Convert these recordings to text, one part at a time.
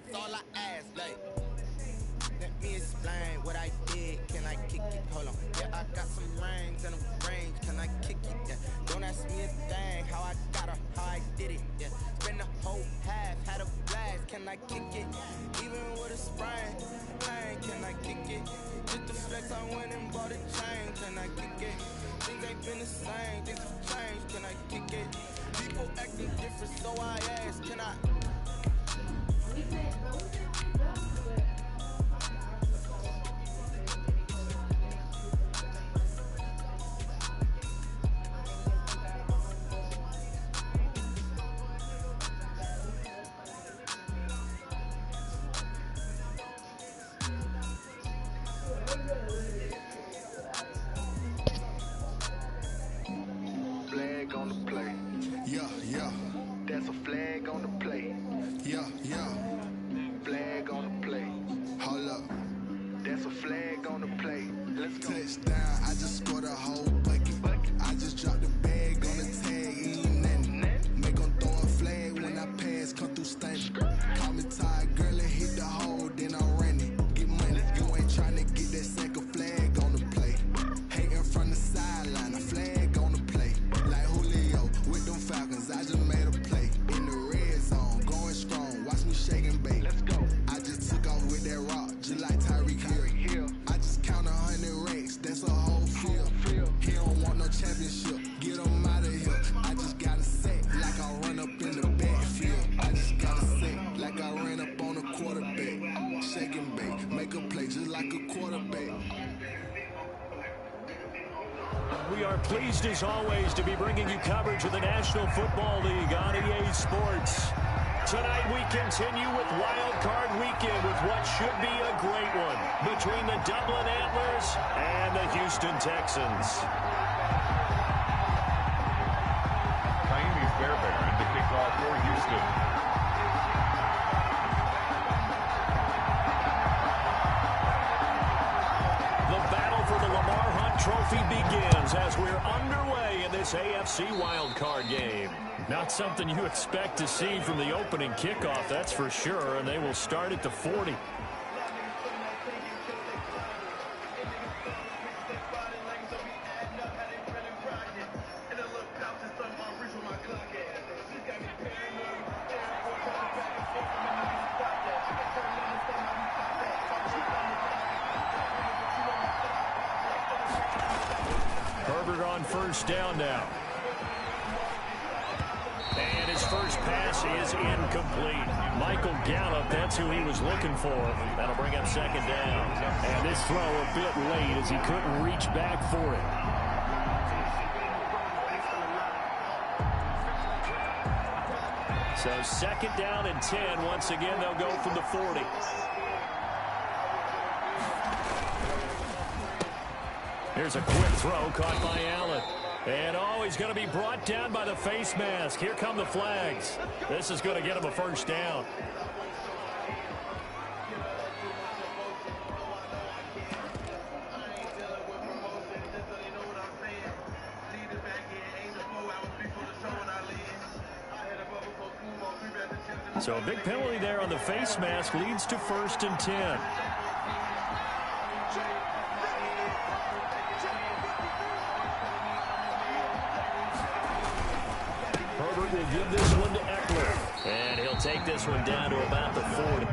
That's all I ask, like. Let me explain what I did. Can I kick it? Hold on. Yeah, I got some rings and a range. Can I kick it? Yeah. Don't ask me a thing. How I got her, how I did it. Yeah. Spend the whole half, had a blast. Can I kick it? Even with a sprain, pain. Can I kick it? Just the flex, I went and bought a chain. Can I kick it? Things ain't been the same. Things have changed. Can I kick it? People acting different, so I ask. Can I? Flag on the play. Yeah, yeah. That's a flag on the play. Yeah, yeah. Flag on the play. Hold up. That's a flag on the play. Let's go. Touchdown, I just scored a whole bucket. I just dropped the bag on the tag, ain't nothing. Make 'em throw a flag when I pass, come through stunning. Call me tired, girl, and hit the hole, then I'm running. Get money, you ain't tryna get that second flag on the play. Hating from the sideline, a flag on the play. Like Julio with them Falcons, I just made a play. In the red zone, going strong, watch me shake and bake. Let's go. I just took off with that rock, just like Tyreek Hill. I just count 100 racks, that's a whole field. He don't want no championship, get him out of here. I just got a sack, like I run up in the backfield. I just got a sack, like I ran up on a quarterback. Shake and bake, make a play just like a quarterback. We are pleased as always to be bringing you coverage of the National Football League on EA Sports. Tonight we continue with Wild Card Weekend with what should be a great one between the Dublin Antlers and the Houston Texans. Miami's Bearbairn to kick off for Houston. The battle for the Lamar Hunt Trophy begins as we're underway in this AFC wildcard game. Not something you expect to see from the opening kickoff, that's for sure, and they will start at the 40. Herbert on first down now. And his first pass is incomplete. Michael Gallup, that's who he was looking for. That'll bring up second down. And this throw a bit late as he couldn't reach back for it. So second down and 10. Once again, they'll go from the 40. Here's a quick throw caught by Allen. And oh, he's going to be brought down by the face mask. Here come the flags. This is going to get him a first down. So a big penalty there on the face mask leads to first and 10. Herbert will give this one to Eckler. And he'll take this one down to about the 40.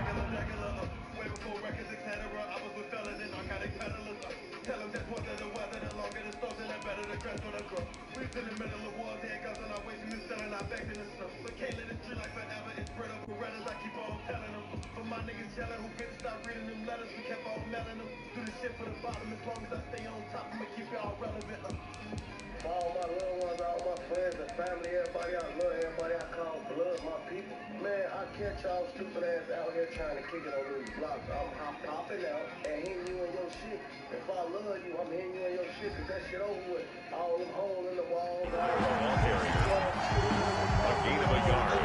All my loved ones, all my friends and family, everybody I love, everybody I call blood, my people. Man, I catch y'all stupid ass out here trying to kick it on these blocks. I'm popping out and hitting you in your shit. If I love you, I'm hitting you in your shit because that shit over with. All them holes in the walls. A gain of a yard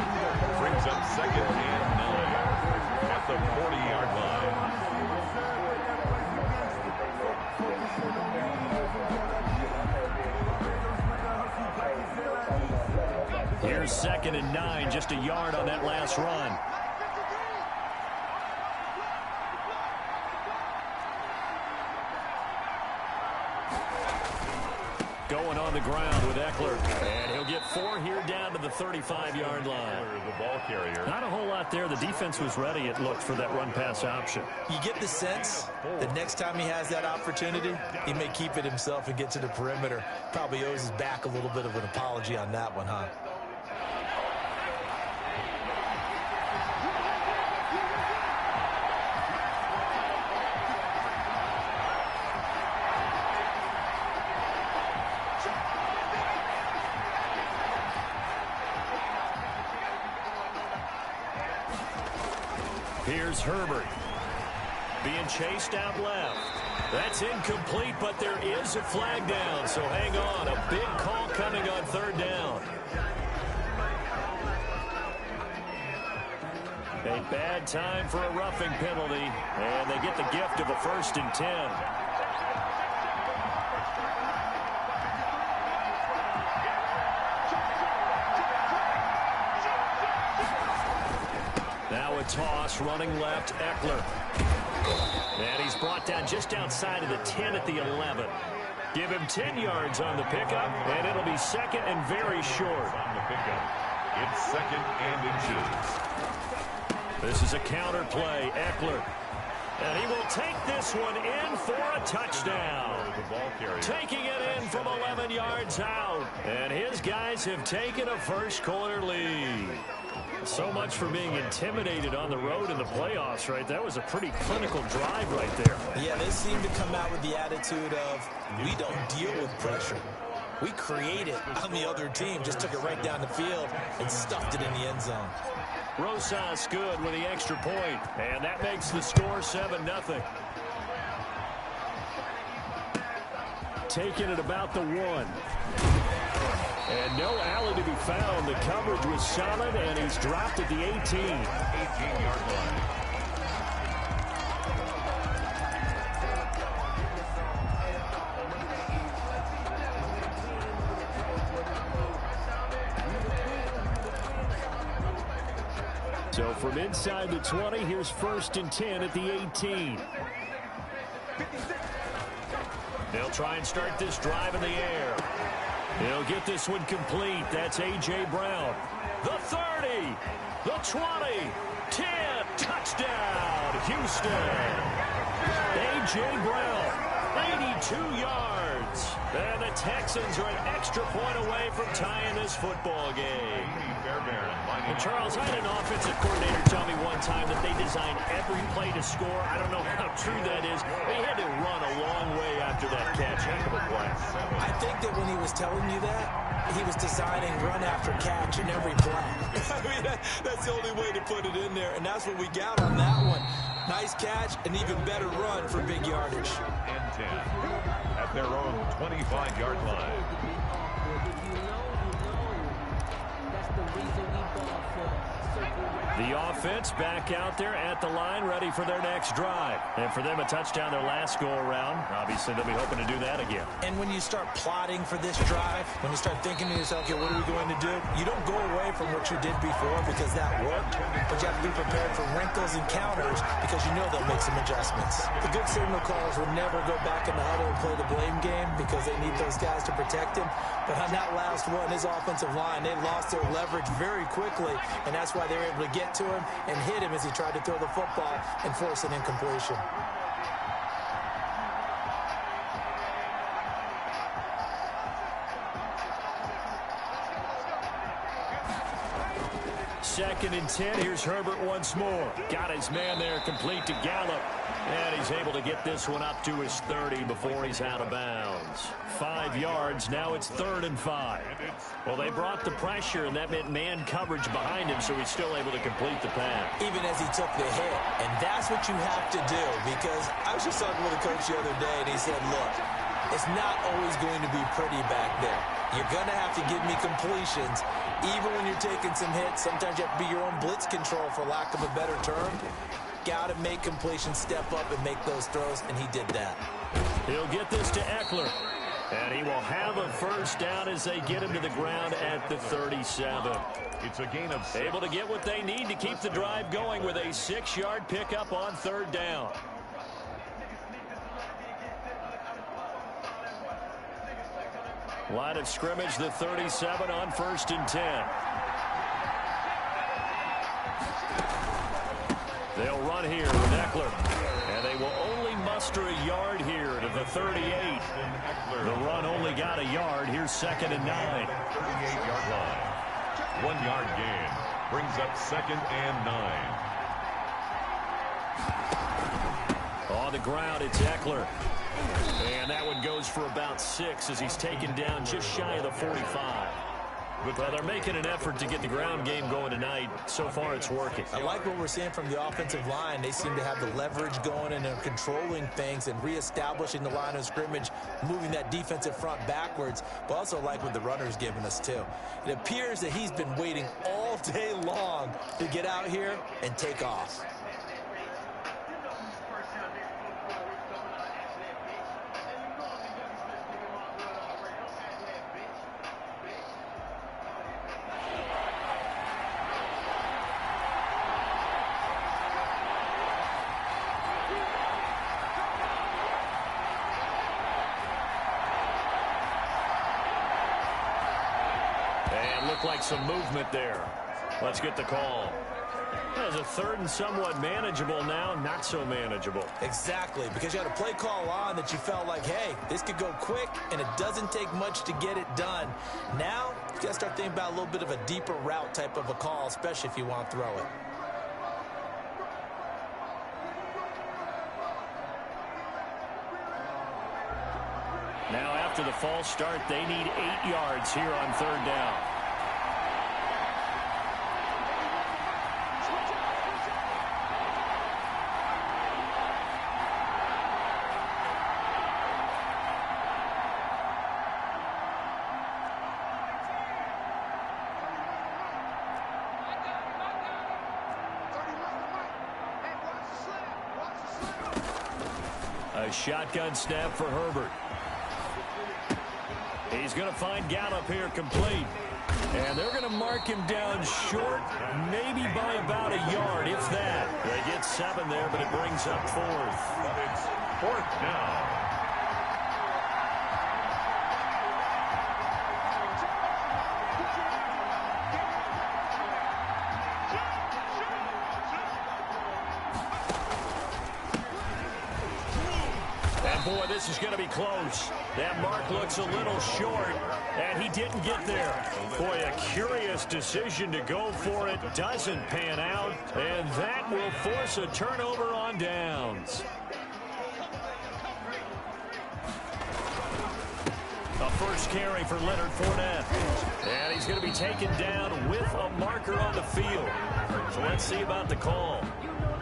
brings up second and 9 at the 40-yard line. Here's second and 9, just a yard on that last run. going on the ground with Eckler. And he'll get 4 here down to the 35-yard line. The ball carrier. Not a whole lot there. The defense was ready, it looked, for that run-pass option. You get the sense that next time he has that opportunity, he may keep it himself and get to the perimeter. Probably owes his back a little bit of an apology on that one, huh? Here's Herbert being chased out left. That's incomplete, but there is a flag down, so hang on. A big call coming on 3rd down. A bad time for a roughing penalty, and they get the gift of a 1st and 10. Now a toss, running left, Eckler. And he's brought down just outside of the 10 at the 11. Give him 10 yards on the pickup, and it'll be 2nd and very short. On the pickup, it's 2nd and inches. This is a counter play, Eckler. And he will take this one in for a touchdown. The ball carrier. Taking it in from 11 yards out. And his guys have taken a first-quarter lead. So much for being intimidated on the road in the playoffs, right? That was a pretty clinical drive right there. Yeah, they seem to come out with the attitude of, we don't deal with pressure. We create it on the other team. Just took it right down the field and stuffed it in the end zone. Rosas good with the extra point, and that makes the score 7-0. Taking it about the 1. And no alley to be found. The coverage was solid, and he's dropped at the 18. 18-yard line. So from inside the 20, here's 1st and 10 at the 18. They'll try and start this drive in the air. He'll get this one complete. That's A.J. Brown. The 30, the 20, 10, touchdown, Houston. A.J. Brown, 82 yards. And the Texans are an extra point away from tying this football game. And Charles, I had an offensive coordinator tell me one time that they design every play to score. I don't know how true that is. They had to run a long way after that catch. Heck of a play. I think that when he was telling you that, he was designing run after catch in every play. I mean, that's the only way to put it in there, and that's what we got on that one. Nice catch, an even better run for big yardage. And 10 at their own 25-yard line. The offense back out there at the line, ready for their next drive. And for them, a touchdown their last go-around. Obviously, they'll be hoping to do that again. And when you start plotting for this drive, when you start thinking to yourself, okay, what are we going to do? You don't go away from what you did before because that worked, but you have to be prepared for wrinkles and counters because you know they'll make some adjustments. The good signal callers would never go back in the huddle and play the blame game because they need those guys to protect him. But on that last one, his offensive line, they lost their leverage very quickly, and that's why they were able to get to him and hit him as he tried to throw the football and force an incompletion. Second and 10. Here's Herbert once more. Got his man there, complete to Gallup. And he's able to get this one up to his 30 before he's out of bounds. 5 yards. Now it's 3rd and 5. Well, they brought the pressure, and that meant man coverage behind him, so he's still able to complete the pass. Even as he took the hit. And that's what you have to do, because I was just talking with a coach the other day, and he said, look, it's not always going to be pretty back there. You're going to have to give me completions. Even when you're taking some hits, sometimes you have to be your own blitz control, for lack of a better term. Got to make completions, step up and make those throws, and he did that. He'll get this to Eckler. And he will have a first down as they get him to the ground at the 37. It's a gain of 6. Able to get what they need to keep the drive going with a 6-yard pickup on 3rd down. Line of scrimmage, the 37 on 1st and 10. They'll run here with Eckler. And they will only muster a yard here to the 38. The run only got a yard. Here's 2nd and 9. 38-yard line. 1 yard gain. Brings up 2nd and 9. On the ground, it's Eckler. And that one goes for about 6 as he's taken down just shy of the 45. Well, they're making an effort to get the ground game going tonight. So far, it's working. I like what we're seeing from the offensive line. They seem to have the leverage going and they're controlling things and reestablishing the line of scrimmage, moving that defensive front backwards, but also like what the runner's giving us, too. It appears that he's been waiting all day long to get out here and take off. Like some movement there. Let's get the call. As a 3rd and somewhat manageable now, not so manageable. Exactly, because you had a play call on that you felt like, hey, this could go quick, and it doesn't take much to get it done. Now, you got to start thinking about a little bit of a deeper route type of a call, especially if you want to throw it. Now, after the false start, they need 8 yards here on 3rd down. A shotgun snap for Herbert. He's going to find Gallup here complete. And they're going to mark him down short, maybe by about a yard, if that. They get 7 there, but it brings up 4th. It's 4th down. Boy, this is going to be close. That mark looks a little short, and he didn't get there. Boy, a curious decision to go for it. Doesn't pan out, and that will force a turnover on downs. A first carry for Leonard Fournette. And he's going to be taken down with a marker on the field. So let's see about the call.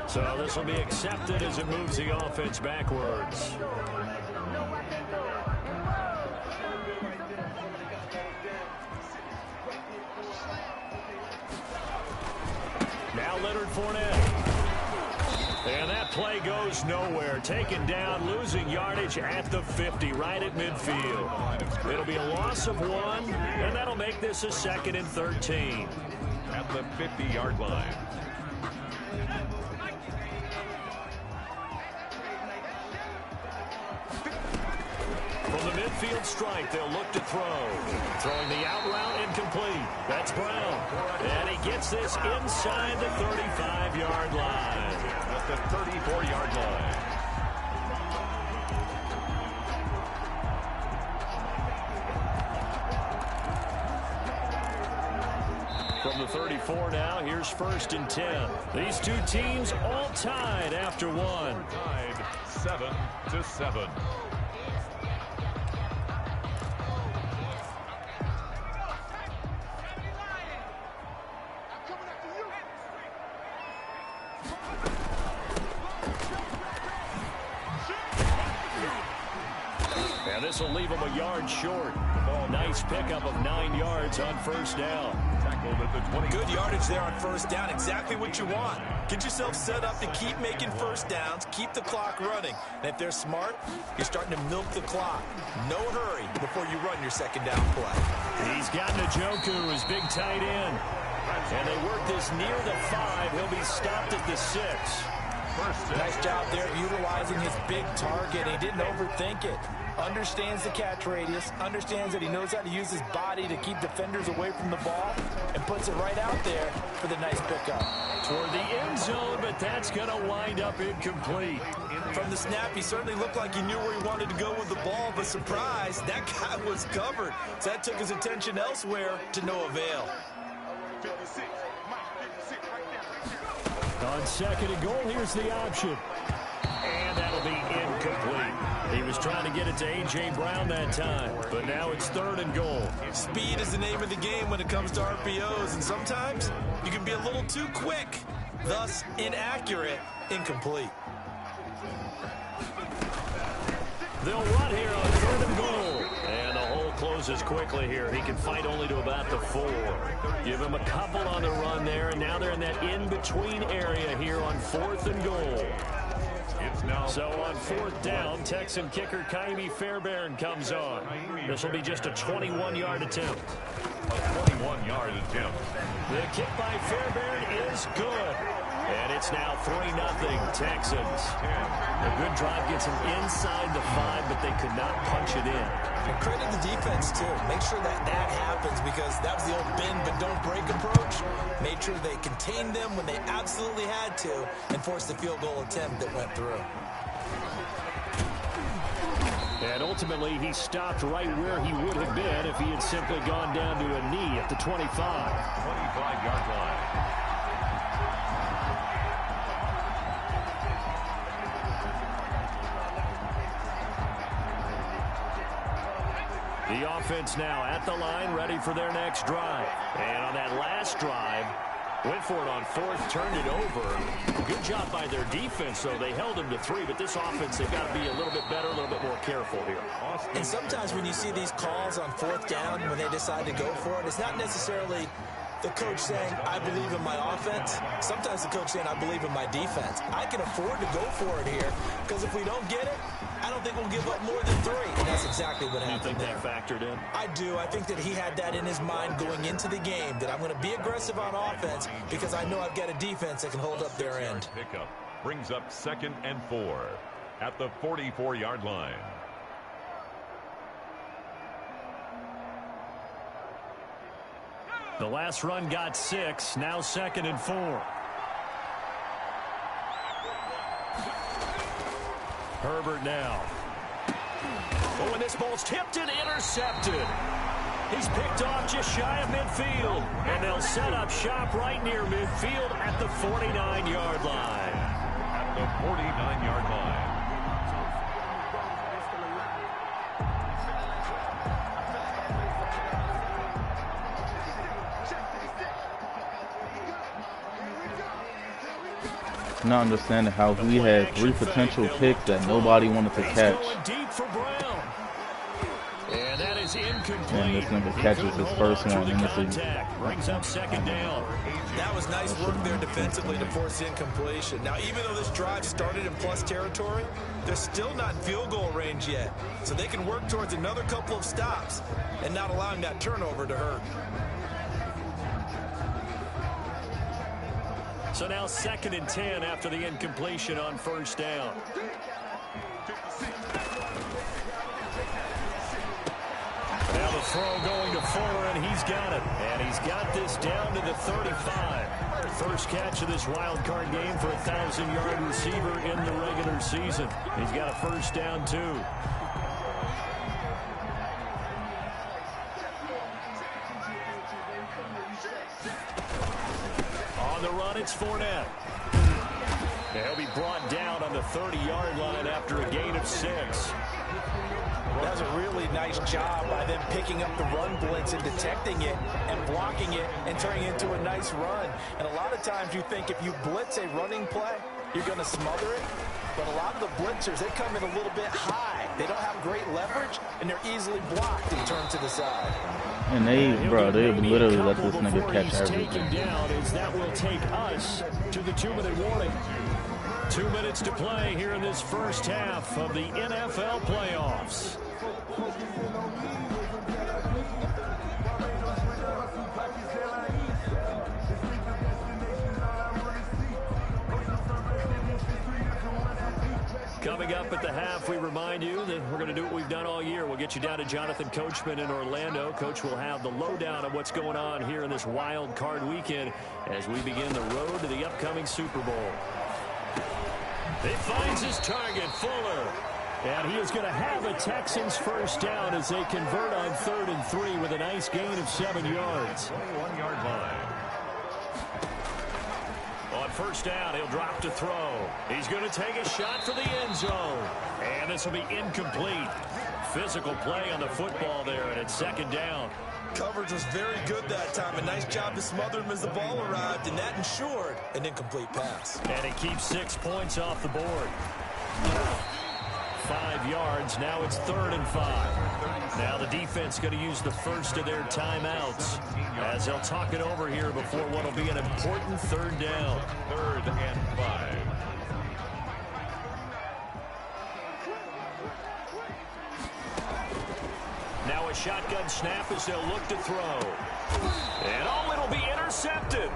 So this will be accepted as it moves the offense backwards. Now Leonard Fournette. And that play goes nowhere. Taken down, losing yardage at the 50, right at midfield. It'll be a loss of 1, and that'll make this a 2nd and 13. At the 50-yard line. From the midfield strike, they'll look to throw. Throwing the out route incomplete. That's Brown. And he gets this inside the 35-yard line. At the 34-yard line. From the 34 now, here's 1st and 10. These two teams all tied after 1. Tied 7-7. And this will leave him a yard short. Nice pickup of 9 yards on 1st down. Tackled at the 20. Good yardage there on 1st down. Exactly what you want. Get yourself set up to keep making 1st downs, keep the clock running. And if they're smart, you're starting to milk the clock. No hurry before you run your 2nd down play. He's got Njoku, his big tight end. And they work this near the 5. He'll be stopped at the 6. Nice job there utilizing his big target. He didn't overthink it. understands the catch radius, understands that he knows how to use his body to keep defenders away from the ball, and puts it right out there for the nice pickup. Toward the end zone, but that's going to wind up incomplete. From the snap, he certainly looked like he knew where he wanted to go with the ball, but surprise, that guy was covered. So that took his attention elsewhere to no avail. On second and goal, here's the option. And that'll be incomplete. He was trying to get it to A.J. Brown that time, but now it's third and goal. Speed is the name of the game when it comes to RPOs, and sometimes you can be a little too quick, thus inaccurate, incomplete. They'll run here on third and goal. And the hole closes quickly here. He can fight only to about the 4. Give him a couple on the run there, and now they're in that in-between area here on fourth and goal. So on fourth down, Texan kicker Ka'imi Fairbairn comes on. This will be just a 21-yard attempt. A 21-yard attempt. The kick by Fairbairn is good. And it's now 3-0 Texans. A good drive gets them inside the 5, but they could not punch it in. And credit the defense, too. Make sure that happens, because that was the old bend but don't break approach. Made sure they contained them when they absolutely had to and forced the field goal attempt that went through. And ultimately, he stopped right where he would have been if he had simply gone down to a knee at the 25. 25-yard line. The offense now at the line, ready for their next drive. And on that last drive, went for it on fourth, turned it over. Good job by their defense, though. They held him to 3, but this offense, they've got to be a little bit better, a little bit more careful here. And sometimes when you see these calls on fourth down, when they decide to go for it, it's not necessarily the coach saying, I believe in my offense. Sometimes the coach saying, I believe in my defense. I can afford to go for it here, because if we don't get it, I don't think we'll give up more than 3. And that's exactly what happened there. You think that factored in? I do. I think that he had that in his mind going into the game, that I'm going to be aggressive on offense because I know I've got a defense that can hold up their end. Pickup brings up 2nd and 4 at the 44-yard line. The last run got 6, now 2nd and 4. Herbert now. Oh, and this ball's tipped and intercepted. He's picked off just shy of midfield. And they'll set up shop right near midfield at the 49-yard line. At the 49-yard line. Not understanding how we had 3 potential picks that nobody wanted to catch. Deep for Brown. And that is incomplete. And this nigga catches his first one in the season. Brings up 2nd down. That was nice work there defensively to force incompletion. Now, even though this drive started in plus territory, they're still not in field goal range yet. So they can work towards another couple of stops and not allowing that turnover to hurt. So now 2nd and 10 after the incompletion on first down. Now the throw going to Fuller, and he's got it. And he's got this down to the 35. First catch of this wild card game for a 1,000-yard receiver in the regular season. He's got a first down, too. On the run, it's Fournette. He'll be brought down on the 30-yard line after a gain of 6. That was a really nice job by them picking up the run blitz and detecting it and blocking it and turning it into a nice run. And a lot of times you think if you blitz a running play, you're going to smother it. But a lot of the blitzers, they come in a little bit high. They don't have great leverage, and they're easily blocked and turned to the side. And they literally let this nigga catch everything. Down as that will take us to the 2-minute warning. 2 minutes to play here in this first half of the NFL playoffs. Coming Coming up at the half, we remind you that we're going to do what we've done all year. We'll get you down to Jonathan Coachman in Orlando. Coach will have the lowdown of what's going on here in this wild card weekend as we begin the road to the upcoming Super Bowl. He finds his target, Fuller. And he is going to have a Texans first down as they convert on 3rd and 3 with a nice gain of 7 yards. 21-yard line. On first down, he'll drop to throw. He's going to take a shot for the end zone. And this will be incomplete. Physical play on the football there, and it's 2nd down. Coverage was very good that time. A nice job to smother him as the ball arrived, and that ensured an incomplete pass. And it keeps 6 points off the board. 5 yards. Now it's 3rd and 5. Now the defense going to use the first of their timeouts as they'll talk it over here before what will be an important 3rd down. 3rd and 5. Now a shotgun snap as they'll look to throw. And oh, it'll be intercepted.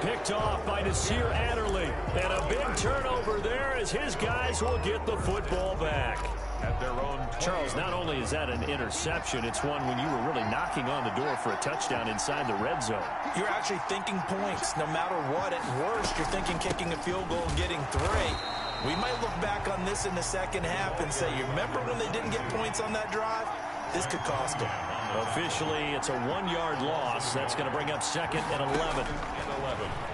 Picked off by Nasir Adderley. And a big turnover there as his guys will get the football back. At their own Charles, not only is that an interception, it's one when you were really knocking on the door for a touchdown inside the red zone. You're actually thinking points no matter what. At worst, you're thinking kicking a field goal and getting 3. We might look back on this in the second half and say, you remember when they didn't get points on that drive? This could cost them. Officially, it's a 1-yard loss. That's going to bring up 2nd and 11.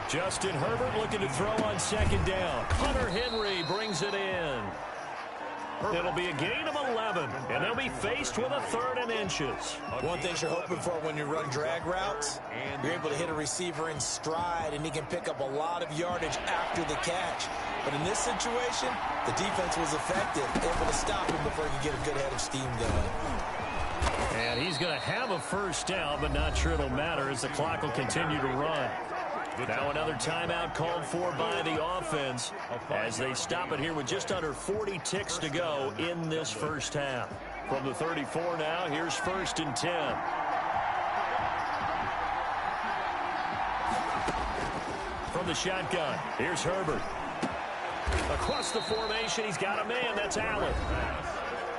Justin Herbert looking to throw on 2nd down. Hunter Henry brings it in. It'll be a gain of 11, and they'll be faced with a 3rd and inches. One thing you're hoping for when you run drag routes, you're able to hit a receiver in stride, and he can pick up a lot of yardage after the catch. But in this situation, the defense was effective, able to stop him before he could get a good head of steam going. And he's going to have a first down, but not sure it'll matter as the clock will continue to run. Now another timeout called for by the offense as they stop it here with just under 40 ticks to go in this first half. From the 34 now, here's 1st and 10. From the shotgun, here's Herbert. Across the formation, he's got a man. That's Allen.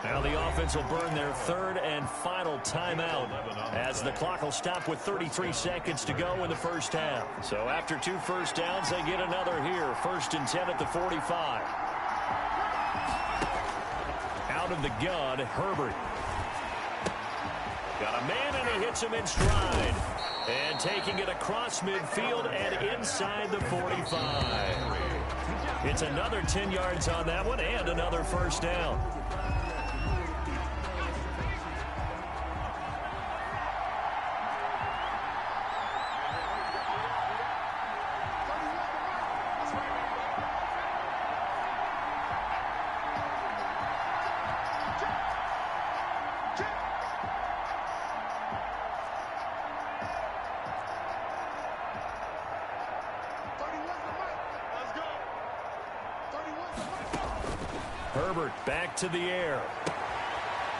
Now the offense will burn their 3rd and final timeout as the clock will stop with 33 seconds to go in the first half. So after 2 first downs, they get another here. 1st and 10 at the 45. Out of the gun, Herbert. Got a man, and he hits him in stride. And taking it across midfield and inside the 45. It's another 10 yards on that one and another first down. Herbert back to the air.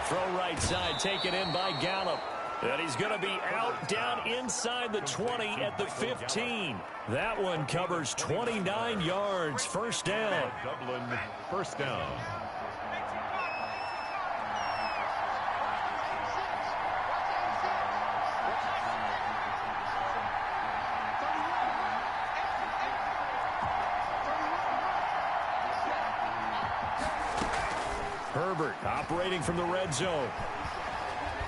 Throw right side, taken in by Gallup. And he's going to be out down inside the 20 at the 15. That one covers 29 yards. First down. Dublin, first down. Herbert operating from the red zone.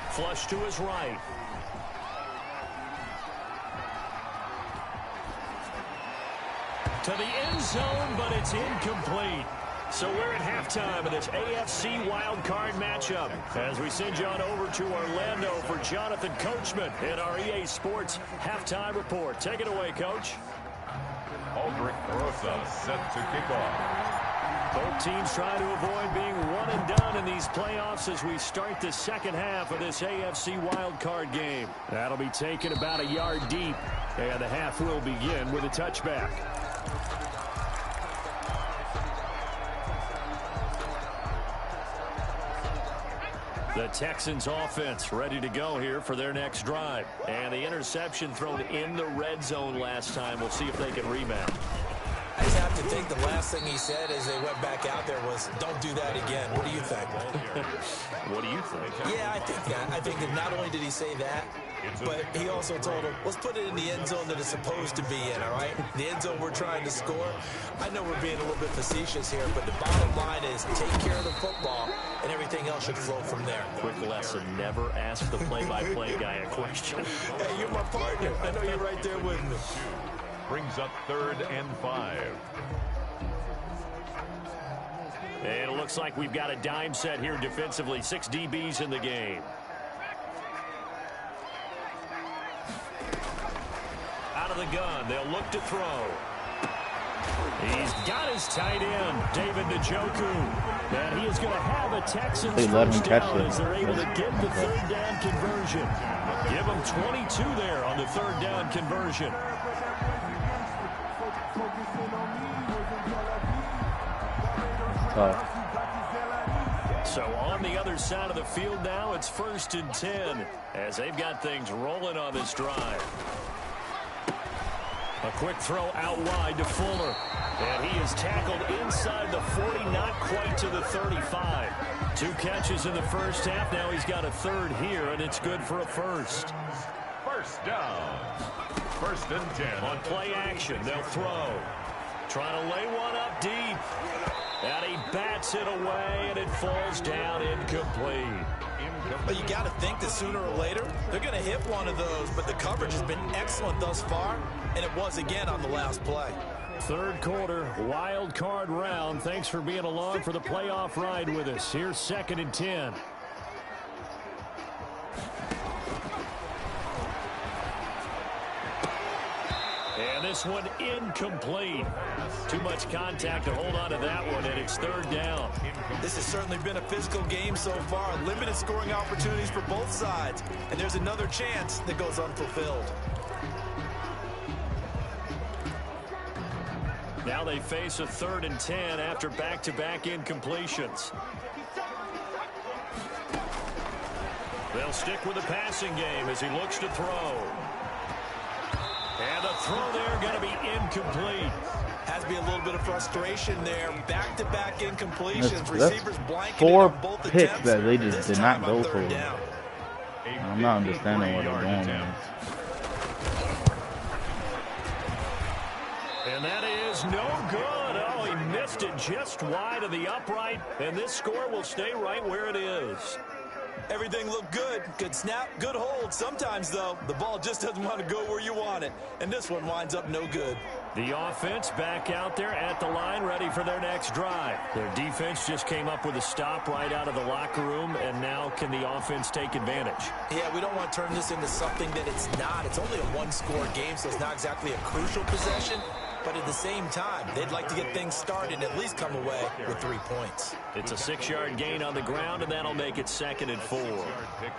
Flush to his right. To the end zone, but it's incomplete. So we're at halftime of this AFC wildcard matchup as we send you on over to Orlando for Jonathan Coachman in our EA Sports halftime report. Take it away, Coach. Aldrich Rosa set to kick off. Both teams trying to avoid being one and done in these playoffs as we start the second half of this AFC wildcard game. That'll be taken about a yard deep, and the half will begin with a touchback. The Texans offense ready to go here for their next drive. And the interception thrown in the red zone last time. We'll see if they can rebound. just have to think the last thing he said as they went back out there was, don't do that again. What do you think? What do you think? Yeah, I think that. I think that not only did he say that, but he also told him, let's put it in the end zone that it's supposed to be in, all right? The end zone we're trying to score. I know we're being a little bit facetious here, but the bottom line is take care of the football, and everything else should flow from there. Quick lesson, never ask the play-by-play guy a question. Hey, you're my partner. I know you're right there with me. Brings up 3rd and 5. And it looks like we've got a dime set here defensively. 6 DBs in the game. Out of the gun, they'll look to throw. He's got his tight end, David Njoku. And he is going to have a Texans first down as they're able to get the 3rd down conversion. Give them 22 there on the 3rd down conversion. So on the other side of the field now, it's 1st and 10 as they've got things rolling on this drive. A quick throw out wide to Fuller. And he is tackled inside the 40, not quite to the 35. 2 catches in the first half. Now he's got a 3rd here, and it's good for a first. First down. 1st and 10. On play action, they'll throw. Trying to lay one up deep. And he bats it away, and it falls down incomplete. But you got to think that sooner or later, they're going to hit one of those. But the coverage has been excellent thus far, and it was again on the last play. 3rd quarter, wild card round. Thanks for being along for the playoff ride with us. Here's 2nd and 10. And this one incomplete. Too much contact to hold on to that one, and it's 3rd down. This has certainly been a physical game so far. Limited scoring opportunities for both sides. And there's another chance that goes unfulfilled. Now they face a 3rd and 10 after back-to-back incompletions. They'll stick with the passing game as he looks to throw. And the throw there going to be incomplete. Has to be a little bit of frustration there. Back-to-back incompletions. Receivers blanking 4 both picks attempts. that they just did not go for. Down. I'm not understanding what they're doing there. And that is no good. Oh, he missed it just wide of the upright. And this score will stay right where it is. Everything looked good. Good snap, good hold. Sometimes, though, the ball just doesn't want to go where you want it. And this one winds up no good. The offense back out there at the line, ready for their next drive. Their defense just came up with a stop right out of the locker room, and now can the offense take advantage? Yeah, we don't want to turn this into something that it's not. It's only a one-score game, so it's not exactly a crucial possession. But at the same time, they'd like to get things started and at least come away with 3 points. It's a 6-yard gain on the ground, and that'll make it 2nd and 4.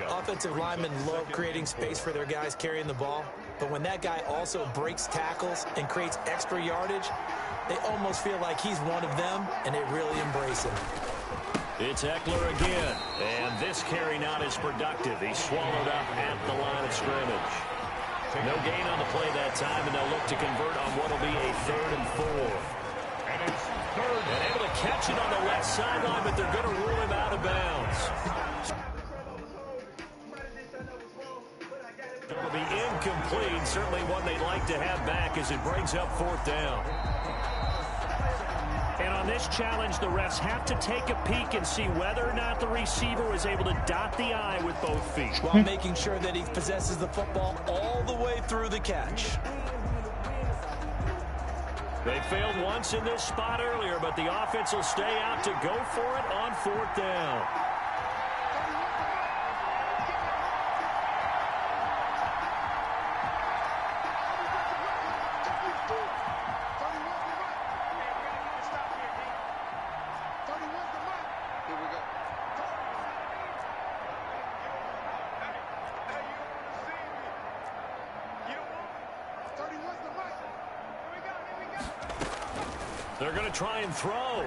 Offensive linemen love creating space for their guys carrying the ball. But when that guy also breaks tackles and creates extra yardage, they almost feel like he's one of them, and they really embrace him. It's Eckler again, and this carry not as productive. He's swallowed up at the line of scrimmage. No gain on the play that time, and they'll look to convert on what will be a 3rd and 4. And it's 3rd. And able to catch it on the left sideline, but they're going to rule him out of bounds. It'll be incomplete. Certainly one they'd like to have back as it brings up 4th down. And on this challenge, the refs have to take a peek and see whether or not the receiver was able to dot the I with both feet. While making sure that he possesses the football all the way through the catch. They failed once in this spot earlier, but the offense will stay out to go for it on 4th down. They're going to try and throw.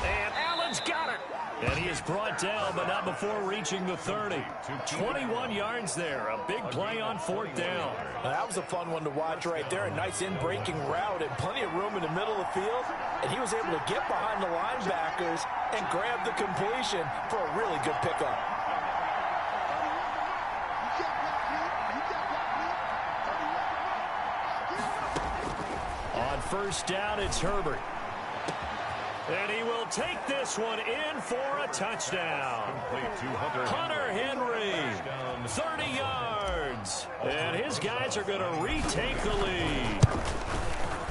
And Allen's got it. And he is brought down, but not before reaching the 30. 21 yards there. A big play on 4th down. Now, that was a fun one to watch right there. A nice in-breaking route and plenty of room in the middle of the field. And he was able to get behind the linebackers and grab the completion for a really good pickup. On 1st down, it's Herbert. And he will take this one in for a touchdown. Hunter Henry, 30 yards. And his guys are going to retake the lead.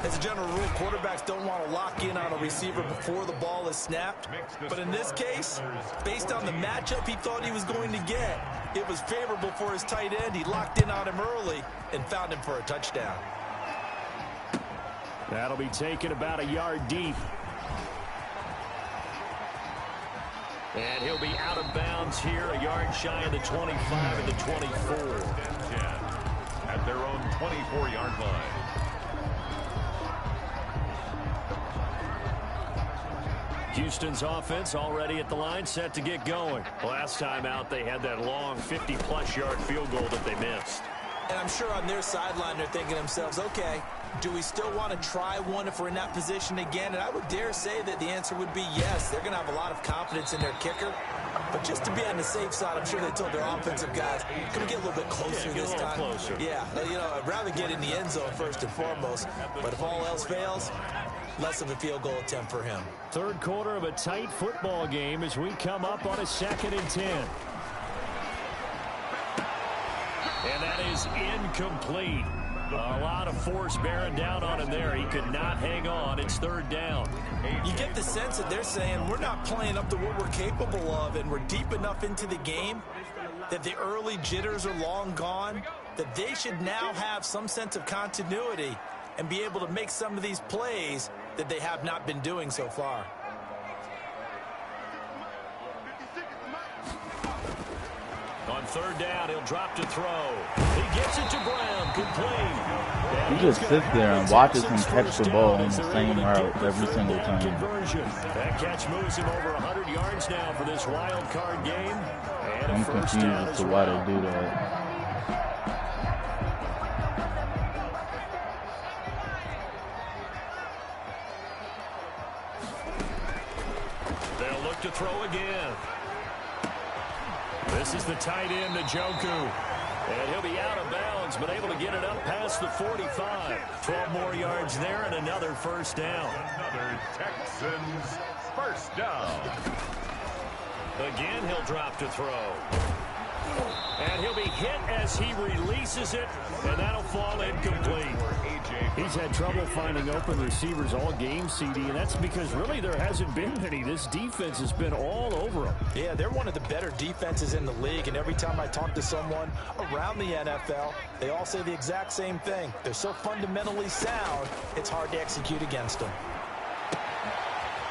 As a general rule, quarterbacks don't want to lock in on a receiver before the ball is snapped. But in this case, based on the matchup he thought he was going to get, it was favorable for his tight end. He locked in on him early and found him for a touchdown. That'll be taken about a yard deep. And he'll be out of bounds here, a yard shy of the 25 and the 24. 10 at their own 24-yard line. Houston's offense already at the line, set to get going. Last time out, they had that long 50-plus yard field goal that they missed. And I'm sure on their sideline they're thinking to themselves, okay, do we still want to try one if we're in that position again? And I would dare say that the answer would be yes. They're going to have a lot of confidence in their kicker. But just to be on the safe side, I'm sure they told their offensive guys, can we get a little bit closer this time? Closer. Yeah, you know, I'd rather get in the end zone first and foremost. But if all else fails, less of a field goal attempt for him. 3rd quarter of a tight football game as we come up on a 2nd and 10. And that is incomplete. A lot of force bearing down on him there. He could not hang on. It's 3rd down. You get the sense that they're saying we're not playing up to what we're capable of, and we're deep enough into the game that the early jitters are long gone, that they should now have some sense of continuity and be able to make some of these plays that they have not been doing so far. On 3rd down, he'll drop to throw. He gets it to Brown, complete. He just sits there and watches him catch the ball in the same route every single time. That catch moves him over 100 yards now for this wild card game. And I'm confused as to why they do that. They'll look to throw again. This is the tight end, Njoku. And he'll be out of bounds, but able to get it up past the 45. 12 more yards there and another 1st down. Another Texans 1st down. Again, he'll drop to throw. And he'll be hit as he releases it, and that'll fall incomplete. He's had trouble finding open receivers all game, CD, and that's because really there hasn't been any. This defense has been all over them. Yeah, they're one of the better defenses in the league, and every time I talk to someone around the NFL, they all say the exact same thing. They're so fundamentally sound, it's hard to execute against them.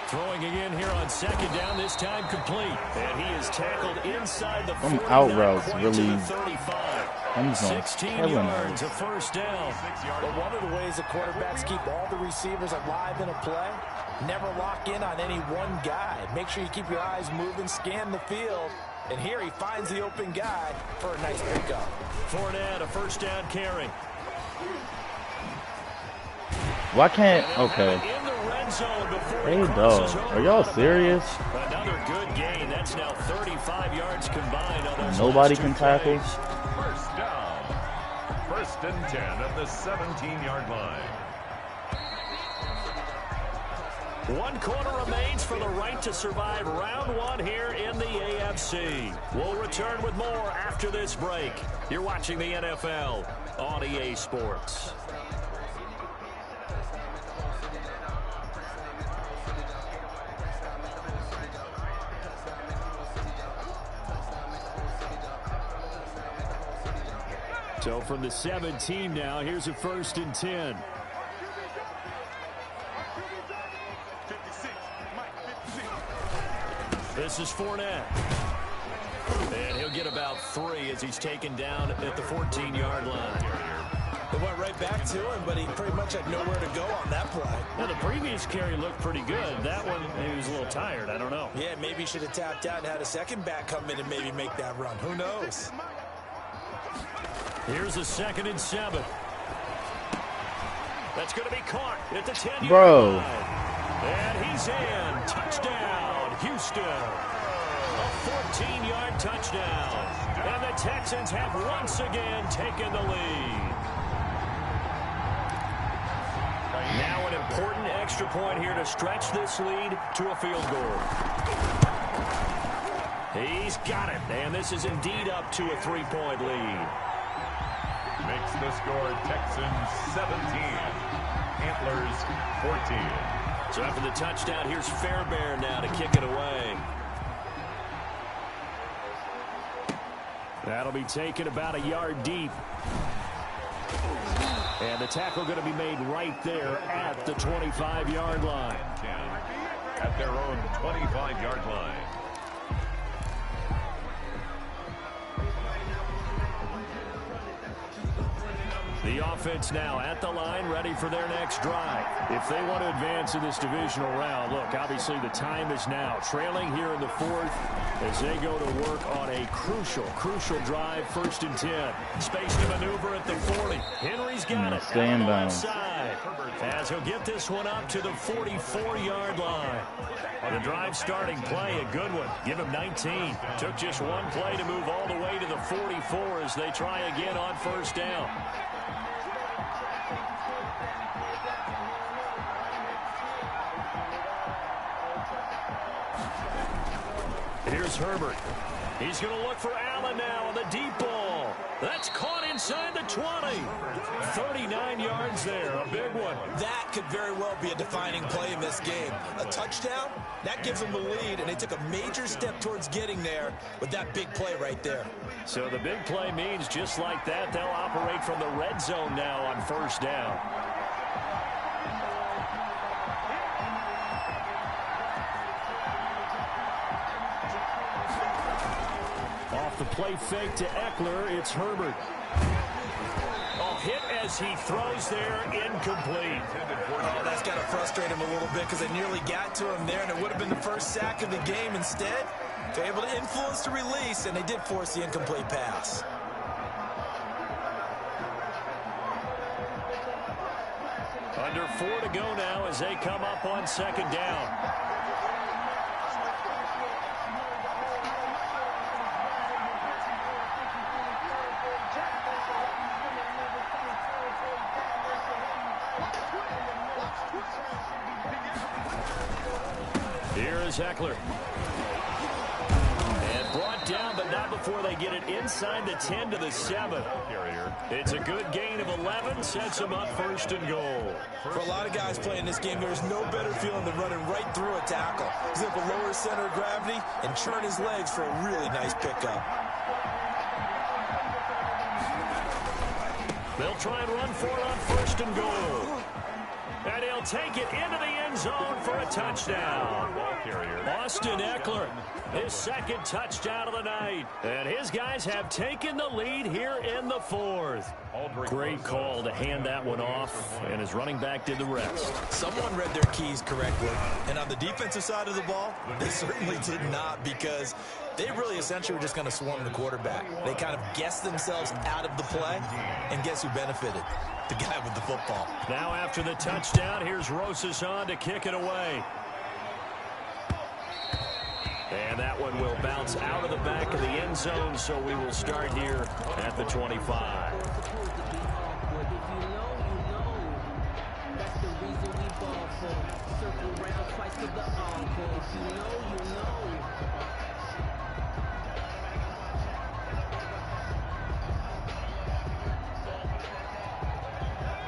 Throwing again here on 2nd down, this time complete. And he is tackled inside the 40. Out routes really. 16 yards, a 1st down. But one of the ways that quarterbacks keep all the receivers alive in a play, never lock in on any one guy. Make sure you keep your eyes moving, scan the field. And here he finds the open guy for a nice pickup. Fournette, a 1st down carry. Why can't, okay. Hey, dog, are y'all serious? Another good gain. That's now 35 yards combined on those. Nobody can tackle. 1st down. 1st and 10 at the 17-yard line. 1 quarter remains for the right to survive round 1 here in the AFC. We'll return with more after this break. You're watching the NFL on EA Sports. So from the 17 now, here's a 1st and 10. This is Fournette. And he'll get about 3 as he's taken down at the 14-yard line. They went right back to him, but he pretty much had nowhere to go on that play. Now, the previous carry looked pretty good. That one, he was a little tired. I don't know. Yeah, maybe he should have tapped out and had a second back come in and maybe make that run. Who knows? Here's a 2nd and 7. That's going to be caught at the 10-yard Bro. line. And he's in. Touchdown, Houston. A 14-yard touchdown. And the Texans have once again taken the lead. Now an important extra point here to stretch this lead to a field goal. He's got it. And this is indeed up to a 3-point lead. Makes the score Texans 17. Antlers 14. So after the touchdown, here's Fairbairn now to kick it away. That'll be taken about a yard deep. And the tackle going to be made right there at the 25-yard line. At their own 25-yard line. The offense now at the line, ready for their next drive. If they want to advance in this divisional round, look, obviously the time is now. Trailing here in the 4th as they go to work on a crucial drive, 1st and 10. Space to maneuver at the 40. Henry's got it. Stay in bounds. Side. As he'll get this one up to the 44-yard line. The drive starting play, a good one. Give him 19. Took just one play to move all the way to the 44 as they try again on 1st down. Here's Herbert. He's going to look for Allen now on the deep ball. That's caught inside the 20. 39 yards there, a big one. That could very well be a defining play in this game. A touchdown, that gives them the lead, and they took a major step towards getting there with that big play right there. So the big play means just like that, they'll operate from the red zone now on 1st down. The play fake to Eckler. It's Herbert. Oh, hit as he throws there, incomplete. Oh, that's got to frustrate him a little bit because they nearly got to him there, and it would have been the first sack of the game. Instead, they're able to influence the release, and they did force the incomplete pass. Under 4 to go now as they come up on 2nd down. Here is Eckler. And brought down, but not before they get it inside the 10 to the 7. It's a good gain of 11, sets them up 1st and goal. For a lot of guys playing this game, there's no better feeling than running right through a tackle. He's able to lower his center of gravity and churn his legs for a really nice pickup. They'll try and run for it on 1st and goal. And he'll take it into the end zone for a touchdown. Austin Eckler, his 2nd touchdown of the night. And his guys have taken the lead here in the 4th. Great call to hand that one off, and his running back did the rest. Someone read their keys correctly. And on the defensive side of the ball, they certainly did not, because they really essentially were just going to swarm the quarterback. They kind of guessed themselves out of the play, and guess who benefited? The guy with the football. Now after the touchdown, here's Rosas on to kick it away. And that one will bounce out of the back of the end zone, so we will start here at the 25.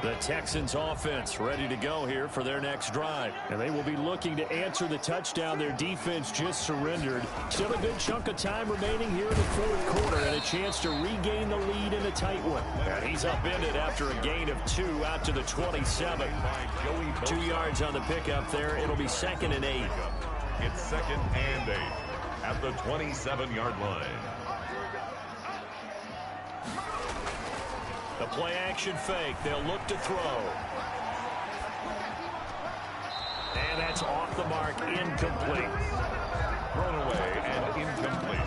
The Texans offense ready to go here for their next drive. And they will be looking to answer the touchdown their defense just surrendered. Still a good chunk of time remaining here in the 4th quarter and a chance to regain the lead in a tight one. And he's upended after a gain of 2 out to the 27. 2 yards on the pickup there. It'll be 2nd and 8. It's 2nd and 8 at the 27-yard line. The play action fake. They'll look to throw. And that's off the mark, incomplete. Thrown away and incomplete.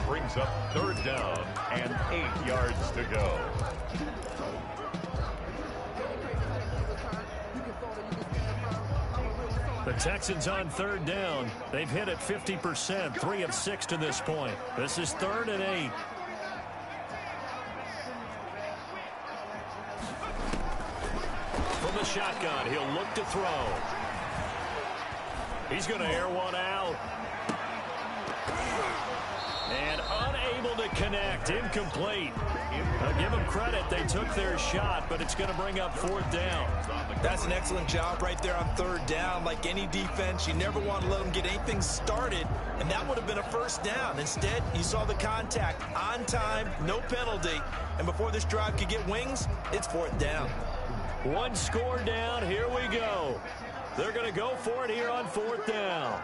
Brings up 3rd down and 8 yards to go. The Texans on 3rd down. They've hit it 50%, 3 of 6 to this point. This is 3rd and 8. From the shotgun, he'll look to throw. He's going to air one out. And unable to connect. Incomplete. I'll give them credit. They took their shot, but it's going to bring up 4th down. That's an excellent job right there on 3rd down. Like any defense, you never want to let them get anything started, and that would have been a 1st down. Instead, you saw the contact on time, no penalty, and before this drive could get wings, it's 4th down. 1 score down. Here we go. They're going to go for it here on 4th down.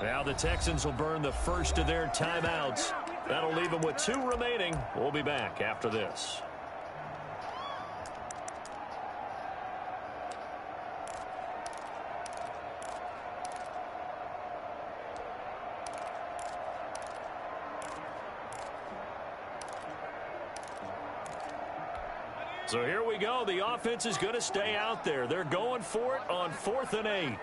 Now the Texans will burn the first of their timeouts. That'll leave them with 2 remaining. We'll be back after this. So here we go. The offense is going to stay out there. They're going for it on 4th and 8.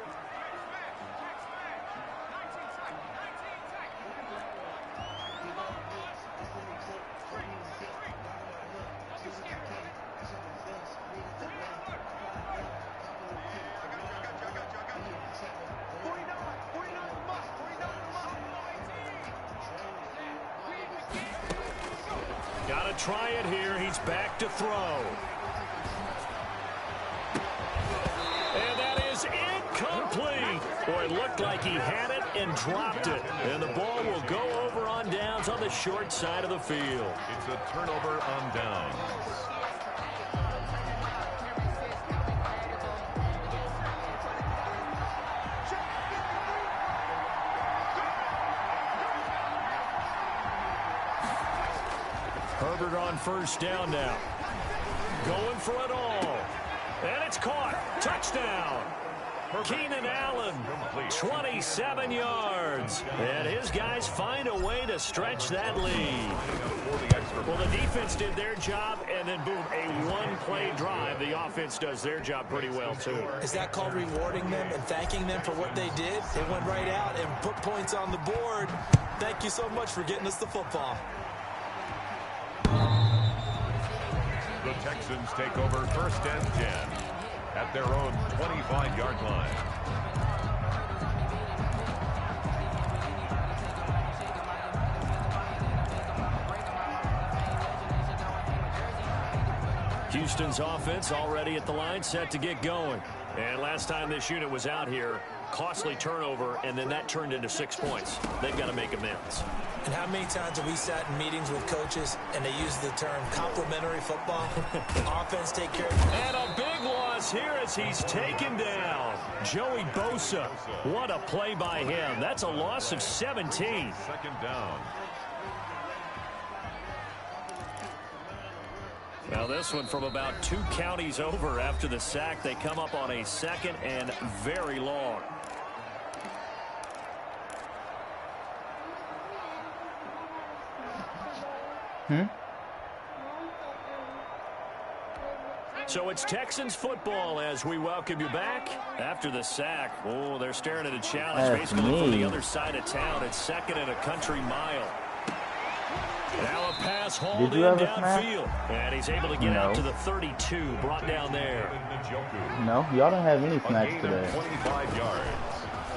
Got to try it here. He's back to throw. And that is incomplete. Boy, it looked like he had it and dropped it. And the ball will go over on downs on the short side of the field. It's a turnover on downs. Herbert on 1st down now. Going for it all. And it's caught. Touchdown. Keenan Allen, 27 yards. And his guys find a way to stretch that lead. Well, the defense did their job, and then, boom, a one-play drive. The offense does their job pretty well, too. Is that called rewarding them and thanking them for what they did? They went right out and put points on the board. Thank you so much for getting us the football. The Texans take over 1st and 10 at their own 25-yard line. Houston's offense already at the line, set to get going. And last time this unit was out here, costly turnover, and then that turned into 6 points. They've got to make amends. And how many times have we sat in meetings with coaches and they use the term complementary football? Offense take care of. And a big loss here as he's taken down. Joey Bosa. What a play by him. That's a loss of 17. 2nd down. Now this one from about 2 counties over after the sack. They come up on a 2nd and very long. So it's Texans football as we welcome you back after the sack. Oh, they're staring at a challenge basically from the other side of town. It's 2nd and a country mile. Now a pass hauled in downfield. And he's able to get out to the 32, brought down there. No, y'all don't have any snacks today. 25 yards.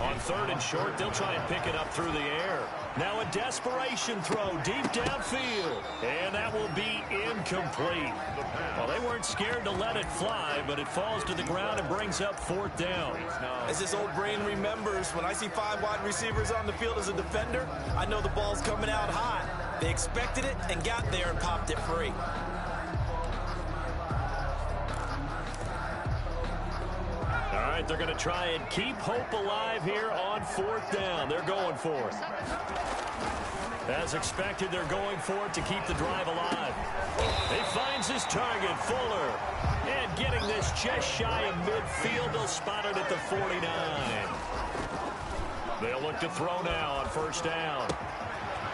On 3rd and short, they'll try and pick it up through the air. Now a desperation throw deep downfield. And that will be incomplete. Well, they weren't scared to let it fly, but it falls to the ground and brings up 4th down. As his old brain remembers, when I see 5 wide receivers on the field as a defender, I know the ball's coming out hot. They expected it and got there and popped it free. All right, they're going to try and keep hope alive here on 4th down. They're going for it. As expected, they're going for it to keep the drive alive. He finds his target, Fuller. And getting this just shy of midfield, they'll spot it at the 49. They'll look to throw now on 1st down.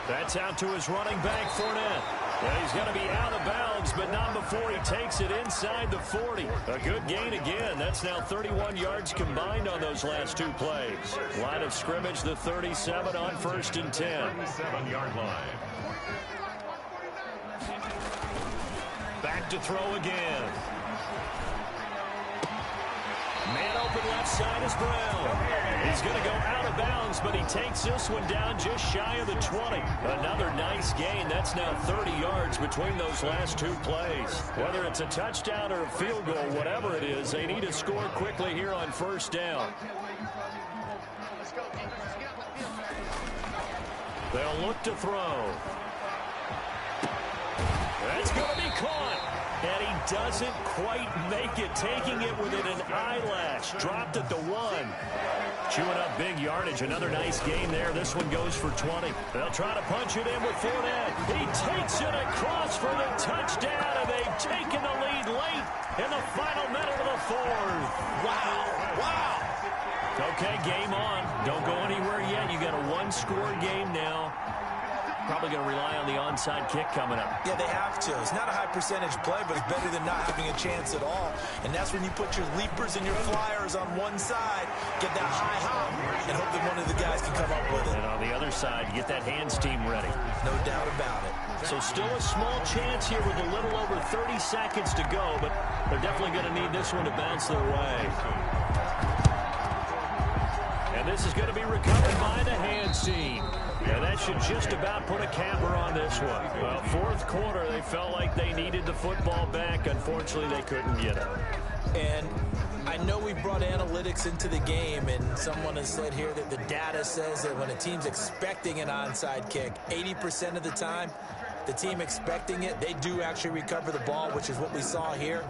That's out to his running back, Fournette. And he's going to be out of bounds, but not before he takes it inside the 40. A good gain again. That's now 31 yards combined on those last 2 plays. Line of scrimmage, the 37 on 1st and 10. 37-yard line. Back to throw again. Man open left side is Brown. He's going to go out of bounds, but he takes this one down just shy of the 20. Another nice gain. That's now 30 yards between those last 2 plays. Whether it's a touchdown or a field goal, whatever it is, they need to score quickly here on 1st down. They'll look to throw. That's going to be caught. And he doesn't quite make it, taking it within an eyelash. Dropped at the 1. Chewing up big yardage. Another nice gain there. This one goes for 20. They'll try to punch it in with Fournette. He takes it across for the touchdown, and they've taken the lead late in the final minute of the 4th. Wow. Wow. Okay, game on. Don't go anywhere yet. You got a 1-score game now. Probably going to rely on the onside kick coming up. Yeah, they have to. It's not a high percentage play, but it's better than not having a chance at all. And that's when you put your leapers and your flyers on one side, get that high hop, and hope that one of the guys can come up with it. And on the other side, get that hands team ready. No doubt about it. So still a small chance here with a little over 30 seconds to go, but they're definitely going to need this one to bounce their way. And this is going to be recovered by the hands team. And that should just about put a capper on this one. Well, 4th quarter, they felt like they needed the football back. Unfortunately, they couldn't get it. And I know we brought analytics into the game, and someone has said here that the data says that when a team's expecting an onside kick, 80% of the time, the team expecting it, they do actually recover the ball, which is what we saw here.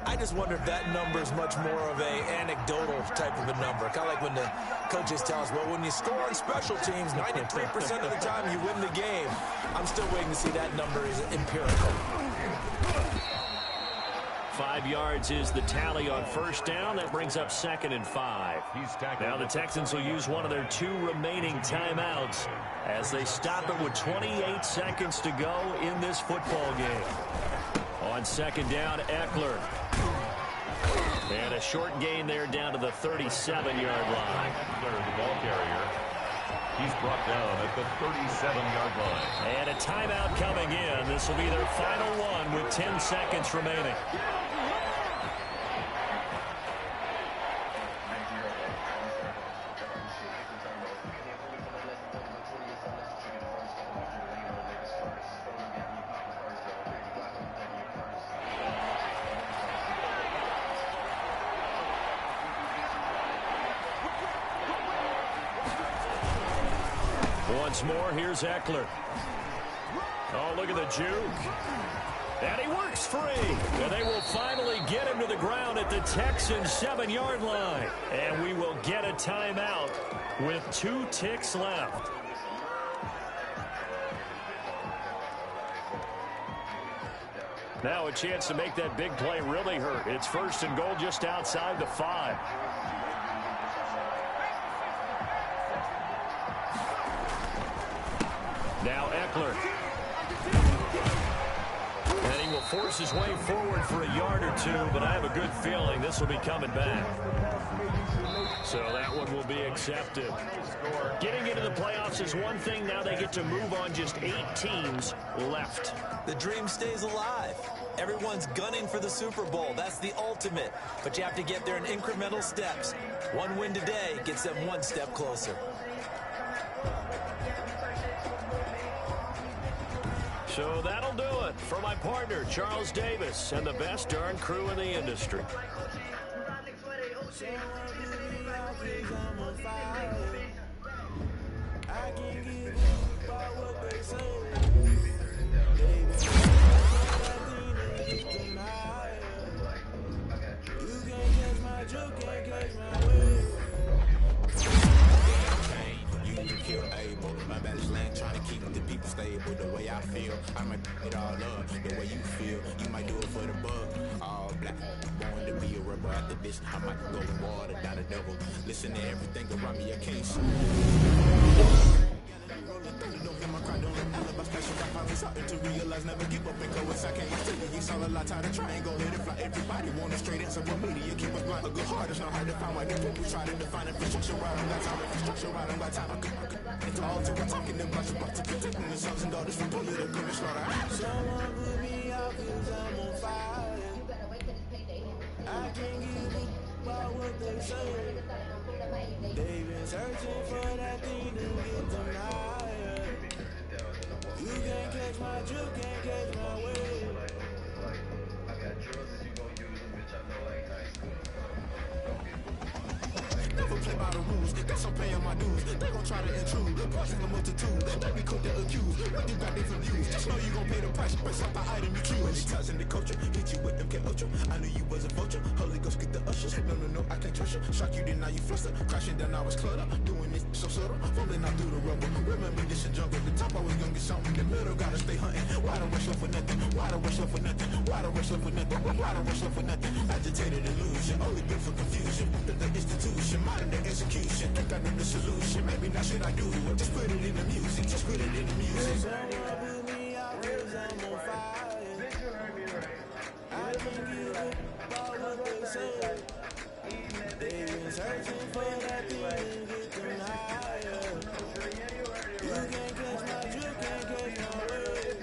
I just wonder if that number is much more of a anecdotal type of a number. Kind of like when the coaches tell us, well, when you score on special teams, 93% of the time you win the game. I'm still waiting to see that number is empirical. 5 yards is the tally on 1st down. That brings up 2nd and 5. Now the Texans will use one of their 2 remaining timeouts as they stop it with 28 seconds to go in this football game. On 2nd down, Eckler. And a short gain there down to the 37-yard line. The ball carrier. He's brought down at the 37-yard line. And a timeout coming in. This will be their final one with 10 seconds remaining. Once more, here's Eckler. Oh, look at the juke. And he works free. And they will finally get him to the ground at the Texans' 7-yard line. And we will get a timeout with 2 ticks left. Now a chance to make that big play really hurt. It's 1st and goal just outside the 5. Now Eckler. And he will force his way forward for a yard or 2, but I have a good feeling this will be coming back. So that one will be accepted. Getting into the playoffs is one thing. Now they get to move on. Just 8 teams left. The dream stays alive. Everyone's gunning for the Super Bowl. That's the ultimate. But you have to get there in incremental steps. One win today gets them 1 step closer. So that'll do it for my partner, Charles Davis, and the best darn crew in the industry. I can give a about what they say. promised land, trying to keep the people stable the way I feel. I might it all up the way you feel. You might do it for the bug. All black, born to be a rebel. After this, I might go to war to die the devil. Listen to everything around me, I can't see. To realize, never give up and go as I can't tell you. You saw a lot tired of trying, go let it fly. Everybody want a straight answer, but media keep us blind. A good heart is not hard to find. Why the people try to define infrastructure? I don't got time. Infrastructure, I don't got time. I could it's all to we're talking about to protecting the sons and daughters from political slaughter. Someone put me out 'cause I'm on fire. I can't give up about what they say. They've been searching for that thing to get them higher. You can't catch my drift, can't catch my wave. I got drugs if you gon' use them, bitch. I know I ain't high school. Never play by the rules, guess I'm paying my dues. They gon' try to intrude, causing a multitude. They be quick to accuse, when you got different views. Just know you gon' pay the price, based off the item you choose. Touching the culture, hit you with them K-Ultra. I knew you was a vulture, Holy Ghost get the ushers. No, I can't trust you. Shock you, then now you fluster. Crashing down, I was cluttered. Doing this so subtle, falling out through the rubble. Remember this a jungle, the top I was gonna get something. In the middle, gotta stay hunting. Why the rush up for nothing? Why the rush up for nothing? Why the rush up for nothing? Why the rush up for nothing? Agitated illusion, only built for confusion. The institution, modern day execution. Think I know the solution. Maybe now should I do it? Just put it in the music. Just put it in the music. Someone put me out 'cause I'm on fire. I can't give up about what they say. They've been searching for that thing and get them higher. You can't catch my drift, can't catch my wave.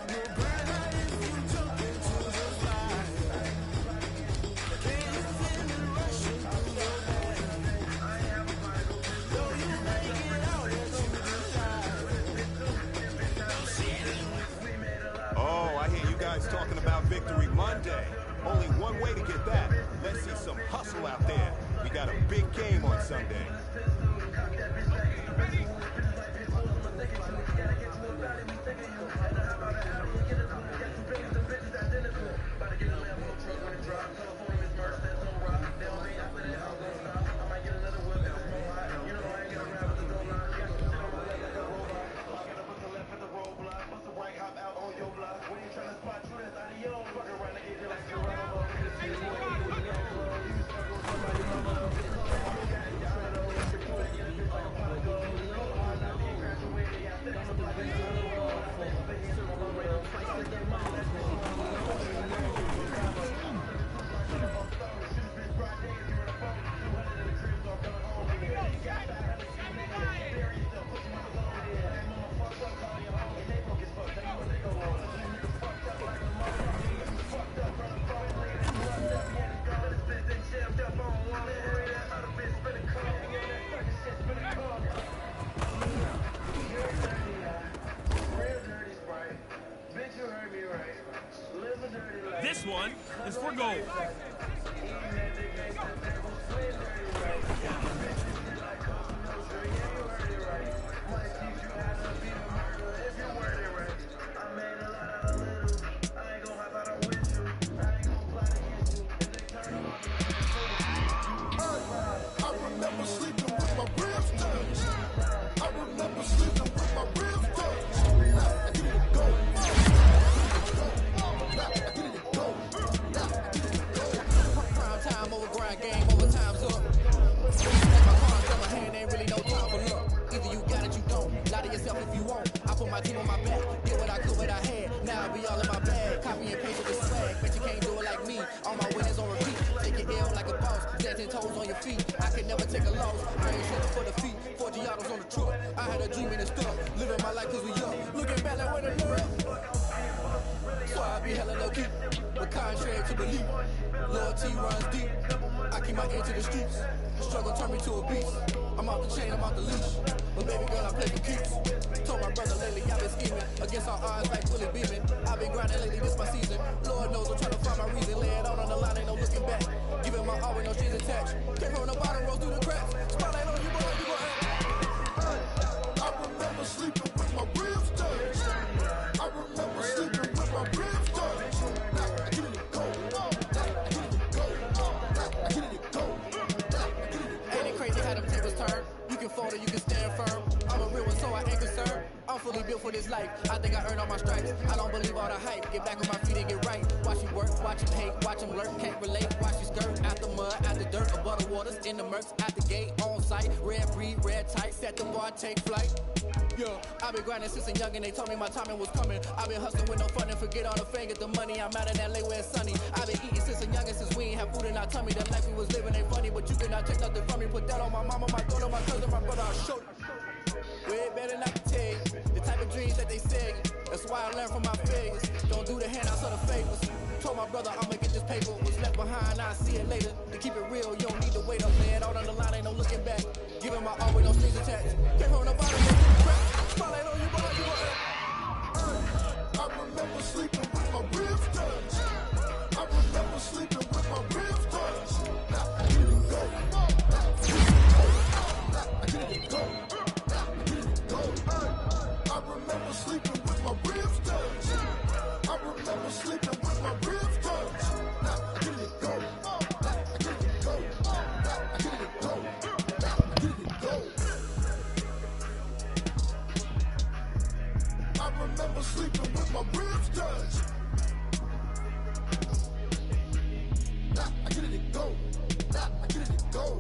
You'll burn out if you jump into the fire. Can't you feel it rushing through your veins? Though you make it out, let you decide. Oh, I hear you guys talking about Victory Monday. Only one way to get that. Let's see some hustle out there. We got a big game on Sunday. This one is for gold. Ain't it crazy how them tables turn? You can fold or you can stand firm. I'm a real one. fully built for this life. I think I earned all my stripes. I don't believe all the hype. Get back on my feet and get right. Watch you work, watch him hate, watch him lurk. Can't relate, watch you skirt. After mud, after dirt, above the waters, in the murks, at the gate, on site. Red breed, red tight, set the bar, take flight. Yeah, I've been grinding since a young and they told me my timing was coming. I've been hustling with no fun and forget all the fame, get the money. I'm out of that late where it's sunny. I've been eating since a young and since we ain't have food in our tummy. The life we was living ain't funny, but you cannot take nothing from me. Put that on my mama, my daughter, my cousin, my brother, I'll show you. Way better than I can tell you. The type of dreams that they sell you. That's why I learned from my failures. Don't do the handouts or the favors. Told my brother I'ma get this paper. Was left behind, I'll see it later. To keep it real, you don't need to wait up, man. Out on the line, ain't no looking back. Giving my all with no strings attached. Came from the bottom, no crap. Spotlight on you, boy, you I remember sleeping with my ribs touched. I remember sleeping with my ribs touched. I didn't go. I didn't go. I remember sleeping with my ribs touched. I remember sleeping with my ribs touched. I didn't go. I didn't go. I didn't go. I didn't go. I remember sleeping with my ribs touched. I didn't go. I didn't go.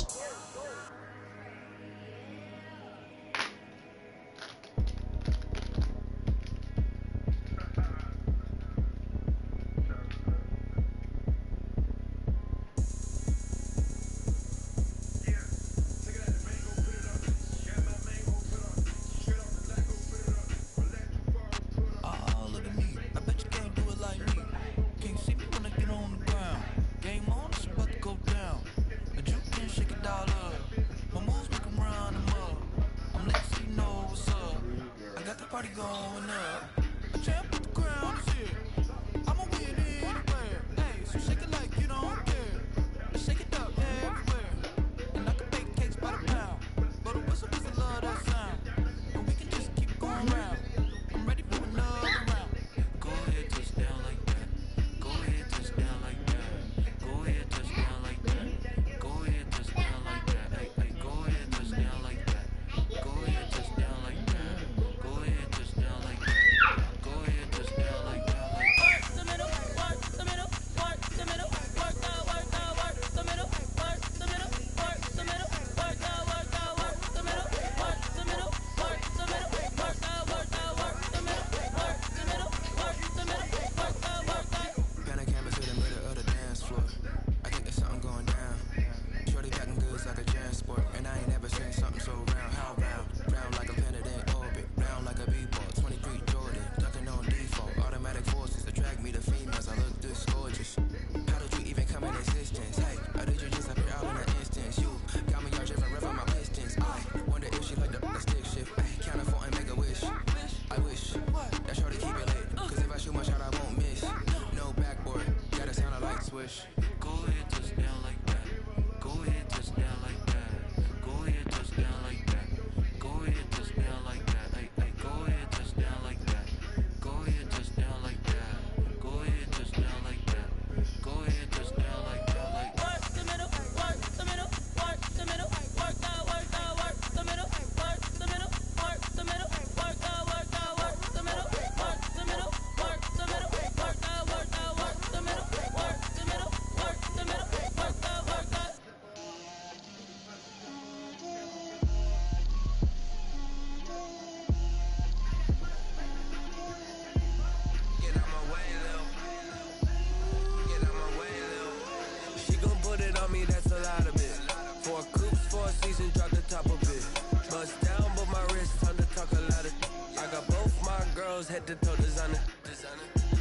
Head to toe designer.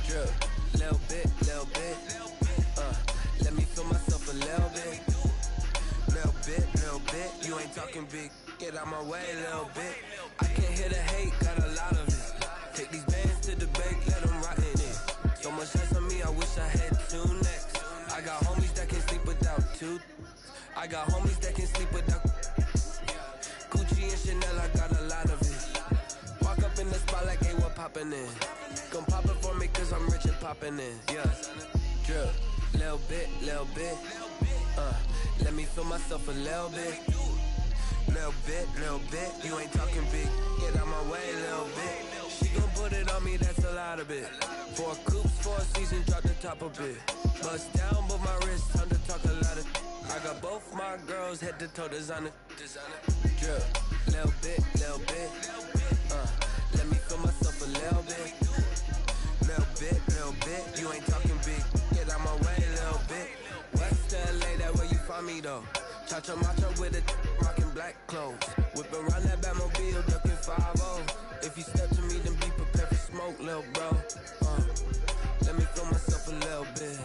Drip, little bit. Let me feel myself a little bit. You ain't talking big. Get out my way a little bit. I can't hear the hate, got a lot of it. Take these bands to the bank, let them rot in it. So much less on me, I wish I had two necks. I got homies that can sleep without two. I got homies that can sleep without Gucci and Chanel, I got a lot of it. Walk up in the spot like, hey, what poppin' in? Come pop it for me, cause I'm rich and poppin' in. Yeah, drip, little bit. Let me feel myself a little bit. You ain't talking big, get out my way a little bit. lot of it. 4 coops, 4 seasons, drop the top a bit. Bust down, but my wrist, time to talk a lot of. I got both my girls head to toe designer. Drip, little bit, little bit. Let me feel myself a little bit. Little bit. You ain't talking big. Get out my way, little bit. West LA, that where you find me though. Cha-cha macha with a rockin' black clothes. Whip around that Batmobile, ducking 5-0. If you step to me, then be prepared for smoke, little bro. Let me feel myself a little bit.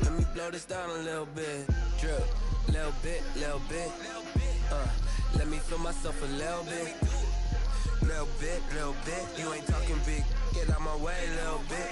Let me blow this down a little bit. Drip, little bit. Let me feel myself a little bit. Little bit. You ain't talking big. Get out my way, little bit.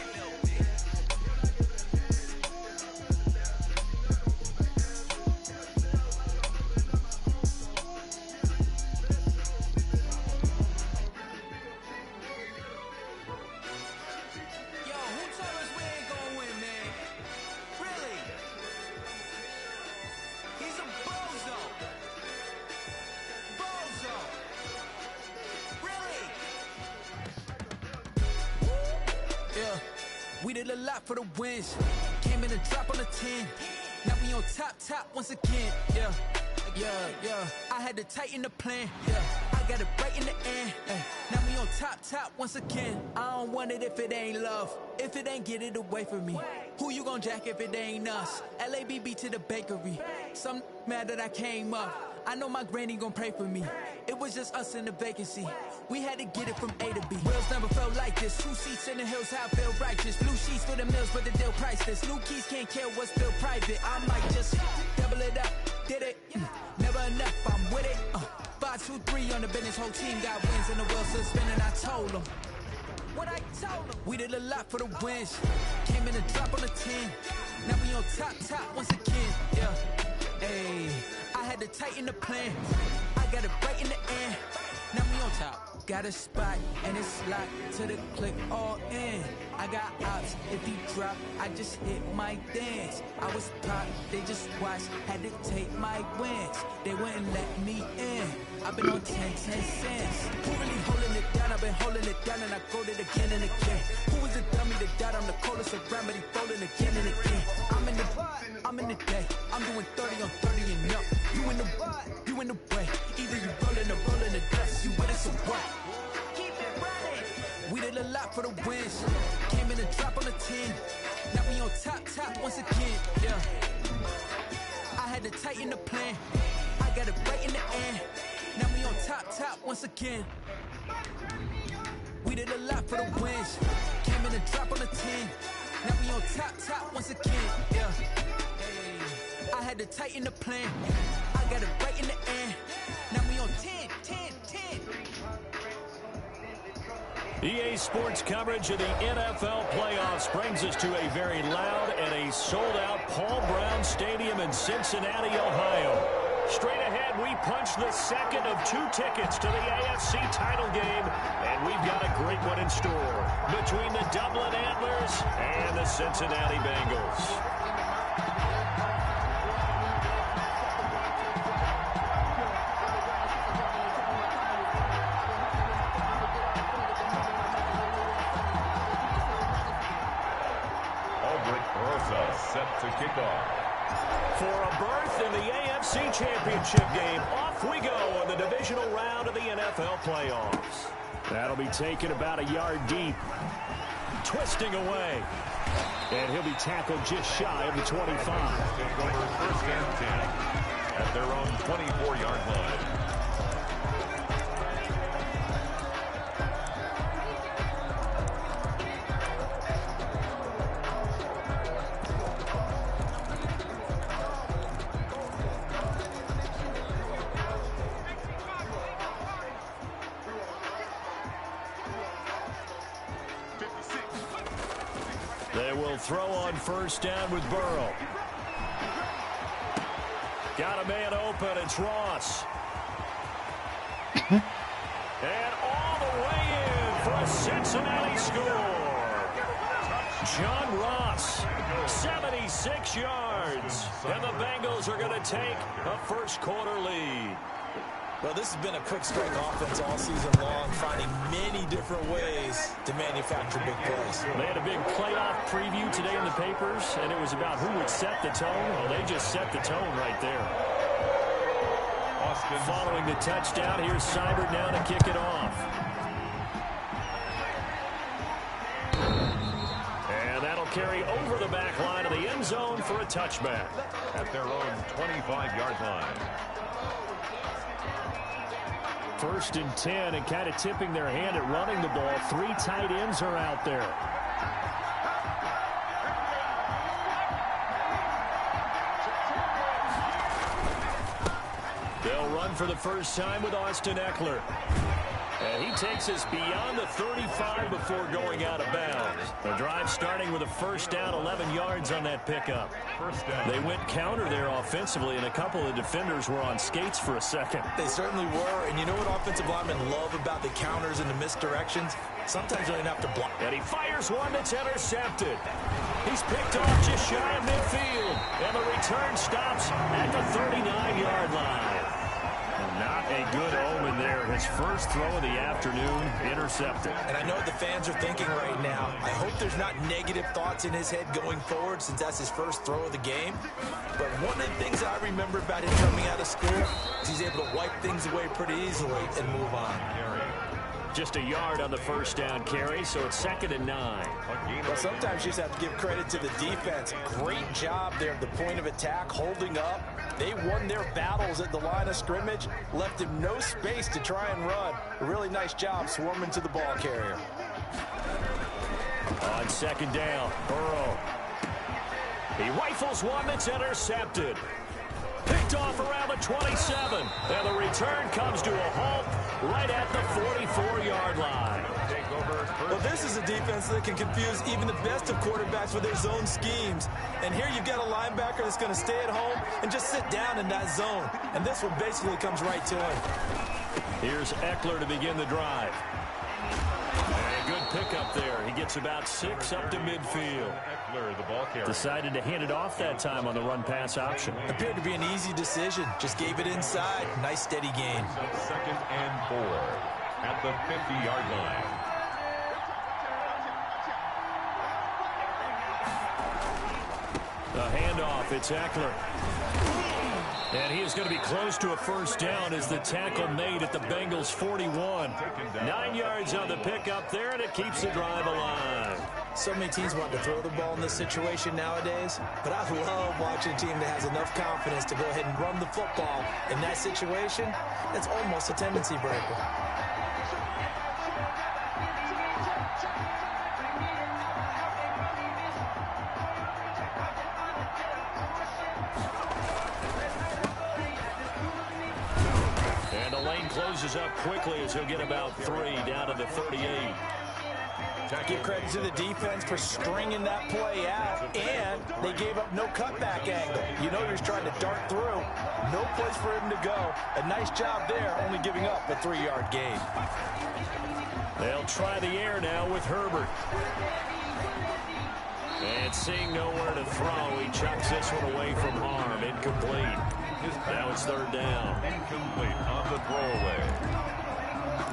We did a lot for the wins. Came in and drop on the 10. Now we on top once again. Yeah. I had to tighten the plan. Yeah. I got it right in the end. Now we on top once again. I don't want it if it ain't love. If it ain't, get it away from me. Who you gon' jack if it ain't us? LABB to the bakery. Some mad that I came up. I know my granny gon' pray for me. It was just us in the vacancy. We had to get it from A to B. Wheels never felt like this. 2 seats in the hills, how I feel righteous. Blue sheets for the mills, but the deal priceless. New keys can't care what's still private. I might just double it up. Did it? Never enough, I'm with it. 5, 2, 3 on the business. Whole team got wins and the wheels still spinning. I told them what I told them. We did a lot for the wins. Came in and drop on the 10. Now we on top once again. Yeah. Hey, I had to tighten the plan. I got it right in the end. Now we on top. Got a spot and it's locked to the click all in. I got ops, if he drop, I just hit my dance. I was pop, they just watched, had to take my wins. They wouldn't let me in. I've been on 10 cents. Who really holding it down? I've been holding it down and I go it again and again. Who was the dummy that died? I'm the coldest around, but he folding again and again. I'm in the day. I'm doing 30 on 30 and up. You in the way. Either you rolling or rolling the dust. You with us or what? Keep it running. We did a lot for the wins. Came in and drop on the 10. Now we on top once again. Yeah. I had to tighten the plan. I got it right in the end. Now we on top once again. We did a lot for the wins. Came in and drop on the 10. Now we on top once again. Yeah. I had to tighten the plan. I got it right in the end. Now we on 10. EA Sports coverage of the NFL playoffs brings us to a very loud and a sold-out Paul Brown Stadium in Cincinnati, Ohio. Straight ahead, we punch the second of 2 tickets to the AFC title game, and we've got a great one in store between the Dublin Antlers and the Cincinnati Bengals. Set to kick off. For a berth in the AFC Championship game, off we go in the divisional round of the NFL playoffs. That'll be taken about a yard deep. Twisting away. And he'll be tackled just shy of the 25. Take over 1st and 10 at their own 24-yard line. They will throw on 1st down with Burrow. Got a man open. It's Ross. And all the way in for a Cincinnati score. John Ross, 76 yards. And the Bengals are going to take a first-quarter lead. Well, this has been a quick strike offense all season long, finding many many different ways to manufacture big plays. They had a big playoff preview today in the papers, and it was about who would set the tone. Well, they just set the tone right there. Austin. Following the touchdown, here's Seibert now to kick it off. And that'll carry over the back line of the end zone for a touchback. At their own 25-yard line. 1st and 10, and kind of tipping their hand at running the ball. 3 tight ends are out there. They'll run for the first time with Austin Ekeler. And he takes us beyond the 35 before going out of bounds. The drive starting with a first down, 11 yards on that pickup. First down. They went counter there offensively, and a couple of defenders were on skates for a second. They certainly were, and you know what offensive linemen love about the counters and the misdirections? Sometimes you don't have to block. And he fires one that's intercepted. He's picked off just shy of midfield, and the return stops at the 39-yard line. Not a good omen there. His first throw of the afternoon, intercepted. And I know what the fans are thinking right now. I hope there's not negative thoughts in his head going forward since that's his first throw of the game. But one of the things I remember about him coming out of school is he's able to wipe things away pretty easily and move on. Just a yard on the first down carry, so it's 2nd and 9. Well, sometimes you just have to give credit to the defense. Great job there at the point of attack, holding up. They won their battles at the line of scrimmage, left him no space to try and run. A really nice job swarming to the ball carrier. On 2nd down, Burrow. He rifles one that's intercepted. Picked off around the 27. And the return comes to a halt right at the 44-yard line. Well, this is a defense that can confuse even the best of quarterbacks with their zone schemes. And here you've got a linebacker that's going to stay at home and just sit down in that zone. And this one basically comes right to him. Here's Ekeler to begin the drive. And a good pickup there. He gets about 6 up to midfield. Ekeler, the ball carrier. Decided to hand it off that time on the run-pass option. Appeared to be an easy decision. Just gave it inside. Nice steady gain. 2nd and 4 at the 50-yard line. The handoff, it's Ekeler. And he is going to be close to a first down as the tackle made at the Bengals 41. 9 yards on the pickup there, and it keeps the drive alive. So many teams want to throw the ball in this situation nowadays, but I love watching a team that has enough confidence to go ahead and run the football. In that situation, it's almost a tendency breaker. Closes up quickly as he'll get about 3 down to the 38. Give credit to the defense for stringing that play out, and they gave up no cutback angle. You know you're trying to dart through. No place for him to go. A nice job there, only giving up a 3-yard gain. They'll try the air now with Herbert. And seeing nowhere to throw, he chucks this one away from harm. Incomplete. Now it's 3rd down. Incomplete on the throwaway.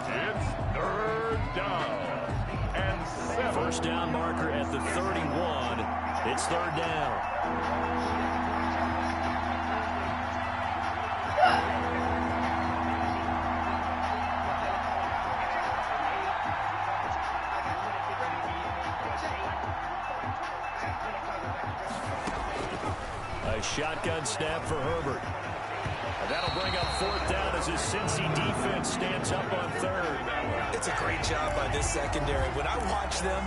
It's 3rd down. And 7. First down marker at the 31. It's 3rd down. A shotgun snap for Herbert. And that'll bring up 4th down as his Cincy defense stands up on 3rd. It's a great job by this secondary. When I watch them,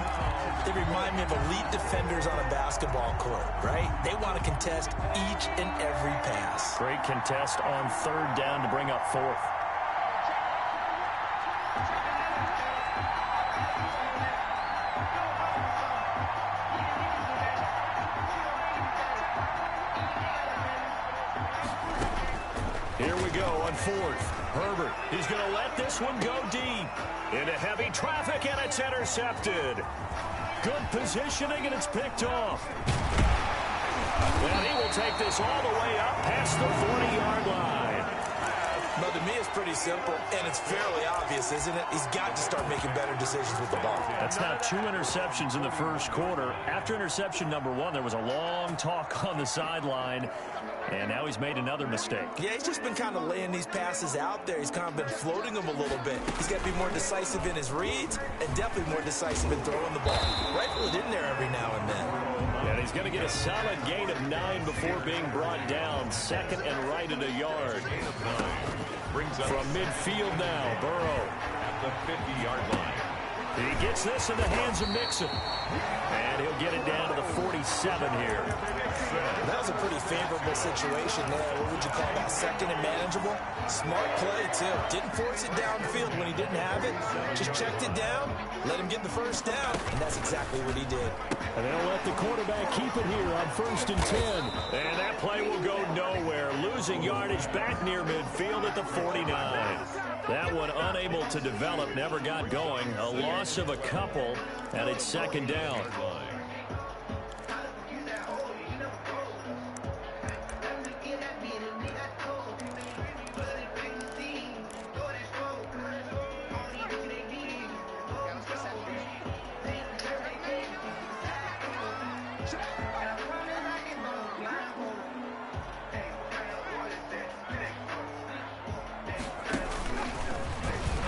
they remind me of elite defenders on a basketball court, right? They want to contest each and every pass. Great contest on 3rd down to bring up 4th. Here we go on 4th. Herbert, he's going to let this one go deep. Into heavy traffic, and it's intercepted. Good positioning, and it's picked off. And he will take this all the way up past the 40-yard line. But to me, it's pretty simple, and it's fairly obvious, isn't it? He's got to start making better decisions with the ball. That's now 2 interceptions in the first quarter. After interception number 1, there was a long talk on the sideline, and now he's made another mistake. Yeah, he's just been kind of laying these passes out there. He's kind of been floating them a little bit. He's got to be more decisive in his reads and definitely more decisive in throwing the ball. Rifle it in there every now and then. And he's going to get a solid gain of 9 before being brought down. Second and right at a yard. Brings up from midfield now, Burrow. At the 50-yard line. He gets this in the hands of Mixon. And he'll get it down to the 47 here. That was a pretty favorable situation there. What would you call that? Second and manageable? Smart play, too. Didn't force it downfield when he didn't have it. Just checked it down, let him get the first down, and that's exactly what he did. And they'll let the quarterback keep it here on 1st and 10. And that play will go nowhere. Losing yardage back near midfield at the 49. That one unable to develop, never got going. A loss of a couple, and it's second down.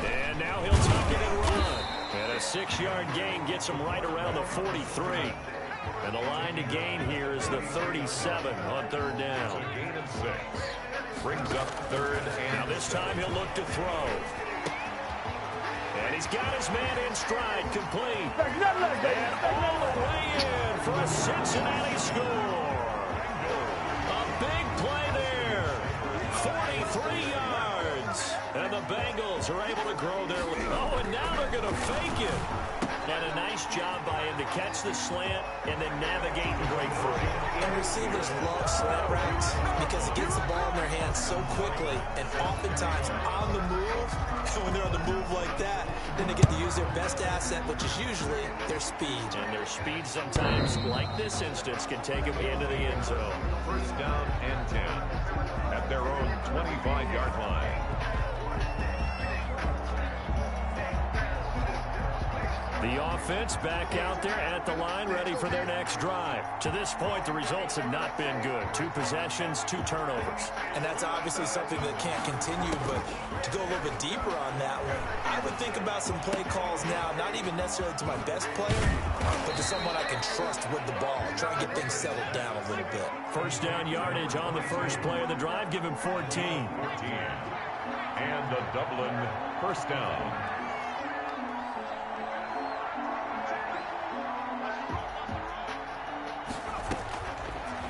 And now he'll tuck it and run. And a 6-yard gain gets him right around the 43. And the line to gain here is the 37 on third down. Gain of 6. Brings up third and now this time he'll look to throw. And he's got his man in stride, complete. And all the way in for a Cincinnati score. A big play there. 43 yards. And the Bengals are able to grow their lead. Oh, and now they're going to fake it. And a nice job by him to catch the slant and then navigate and break free. And receivers love slant routes because it gets the ball in their hands so quickly and oftentimes on the move. And when they're on the move like that, then they get to use their best asset, which is usually their speed. And their speed sometimes, like this instance, can take them into the end zone. First down and 10 at their own 25-yard line. The offense back out there at the line, ready for their next drive. To this point, the results have not been good. 2 possessions, 2 turnovers. And that's obviously something that can't continue, but to go a little bit deeper on that one, I would think about some play calls now, not even necessarily to my best player, but to someone I can trust with the ball. Try and get things settled down a little bit. First down yardage on the first play of the drive. Give him 14. And the Dublin first down.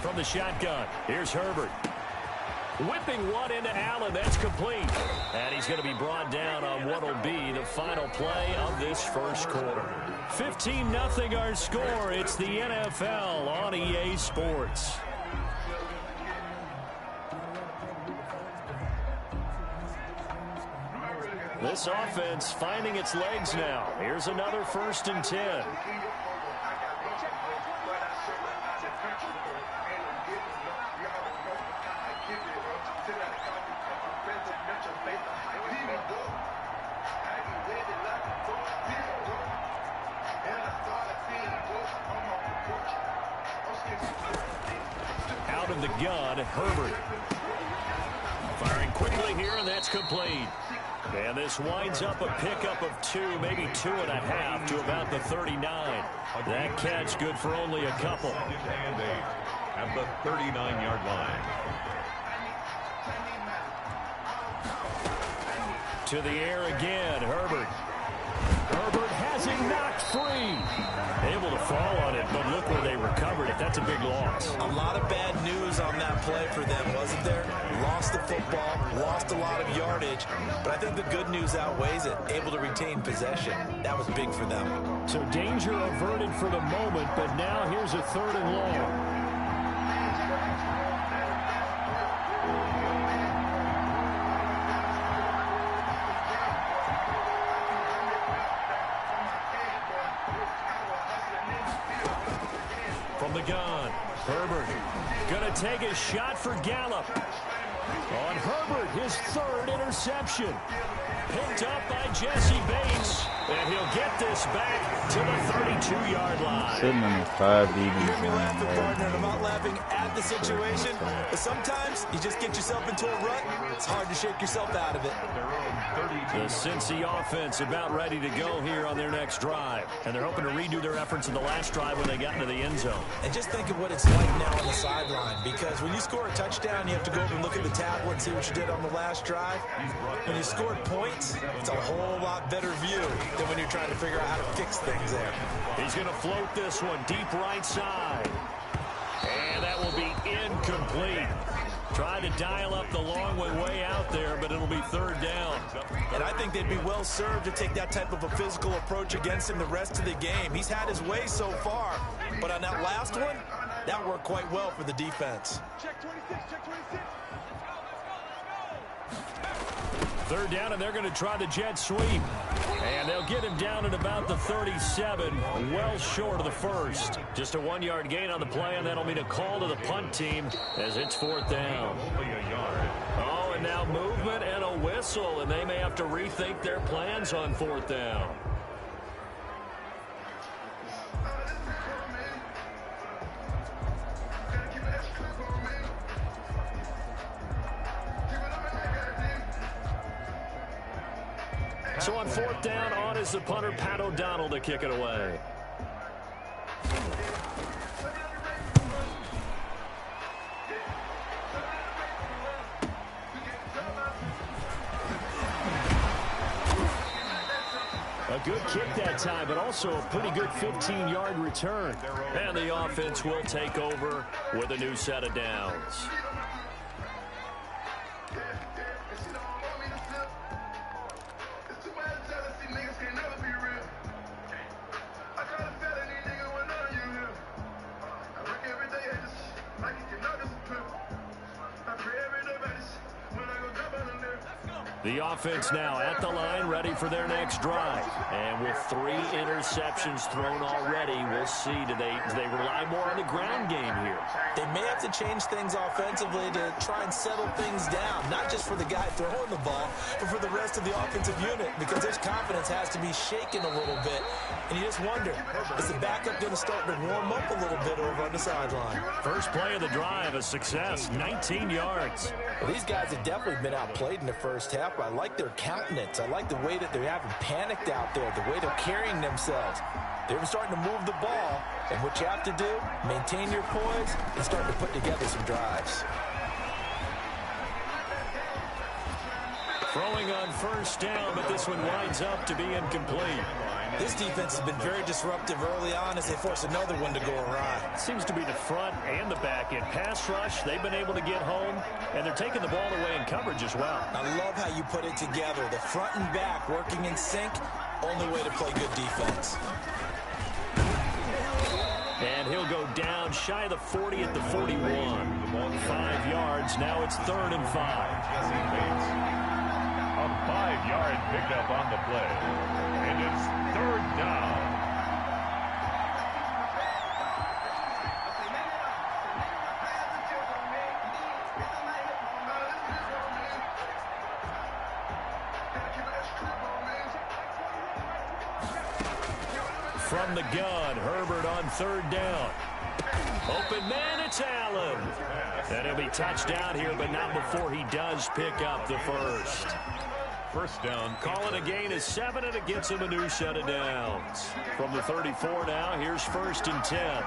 From the shotgun, here's Herbert. Whipping one into Allen, that's complete. And he's going to be brought down on what will be the final play of this first quarter. 15-0 our score. It's the NFL on EA Sports. This offense finding its legs now. Here's another 1st and 10. Out of the gun, Herbert. Firing quickly here, and that's complete. And this winds up a pickup of 2, maybe 2.5 to about the 39. That catch good for only a couple. And 8 at the 39-yard line. To the air again, Herbert. Herbert has him knocked free. Able to fall on it, but look where they recovered it. That's a big loss. A lot of bad news on that play for them, wasn't there? Lost the football, lost a lot of yardage, but I think the good news outweighs it. Able to retain possession. That was big for them. So danger averted for the moment, but now here's a 3rd and long. From the gun, Herbert gonna take a shot for Gallup. On Herbert, his third interception. Picked up by Jesse Bates. And he'll get this back to the 32-yard line. Sitting in the 5 DB zone. I'm not laughing at the situation, but sometimes you just get yourself into a rut. It's hard to shake yourself out of it. The Cincy offense about ready to go here on their next drive. And they're hoping to redo their efforts in the last drive when they got into the end zone. And just think of what it's like now on the sideline, because when you score a touchdown, you have to go over and look at the tablet and see what you did on the last drive. When you scored points, it's a whole lot better view than when you're trying to figure out how to fix things there. He's going to float this one deep right side. And that will be incomplete. Tried to dial up the long one way out there, but it'll be third down. And I think they'd be well served to take that type of a physical approach against him the rest of the game. He's had his way so far, but on that last one, that worked quite well for the defense. Check 26, check 26. Third down, and they're going to try the jet sweep. And they'll get him down at about the 37, well short of the first. Just a 1-yard gain on the play, and that'll mean a call to the punt team as it's fourth down. Oh, and now movement and a whistle, and they may have to rethink their plans on fourth down. So on fourth down, on is the punter, Pat O'Donnell, to kick it away. A good kick that time, but also a pretty good 15-yard return. And the offense will take over with a new set of downs. The offense now at the line, ready for their next drive. And with 3 interceptions thrown already, we'll see. Do they rely more on the ground game here? They may have to change things offensively to try and settle things down, not just for the guy throwing the ball, but for the rest of the offensive unit, because his confidence has to be shaken a little bit. And you just wonder, is the backup going to start to warm up a little bit over on the sideline? First play of the drive, a success, 19 yards. Well, these guys have definitely been outplayed in the first half. I like their countenance. I like the way that they haven't panicked out there, the way they're carrying themselves. They're starting to move the ball, and what you have to do, maintain your poise and start to put together some drives. Throwing on first down, but this one winds up to be incomplete. This defense has been very disruptive early on as they force another one to go awry. Seems to be the front and the back end. Pass rush, they've been able to get home, and they're taking the ball away in coverage as well. I love how you put it together. The front and back working in sync, only way to play good defense. And he'll go down shy of the 40 at the 41. 5 yards, now it's 3rd and 5. A 5-yard pickup on the play. And it's 3rd down. From the gun, Herbert on 3rd down. Open man, it's Allen. And he'll be touchdown here, but not before he does pick up the first. First down. Call it a gain of 7, and it gets him a new set of downs. From the 34 now, here's 1st and 10.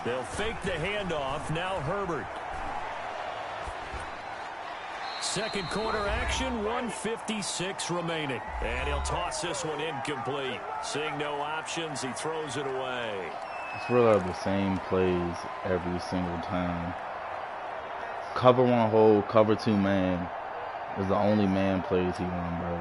They'll fake the handoff. Now Herbert. Second quarter action, 1:56 remaining. And he'll toss this one incomplete. Seeing no options, he throws it away. It's really the same plays every single time. Cover 1 hole, cover 2 man is the only man plays he won, bro.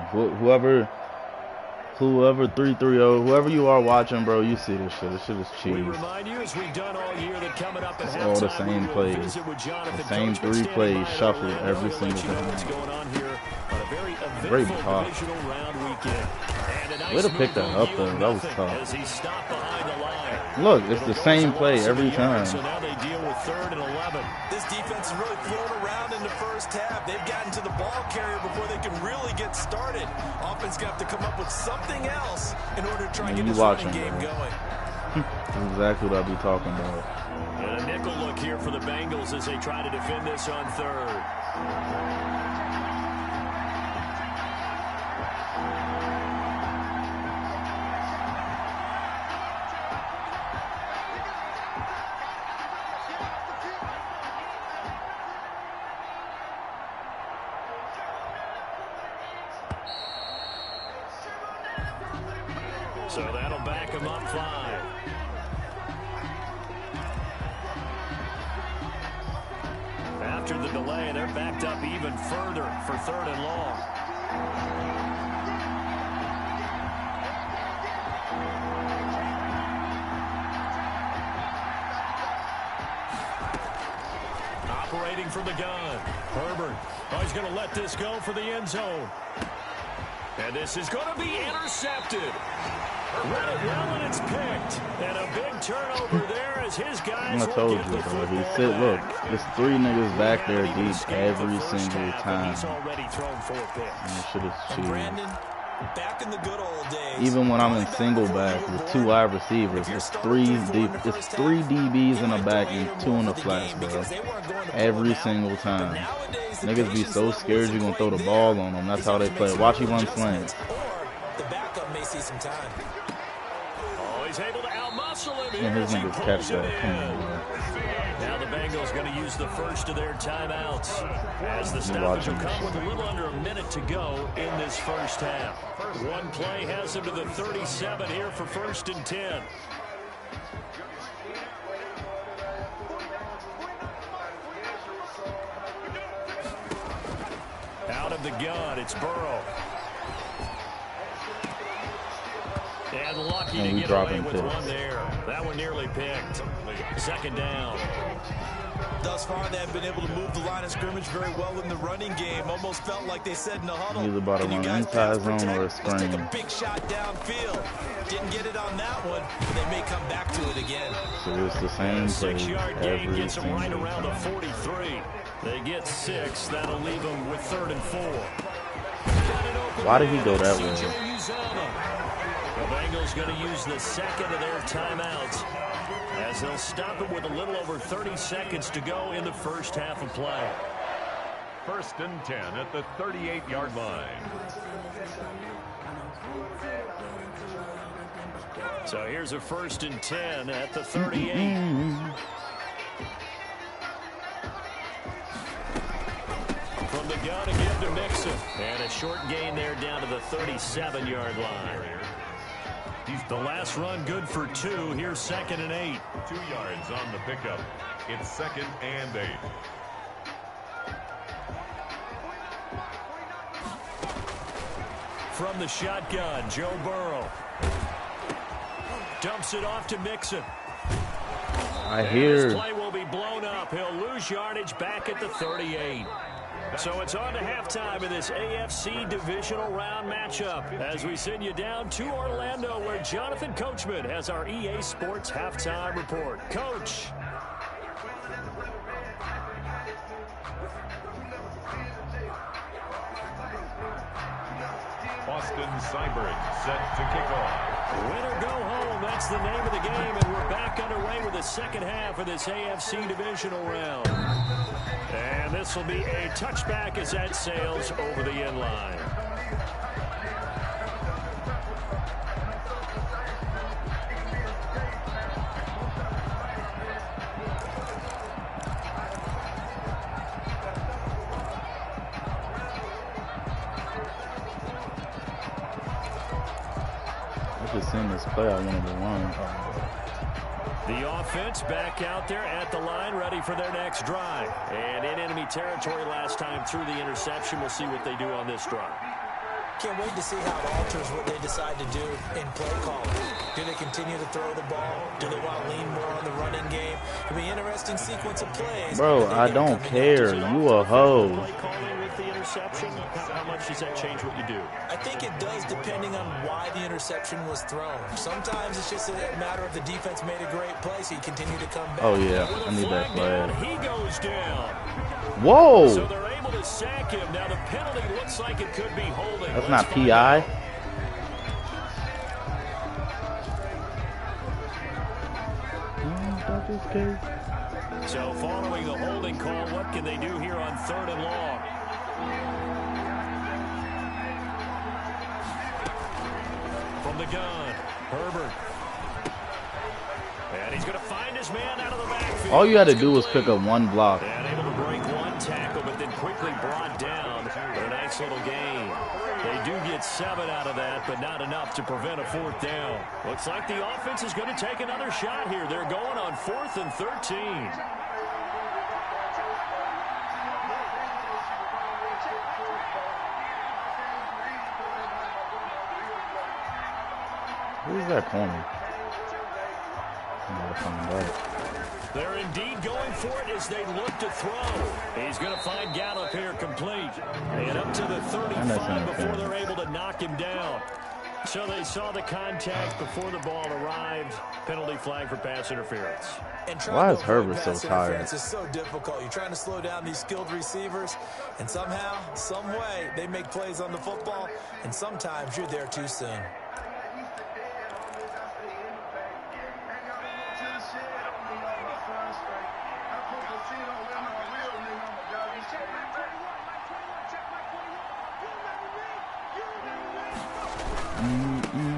Whoever 3-3-0, whoever you are watching, bro, you see this shit. This shit is cheese. We remind you, as we've done all year, that coming up at it's all the same plays. The same 3 plays shuffled every single time. What's going on here on a very Great eventful talk. divisional round weekend. And a nice Way to pick move that on up, though. you, That was nothing, tough. as he stopped behind the line. Look, it's the same play every time. So now they deal with 3rd and 11. This defense is really thrown around in the first half. They've gotten to the ball carrier before they can really get started. Offense got to come up with something else in order to try and get this running game going. That's exactly what I'll be talking about. And a nickel look here for the Bengals as they try to defend this on 3rd. So that'll back him up 5. After the delay, they're backed up even further for 3rd and long. Operating from the gun. Herbert. Oh, he's going to let this go for the end zone. And this is going to be intercepted. Read it well, and it's picked. And a big turnover there as his guys I told you, bro. He said, look, there's 3 niggas back there deep every single time. He's already thrown 4 picks. Should have cheated. Back in the good old days. Even when I'm in single back with 2 wide receivers, it's 3 deep. It's 3 DBs in the back and 2 in the flats, bro. Every single time. Niggas be so scared you're gonna throw the ball on them. That's how they play. Watch he run slants. The backup may see some time. Oh, he's able to outmuscle him. And his niggas catch that. Come on, bro. Now the Bengals going to use the first of their timeouts as the stoppage will come with a little under a minute to go in this first half. One play has him to the 37 here for 1st and 10. Out of the gun, it's Burrow. And lucky to get away with one there. That one nearly picked. 2nd down. Thus far, they have been able to move the line of scrimmage very well in the running game. Almost felt like they said in the huddle. Either about to run inside zone or a screen. Let's take a big shot downfield. Didn't get it on that one. They may come back to it again. So it's the same play 6-yard gain every gets them right single around the time. 43. They get 6. That'll leave them with 3rd and 4. Why did he go that way? The Bengals going to use the 2nd of their timeouts as they'll stop it with a little over 30 seconds to go in the first half of play. 1st and 10 at the 38-yard line. So here's a 1st and 10 at the 38. From the gun again to Mixon. And a short gain there down to the 37-yard line. The last run good for 2. Here's 2nd and 8. 2 yards on the pickup. It's 2nd and 8. From the shotgun, Joe Burrow. Dumps it off to Mixon. I hear. This play will be blown up. He'll lose yardage back at the 38. So it's on to halftime in this AFC divisional round matchup as we send you down to Orlando where Jonathan Coachman has our EA Sports halftime report. Coach. Austin Seibert set to kick off. Win or go home, that's the name of the game, and we're back underway with the second half of this AFC divisional round. And this will be a touchback as that sails over the end line. I just seen this play I wanted to run. The offense back out there at the line, ready for their next drive. And in enemy territory last time through the interception. We'll see what they do on this drive. Can't wait to see how it alters what they decide to do in play calling. Do they continue to throw the ball? Do they want to lean more on the running game? It'll be an interesting sequence of plays. Bro, I don't care. You a hoe. Play calling with the interception, how much does that change what you do? I think it does, depending on why the interception was thrown. Sometimes it's just a matter of the defense made a great play, so you continue to come back. Oh, yeah. I need that flag. He goes down. Whoa. So they're able to sack him. Now the penalty looks like it could be holding. That's not PI. So following the holding call, what can they do here on 3rd and long? From the gun, Herbert. And he's going to find his man out of the backfield. All you had to do was pick up one block. And able to break one tackle, but then quickly brought down for a nice little gain. They do get 7 out of that, but not enough to prevent a 4th down. Looks like the offense is going to take another shot here. They're going on 4th and 13. Who's that corner? They're indeed going for it as they look to throw. He's going to find Gallup here complete. And up to the 35 before they're able to knock him down. So they saw the contact before the ball arrived. Penalty flag for pass interference. Why is Herbert so tired? It's so difficult. You're trying to slow down these skilled receivers, and somehow, some way, they make plays on the football, and sometimes you're there too soon.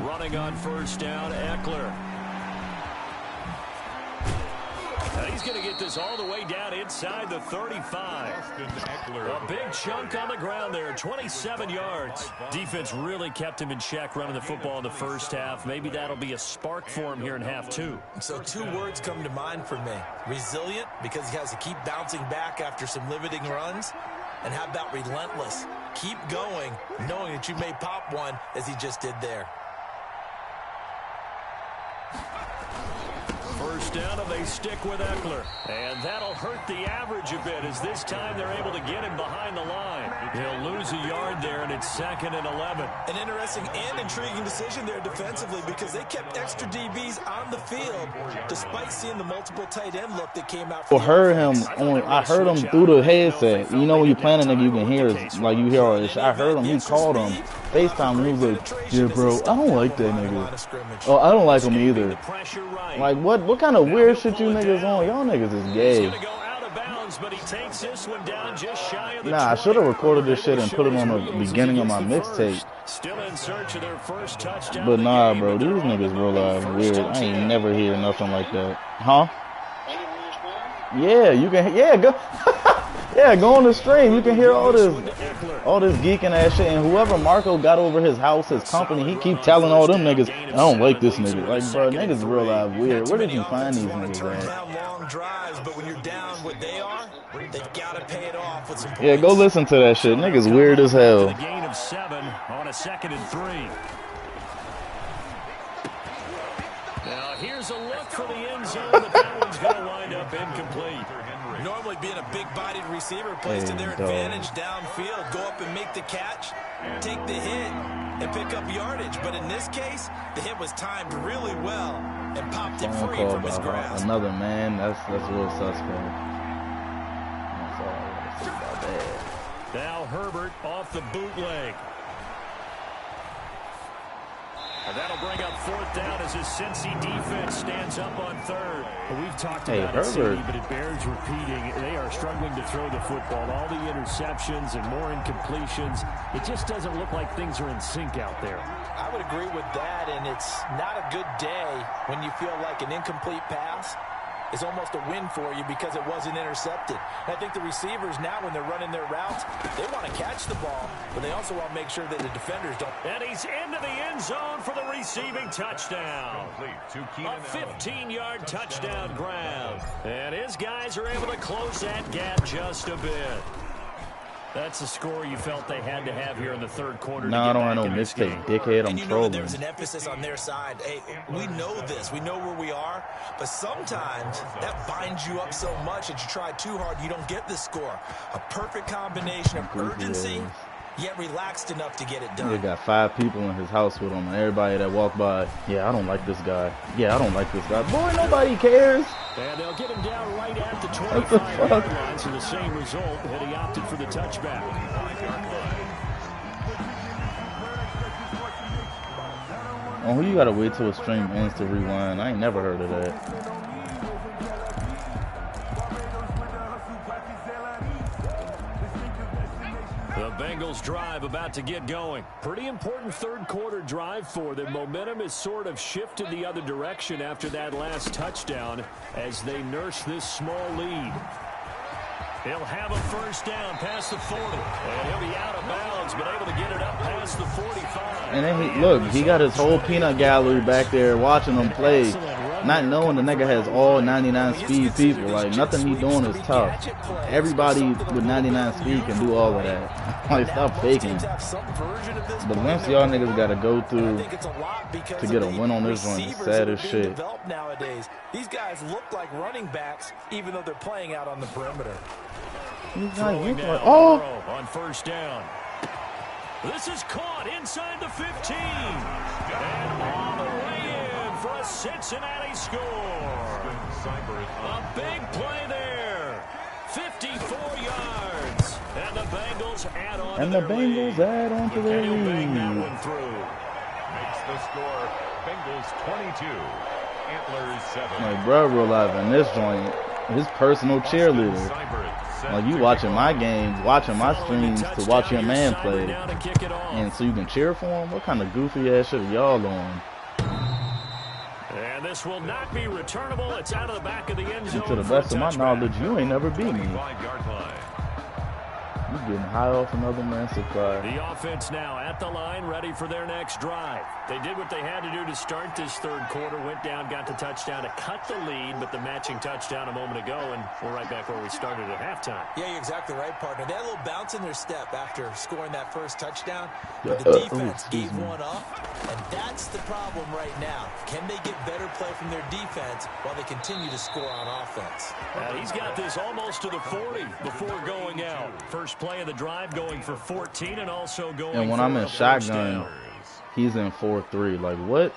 Running on 1st down, Eckler. And he's going to get this all the way down inside the 35. A big chunk on the ground there, 27 yards. Defense really kept him in check running the football in the first half. Maybe that'll be a spark for him here in half 2. So 2 words come to mind for me. Resilient, because he has to keep bouncing back after some limiting runs. And how about relentless? Keep going, knowing that you may pop one as he just did there. 1st down, and they stick with Eckler. And that'll hurt the average a bit as this time they're able to get him behind the line. He'll lose a yard there, and it's 2nd and 11. An interesting and intriguing decision there defensively because they kept extra DBs on the field despite seeing the multiple tight end look that came out. I heard him through the headset. You know when you playing a nigga, you can hear it, like you hear all this shit. I heard him. He called him FaceTime, and he was like, "Yeah, bro, I don't like that nigga. Oh, I don't like him either." Like what kind of weird shit you niggas on? Y'all niggas is gay. Nah, I should have recorded this shit and put it on the beginning of my mixtape. Still in search of their first touchdown. But nah, bro, these niggas real life weird. I ain't never hear nothing like that. Huh? Yeah, you can. Yeah, go. Yeah, go on the stream. You can hear all this geeking ass shit. And whoever Marco got over his house, his company, he keep telling all them niggas, I don't like this nigga. Like, bro, niggas real life weird. Where did you find these niggas at? Long drives, but when you're down what they are, they've got to pay it off with some points. Yeah, go listen to that shit. Niggas weird as hell. A gain of 7 on a 2nd and 3. Now here's a look for the end zone, but that one's going to wind up incomplete. Normally being a big-bodied receiver plays to their advantage downfield. Go up and make the catch, take the hit, and pick up yardage. But in this case, the hit was timed really well and popped it free from his grasp. Another man, that's real suspect. That's all I want to say about that. Now Herbert off the bootleg. And that'll bring up 4th down as his Cincy defense stands up on 3rd. Well, we've talked about it, Cincy, but it bears repeating. They are struggling to throw the football. All the interceptions and more incompletions. It just doesn't look like things are in sync out there. I would agree with that, and it's not a good day when you feel like an incomplete pass is almost a win for you because it wasn't intercepted. And I think the receivers now, when they're running their routes, they want to catch the ball, but they also want to make sure that the defenders don't. And he's into the end zone for the receiving touchdown. A 15-yard touchdown grab. And his guys are able to close that gap just a bit. That's the score you felt they had to have here in the third quarter. No, I don't have no mixtape, dickhead. I'm trolling. There's an emphasis on their side. Hey, we know this. We know where we are. But sometimes that binds you up so much that you try too hard, you don't get the score. A perfect combination of urgency, yet relaxed enough to get it done. He got 5 people in his house with him, and everybody that walked by, yeah, I don't like this guy. Yeah, I don't like this guy. Boy, nobody cares. And they'll get him down right at the 25-yard line, so the same result, and he opted for the touchback. Oh, you gotta wait till a stream ends to rewind. I ain't never heard of that. The Bengals drive about to get going. Pretty important third quarter drive for them. Momentum has sort of shifted the other direction after that last touchdown as they nurse this small lead. He'll have a first down past the 40. And he'll be out of bounds, but able to get it up past the 45. And then look, he got his whole peanut gallery back there watching him play, not knowing the nigga has all 99 speed people. Like, nothing he doing is tough. Everybody with 99 speed can do all of that. Like, stop faking. The lengths y'all niggas gotta go through to get a win on this one is sad as shit. Nowadays, these guys look like running backs, even though they're playing out on the perimeter. On first down. This is caught inside the 15. And all the way in for a Cincinnati score. A big play there. 54 yards. And the Bengals add on to their lead. To their lead. That one through. Makes the score Bengals 22, Antlers 7. Like, bro, real life in this joint, his personal cheerleader. Like, you watching my games, watching my streams to watch your man play, and so you can cheer for him? What kind of goofy ass shit are y'all on? And this will not be returnable. It's out of the back of the end zone. To the best of my knowledge, you ain't never beat me. You getting high off another man's supply. The offense now at the line, ready for their next drive. They did what they had to do to start this third quarter, went down, got the touchdown to cut the lead, but the matching touchdown a moment ago, and we're right back where we started at halftime. Yeah, you're exactly right, partner. They had a little bounce in their step after scoring that first touchdown, but the defense gave one up, and that's the problem right now. Can they get better play from their defense while they continue to score on offense? He's got this almost to the 40 before going out. First play of the drive going for 14 and also going and when for I'm in shotgun, he's in 4-3. Like, what?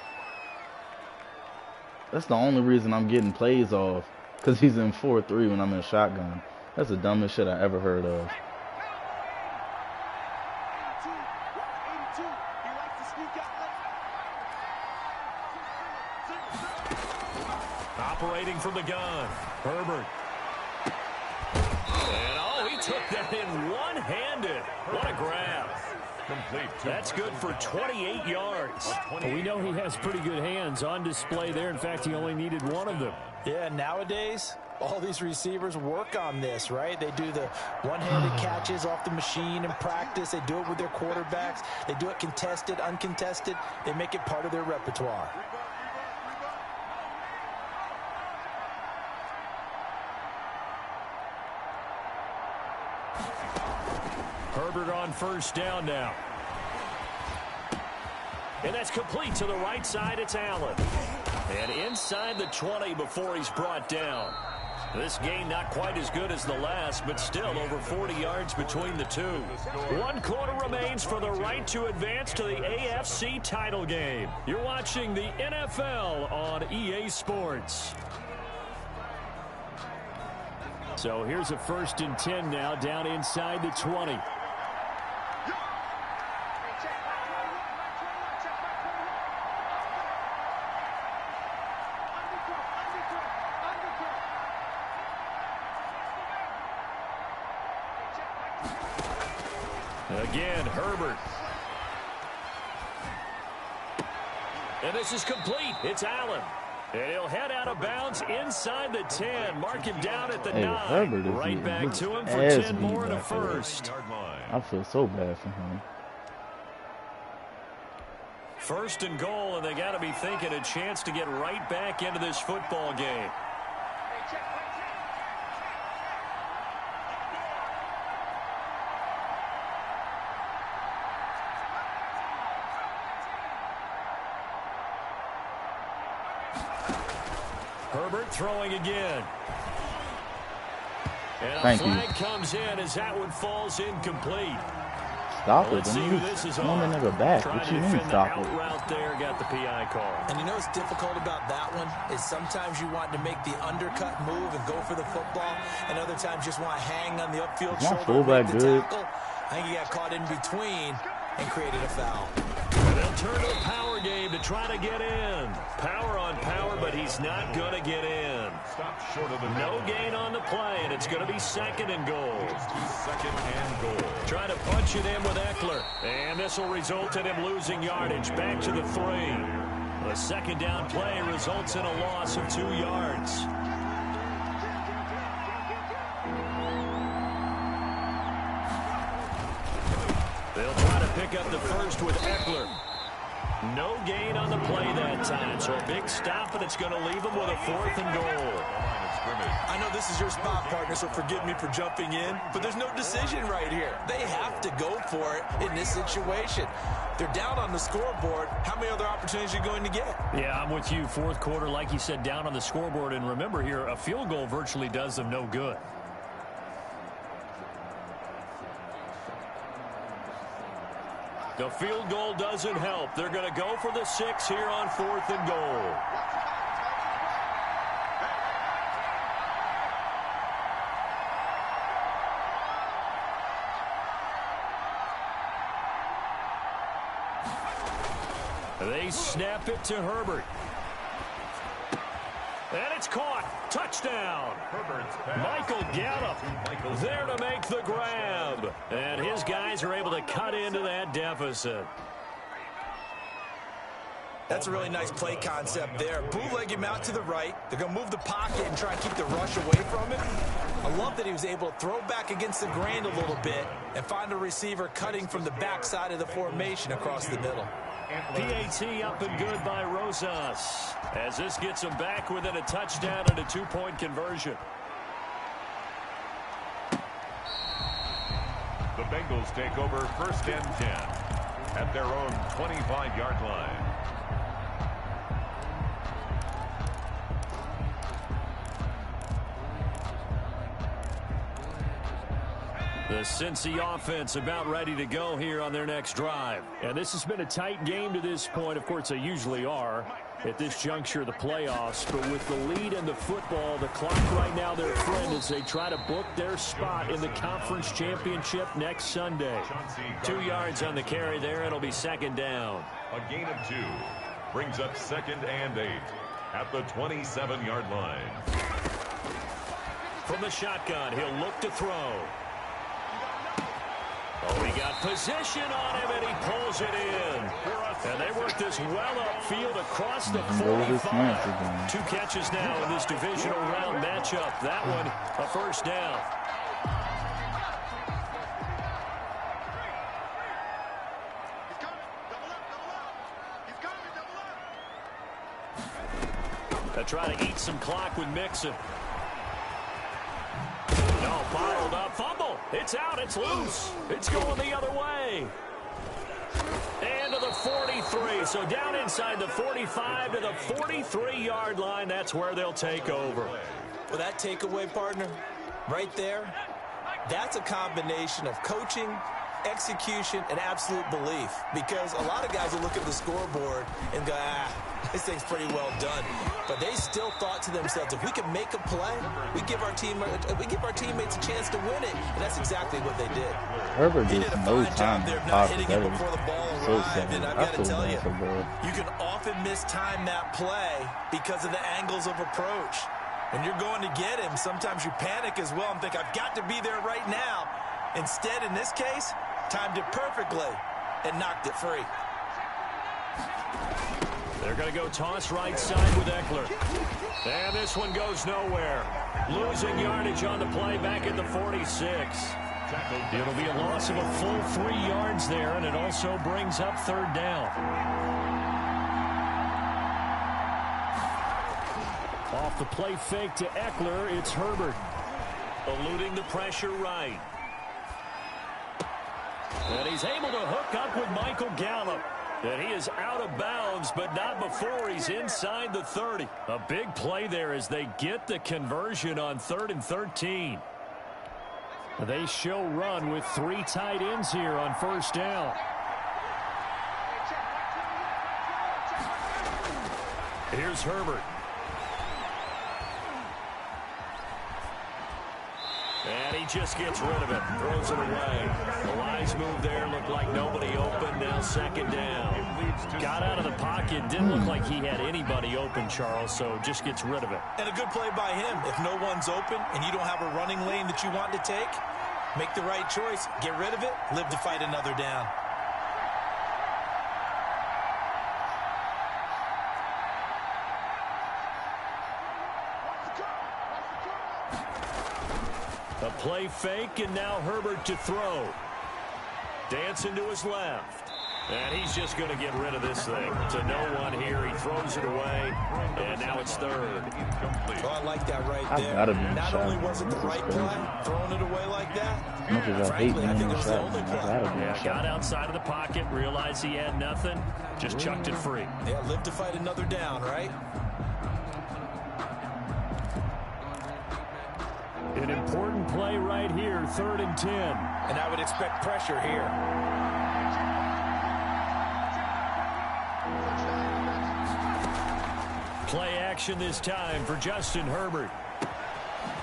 That's the only reason I'm getting plays off, because he's in 4-3 when I'm in shotgun. That's the dumbest shit I ever heard of. Operating from the gun, Herbert. And he took that in one-handed. What a grab. That's good for 28 yards. We know he has pretty good hands on display there. In fact, he only needed one of them. Yeah, nowadays, all these receivers work on this, right? They do the one-handed catches off the machine in practice. They do it with their quarterbacks. They do it contested, uncontested. They make it part of their repertoire. Herbert on first down now. And that's complete to the right side. It's Allen. And inside the 20 before he's brought down. This game not quite as good as the last, but still over 40 yards between the two. 1 quarter remains for the right to advance to the AFC title game. You're watching the NFL on EA Sports. So here's a 1st and 10 now down inside the 20. Again, Herbert. And this is complete. It's Allen. And he'll head out of bounds inside the 10. Mark him down at the 9. Right back to him for 10 more and a first. I feel so bad for him. 1st and goal, and they got to be thinking a chance to get right back into this football game. Herbert throwing again. And Thank a you. flag comes in as that one falls incomplete. Stop it. Let's see who this is on on. the nigga back. Trying What to you mean defend the stop out it? route there, got the PI call. And you know what's difficult about that one is sometimes you want to make the undercut move and go for the football, and other times you just want to hang on the upfield Is my shoulder fullback and make the good? tackle. I think he got caught in between and created a foul. They'll turn to a power game to try to get in. Power on power, but he's not going to get in. Stop short of the No gain on the play, and it's going to be 2nd and goal. 2nd and goal. Trying to punch it in with Eckler. And this will result in him losing yardage. Back to the 3. A 2nd down play results in a loss of 2 yards. They'll try to pick up the first with Eckler. No gain on the play that time, so a big stop, and it's going to leave them with a 4th and goal. I know this is your spot, partner, so forgive me for jumping in, but there's no decision right here. They have to go for it in this situation. They're down on the scoreboard. How many other opportunities are you going to get? Yeah, I'm with you. 4th quarter, like you said, down on the scoreboard. And remember here, a field goal virtually does them no good. The field goal doesn't help. They're going to go for the 6 here on 4th and goal. They snap it to Herbert. And it's caught. Touchdown. Michael Gallup there to make the grab. And his guys are able to cut into that deficit. That's a really nice play concept there. Bootleg him out to the right. They're going to move the pocket and try and keep the rush away from him. I love that he was able to throw back against the grain a little bit and find a receiver cutting from the backside of the formation across the middle. PAT up and good by Rosas, as this gets them back within a touchdown and a 2-point conversion. The Bengals take over 1st and 10 at their own 25-yard line. The Cincy offense about ready to go here on their next drive. And this has been a tight game to this point. Of course, they usually are at this juncture of the playoffs. But with the lead in the football, the clock right now their friend as they try to book their spot in the conference championship next Sunday. 2 yards on the carry there. It'll be 2nd down. A gain of 2 brings up 2nd and 8 at the 27-yard line. From the shotgun, he'll look to throw. Oh, he got position on him, and he pulls it in. And they work this well upfield across the 45. 2 catches now in this divisional round matchup. That one, a 1st down. They try to eat some clock with Mixon. No, bottled up, fumble. It's out, it's loose. It's going the other way. And to the 43. So down inside the 45 to the 43-yard line. That's where they'll take over. Well, that takeaway, partner, right there, that's a combination of coaching, execution, and absolute belief. Because a lot of guys will look at the scoreboard and go, this thing's pretty well done. But they still thought to themselves, if we can make a play, we give our teammates a chance to win it. And that's exactly what they did. Herbert gets no time to pop it. That is so sad. And I've got to tell you, you can often mistime that play because of the angles of approach. When you're going to get him, sometimes you panic as well and think, I've got to be there right now. Instead, in this case, timed it perfectly and knocked it free. They're going to go toss right side with Eckler. And this one goes nowhere. Losing yardage on the play back at the 46. It'll be a loss of a full 3 yards there, and it also brings up 3rd down. Off the play fake to Eckler, it's Herbert. Eluding the pressure right. And he's able to hook up with Michael Gallup. And he is out of bounds, but not before he's inside the 30. A big play there as they get the conversion on 3rd and 13. They show run with 3 tight ends here on 1st down. Here's Herbert. And he just gets rid of it. Throws it away. The wise move there. Looked like nobody open. Now 2nd down. Got out of the pocket. Didn't look like he had anybody open, Charles, so just gets rid of it. And a good play by him. If no one's open and you don't have a running lane that you want to take, make the right choice. Get rid of it. Live to fight another down. A play fake, and now Herbert to throw. Dancing to his left. And he's just going to get rid of this thing. To no one here. He throws it away, and now it's 3rd. Oh, I like that right there. Not only was it the right play, throwing it away like that, frankly, I think it was the only play. Yeah, got outside of the pocket, realized he had nothing, just chucked it free. Yeah, live to fight another down, right? An important play right here, 3rd and 10. And I would expect pressure here. Play action this time for Justin Herbert.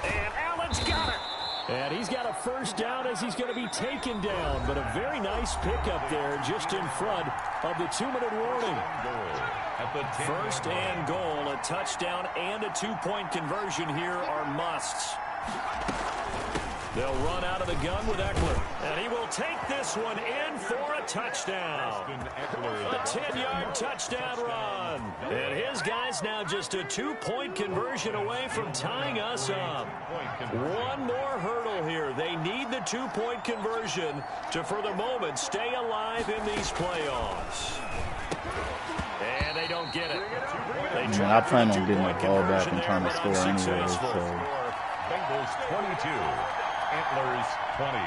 And Allen's got it. And he's got a 1st down as he's going to be taken down. But a very nice pickup there just in front of the 2-minute warning. 1st and goal. A touchdown and a 2-point conversion here are musts. They'll run out of the gun with Eckler. And he will take this one in for a touchdown. A 10-yard touchdown run. And his guys now just a 2-point conversion away from tying us up. One more hurdle here. They need the 2-point conversion to, for the moment, stay alive in these playoffs. And they don't get it. I plan on getting the ball back and trying to score anyway, so... Bengals 22, Antlers 20.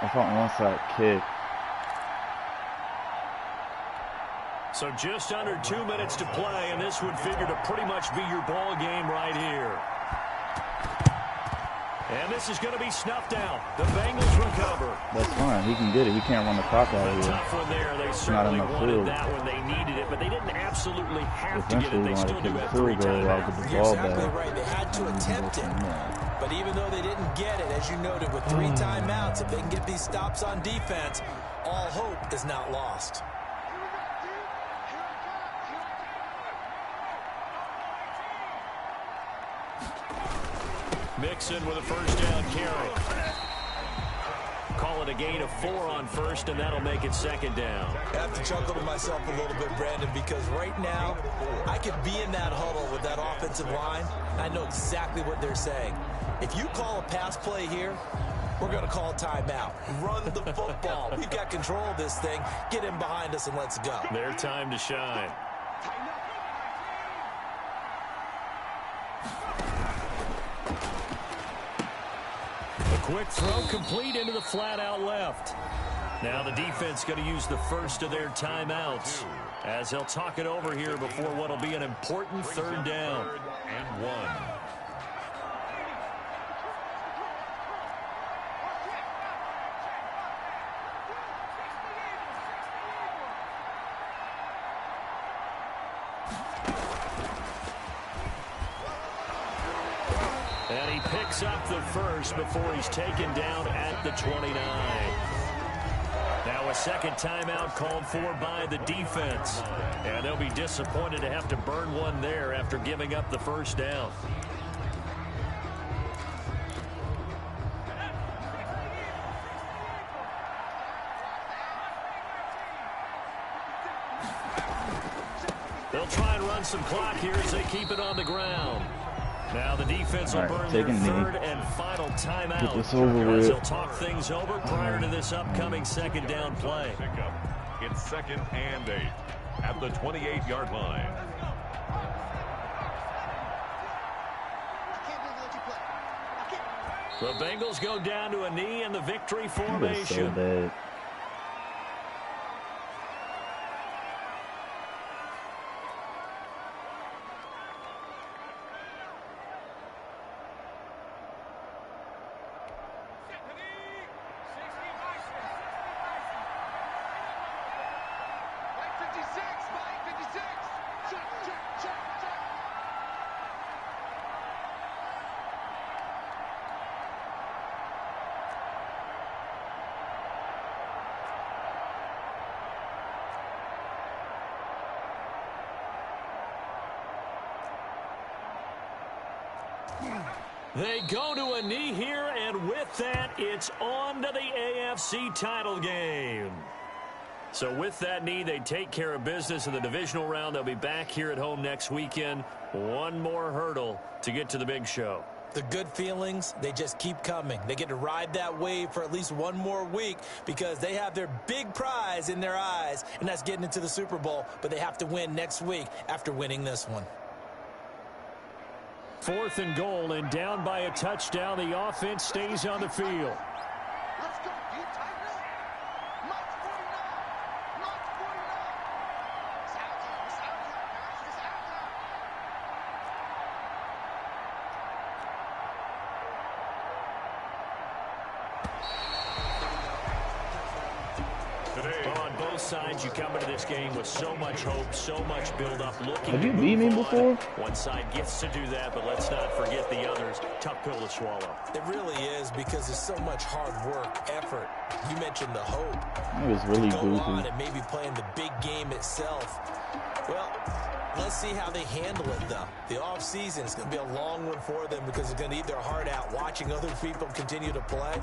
I thought onside kick. So just under 2 minutes to play, and this would figure to pretty much be your ball game right here. And this is going to be snuffed out. The Bengals recover. That's fine. He can get it. He can't run the clock out of here. Tough one there. They certainly wanted that when they needed it, but they didn't absolutely have to get it. They still do have 3 timeouts. You're exactly right. They had to attempt it. But even though they didn't get it, as you noted, with 3 timeouts, if they can get these stops on defense, all hope is not lost. Mixon with a 1st down carry. Call it a gain of 4 on 1st, and that'll make it 2nd down. I have to chuckle to myself a little bit, Brandon, because right now I could be in that huddle with that offensive line. I know exactly what they're saying. If you call a pass play here, we're going to call a timeout. Run the football. We've got control of this thing. Get in behind us and let's go. Their time to shine. Quick throw complete into the flat out left. Now the defense going to use the first of their timeouts as they'll talk it over here before what will be an important 3rd down. And 1. And he picks up the first before he's taken down at the 29. Now a 2nd timeout called for by the defense. And they'll be disappointed to have to burn one there after giving up the 1st down. They'll try and run some clock here as they keep it on the ground. Now the defense will burn their 3rd and final timeout. Get this over with. They'll talk things over prior to this upcoming 2nd down play. It's 2nd and 8 at the 28-yard line. The Bengals go down to a knee in the victory formation. They go to a knee here, and with that, it's on to the AFC title game. So with that knee, they take care of business in the divisional round. They'll be back here at home next weekend. One more hurdle to get to the big show. The good feelings, they just keep coming. They get to ride that wave for at least one more week because they have their big prize in their eyes, and that's getting into the Super Bowl. But they have to win next week after winning this one. 4th and goal, and down by a touchdown. The offense stays on the field. Sides, you come into this game with so much hope, so much build-up. Have you beat me before? One side gets to do that, but let's not forget the others. Tough pill to swallow. It really is because there's so much hard work, effort. You mentioned the hope. It was really go goofy. on and maybe playing the big game itself. Well, let's see how they handle it, though. The offseason is going to be a long one for them because they're going to eat their heart out watching other people continue to play.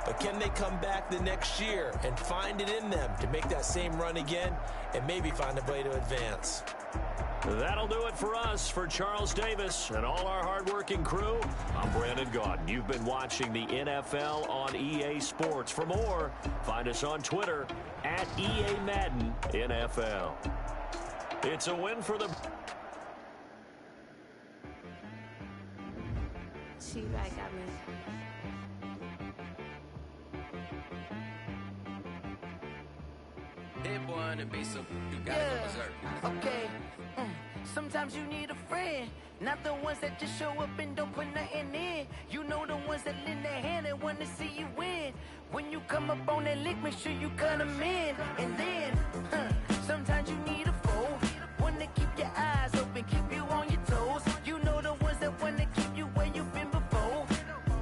But can they come back the next year and find it in them to make that same run again and maybe find a way to advance? That'll do it for us. For Charles Davis and all our hardworking crew, I'm Brandon Gaudin. You've been watching the NFL on EA Sports. For more, find us on Twitter at EA Madden NFL. It's a win for the... She-Rag got me. That boy on the beat, so you gotta go berserk. Okay. Sometimes you need a friend, not the ones that just show up and don't put nothing in. You know the ones that lend their hand and want to see you win. When you come up on that lick, make sure you cut them in. And then, sometimes you need a foe, one to keep your eyes open, keep you on your toes. You know the ones that want to keep you where you've been before.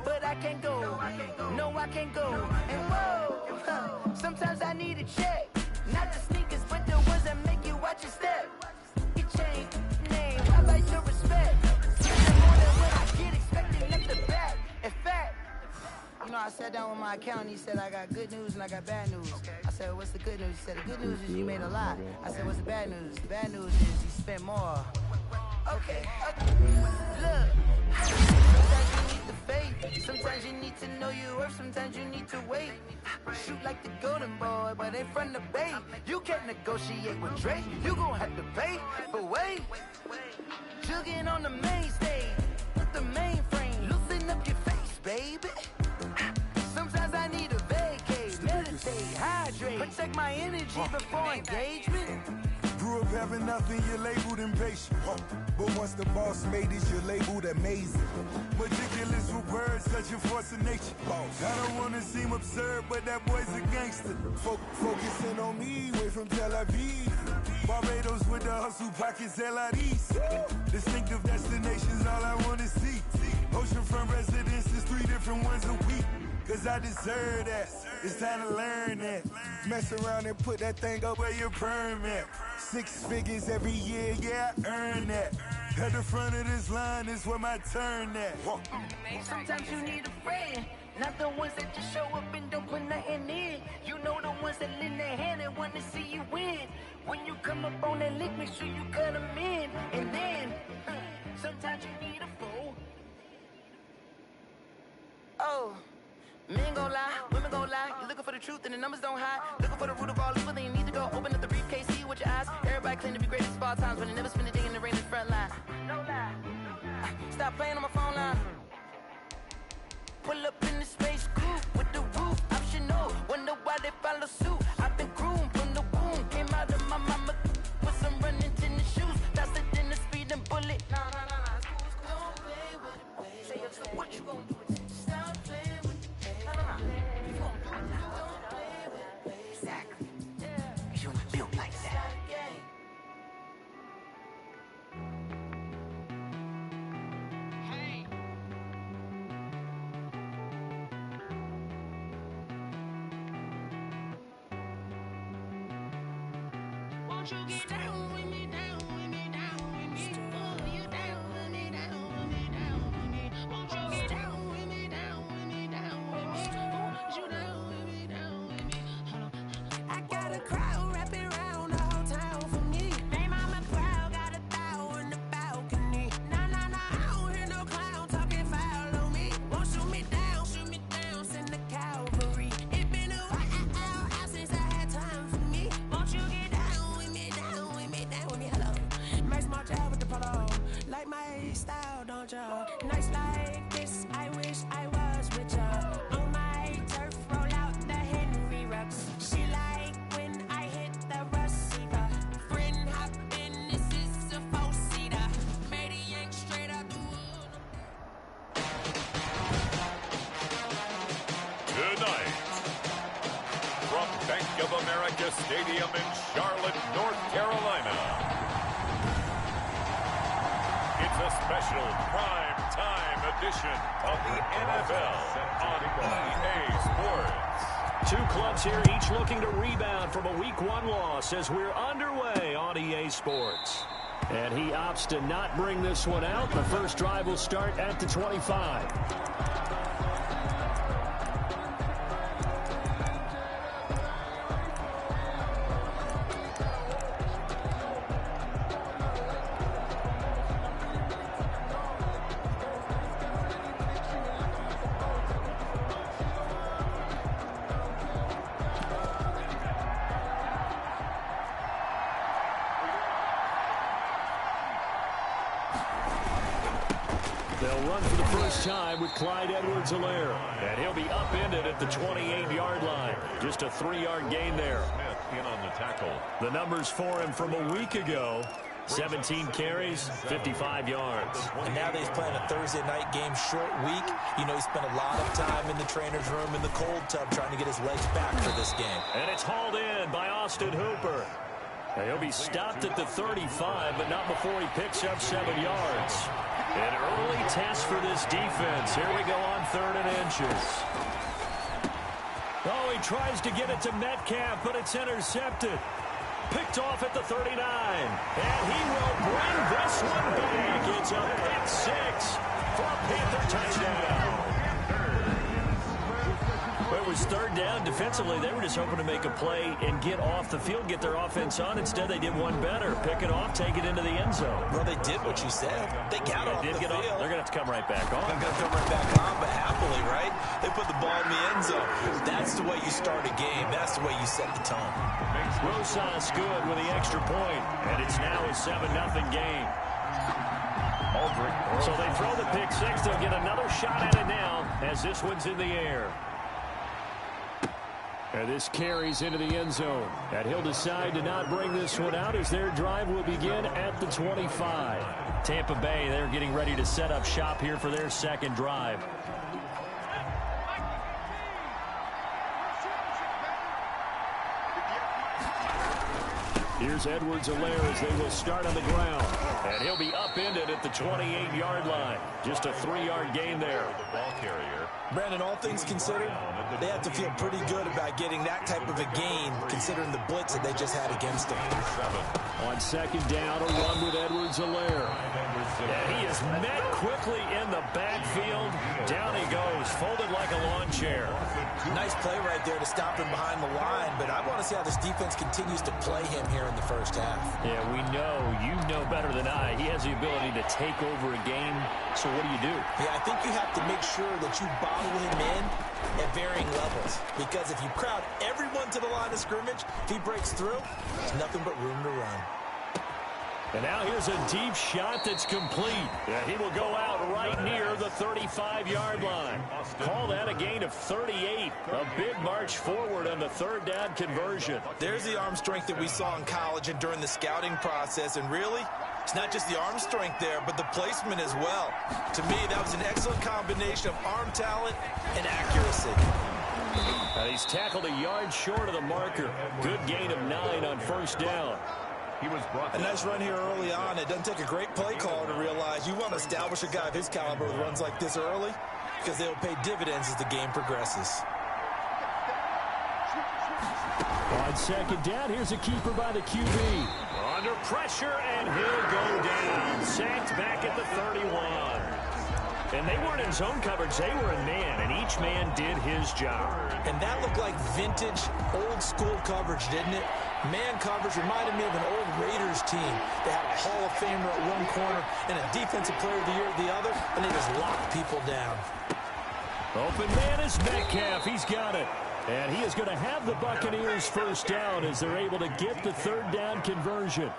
But I can't go, no I can't go. And whoa, sometimes I need a check. Not the sneakers, but the ones that make you watch your step. Your chain, name, I like your respect. More than what I get expected at the back. In fact, you know, I sat down with my accountant. He said, I got good news and I got bad news. I said, what's the good news? He said, the good news is you made a lot. I said, what's the bad news? The bad news is you spent more. Okay. Look. Sometimes you need the faith. Sometimes you need to know your worth. Sometimes you need to wait. Shoot like the golden boy, but ain't from the bay. You can't negotiate with Drake. You gon' have to pay. But wait, jugging on the main stage with the mainframe. Loosen up your face, baby. Sometimes I need a vacate, meditate, hydrate, protect my energy before engagement. Grew up having nothing, you're labeled impatient. But once the boss made it, you're labeled amazing. Meticulous with words, such a force of nature. I don't wanna seem absurd, but that boy's a gangster. Focusing on me, way from Tel Aviv. Barbados with the hustle, pockets LIDs. Distinctive destinations, all I wanna see. Oceanfront residences, 3 different ones a week. Cause I deserve that, it's time to learn that. Mess around and put that thing up where your permit. 6 figures every year, yeah, I earn that. At the front of this line is where my turn at. Sometimes you need a friend, not the ones that just show up and don't put nothing in. You know the ones that lend their hand and want to see you win. When you come up on that lick, make sure you cut them in. And then, sometimes you need a fool. Oh. Men gon' lie, women gon' lie. You looking for the truth and the numbers don't hide. Looking for the root of all evil, then you need to go open up the briefcase, see with your eyes. Everybody claim to be greatest of all times, but they never spend a day in the rain in the front line. No lie. Stop playing on my phone line. Pull up in the space coupe with the roof optional. Wonder why they follow suit. I've been groomed from the womb. Came out of my mama with some running tennis shoes. Faster than the speeding bullet. Nah. Don't play with it, baby. Say what you gon' do? Down with me, down with me, down with me, down with me, down with me. Won't you get down? Bank of America Stadium in Charlotte, North Carolina. It's a special prime time edition of the NFL on EA Sports. Two clubs here, each looking to rebound from a Week 1 loss as we're underway on EA Sports. And he opts to not bring this one out. The first drive will start at the 25. They'll run for the first time with Clyde Edwards-Helaire. And he'll be upended at the 28-yard line. Just a 3-yard gain there. Smith in on the tackle. The numbers for him from a week ago. 17 carries, 55 yards. And now that he's playing a Thursday night game, short week, you know he spent a lot of time in the trainer's room in the cold tub trying to get his legs back for this game. And it's hauled in by Austin Hooper. Now he'll be stopped at the 35, but not before he picks up 7 yards. An early test for this defense. Here we go on 3rd and inches. Oh, he tries to get it to Metcalf, but it's intercepted. Picked off at the 39. And he will bring this one back. It's a pick 6 for a Panther touchdown. It was 3rd down. Defensively, they were just hoping to make a play and get off the field, get their offense on. Instead, they did one better. Pick it off, take it into the end zone. Well, they did what you said. They got off the field. They're going to have to come right back on. They're going to come right back on, but happily, right? They put the ball in the end zone. That's the way you start a game. That's the way you set the tone. Rosas good with the extra point, and it's now a 7-0 game. So they throw the pick 6. They'll get another shot at it now as this one's in the air. And this carries into the end zone. And he'll decide to not bring this one out as their drive will begin at the 25. Tampa Bay, they're getting ready to set up shop here for their second drive. Here's Edwards-Helaire as they will start on the ground. And he'll be upended at the 28-yard line. Just a 3-yard gain there. The ball carrier. Brandon, all things considered, they have to feel pretty good about getting that type of a gain, considering the blitz that they just had against them. On 2nd down, a run with Edwards-Helaire. And he is met quickly in the backfield. Down he goes, folded like a lawn chair. Nice play right there to stop him behind the line, but I want to see how this defense continues to play him here in the first half. Yeah, we know, you know better than I, he has the ability to take over a game. So what do? Yeah, I think you have to make sure that you bottle him in at varying levels, because if you crowd everyone to the line of scrimmage, if he breaks through, there's nothing but room to run. And now here's a deep shot that's complete. Yeah, he will go out right near the 35-yard line. Call that a gain of 38. A big march forward on the 3rd down conversion. There's the arm strength that we saw in college and during the scouting process. And really, it's not just the arm strength there, but the placement as well. To me, that was an excellent combination of arm talent and accuracy. He's tackled a yard short of the marker. Good gain of 9 on 1st down. He was brought a nice run here early on. It doesn't take a great play caller to realize you want to establish a guy of his caliber with runs like this early, because they'll pay dividends as the game progresses. On 2nd down, here's a keeper by the QB. Under pressure, and he'll go down. Sacked back at the 31. And they weren't in zone coverage. They were in man, and each man did his job. And that looked like vintage, old-school coverage, didn't it? Man coverage reminded me of an old Raiders team. They had a Hall of Famer at one corner and a Defensive Player of the Year at the other, and they just locked people down. Open man is Metcalf. He's got it. And he is going to have the Buccaneers first down as they're able to get the 3rd down conversion.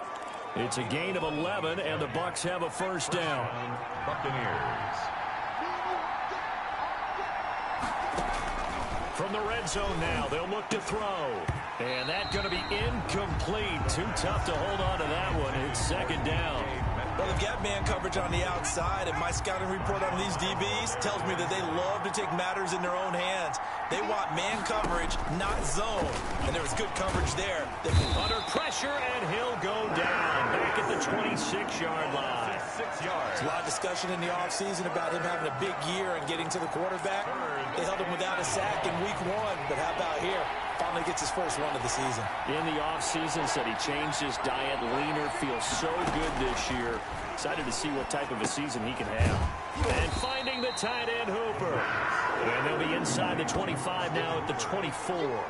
It's a gain of 11, and the Bucs have a first down. Buccaneers. From the red zone now, they'll look to throw. And that's going to be incomplete. Too tough to hold on to that one. It's 2nd down. Well, they've got man coverage on the outside, and my scouting report on these DBs tells me that they love to take matters in their own hands. They want man coverage, not zone. And there was good coverage there. Under pressure, and he'll go down back at the 26-yard line. 6 yards. There's a lot of discussion in the offseason about him having a big year and getting to the quarterback. They held him without a sack in week 1, but how about here? Finally gets his first one of the season. In the offseason, said he changed his diet, leaner, feels so good this year. Excited to see what type of a season he can have. And finding the tight end, Hooper. And they'll be inside the 25 now at the 24.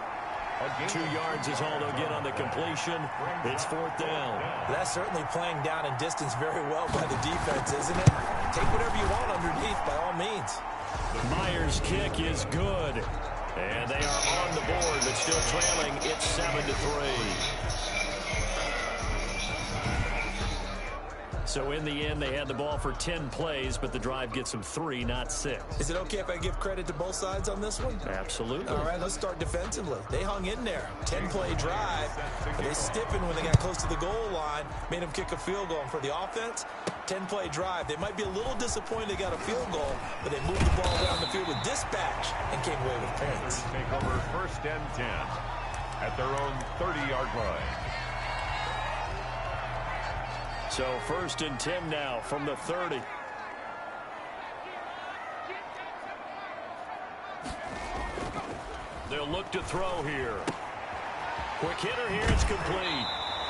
2 yards is all they'll get on the completion. It's 4th down. That's certainly playing down in distance very well by the defense, isn't it? Take whatever you want underneath by all means. Myers' kick is good. And they are on the board, but still trailing. It's 7-3. So in the end, they had the ball for 10 plays, but the drive gets them 3, not 6. Is it okay if I give credit to both sides on this one? Absolutely. All right, let's start defensively. They hung in there. 10-play drive. But they stiffened when they got close to the goal line, made them kick a field goal. And for the offense, 10-play drive. They might be a little disappointed they got a field goal, but they moved the ball down the field with dispatch and came away with points. Take over 1st and 10 at their own 30-yard line. So 1st and 10 now from the 30. They'll look to throw here. Quick hitter here, it's complete.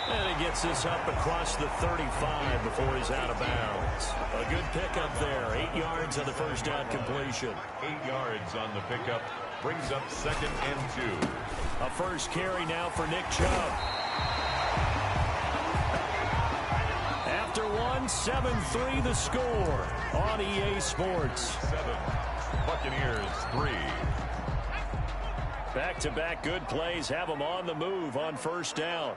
And he gets this up across the 35 before he's out of bounds. A good pickup there. 8 yards on the first down completion. 8 yards on the pickup. Brings up 2nd and 2. A first carry now for Nick Chubb. After 7-3 the score on EA Sports. 7. Buccaneers 3. Back-to-back good plays have them on the move on first down.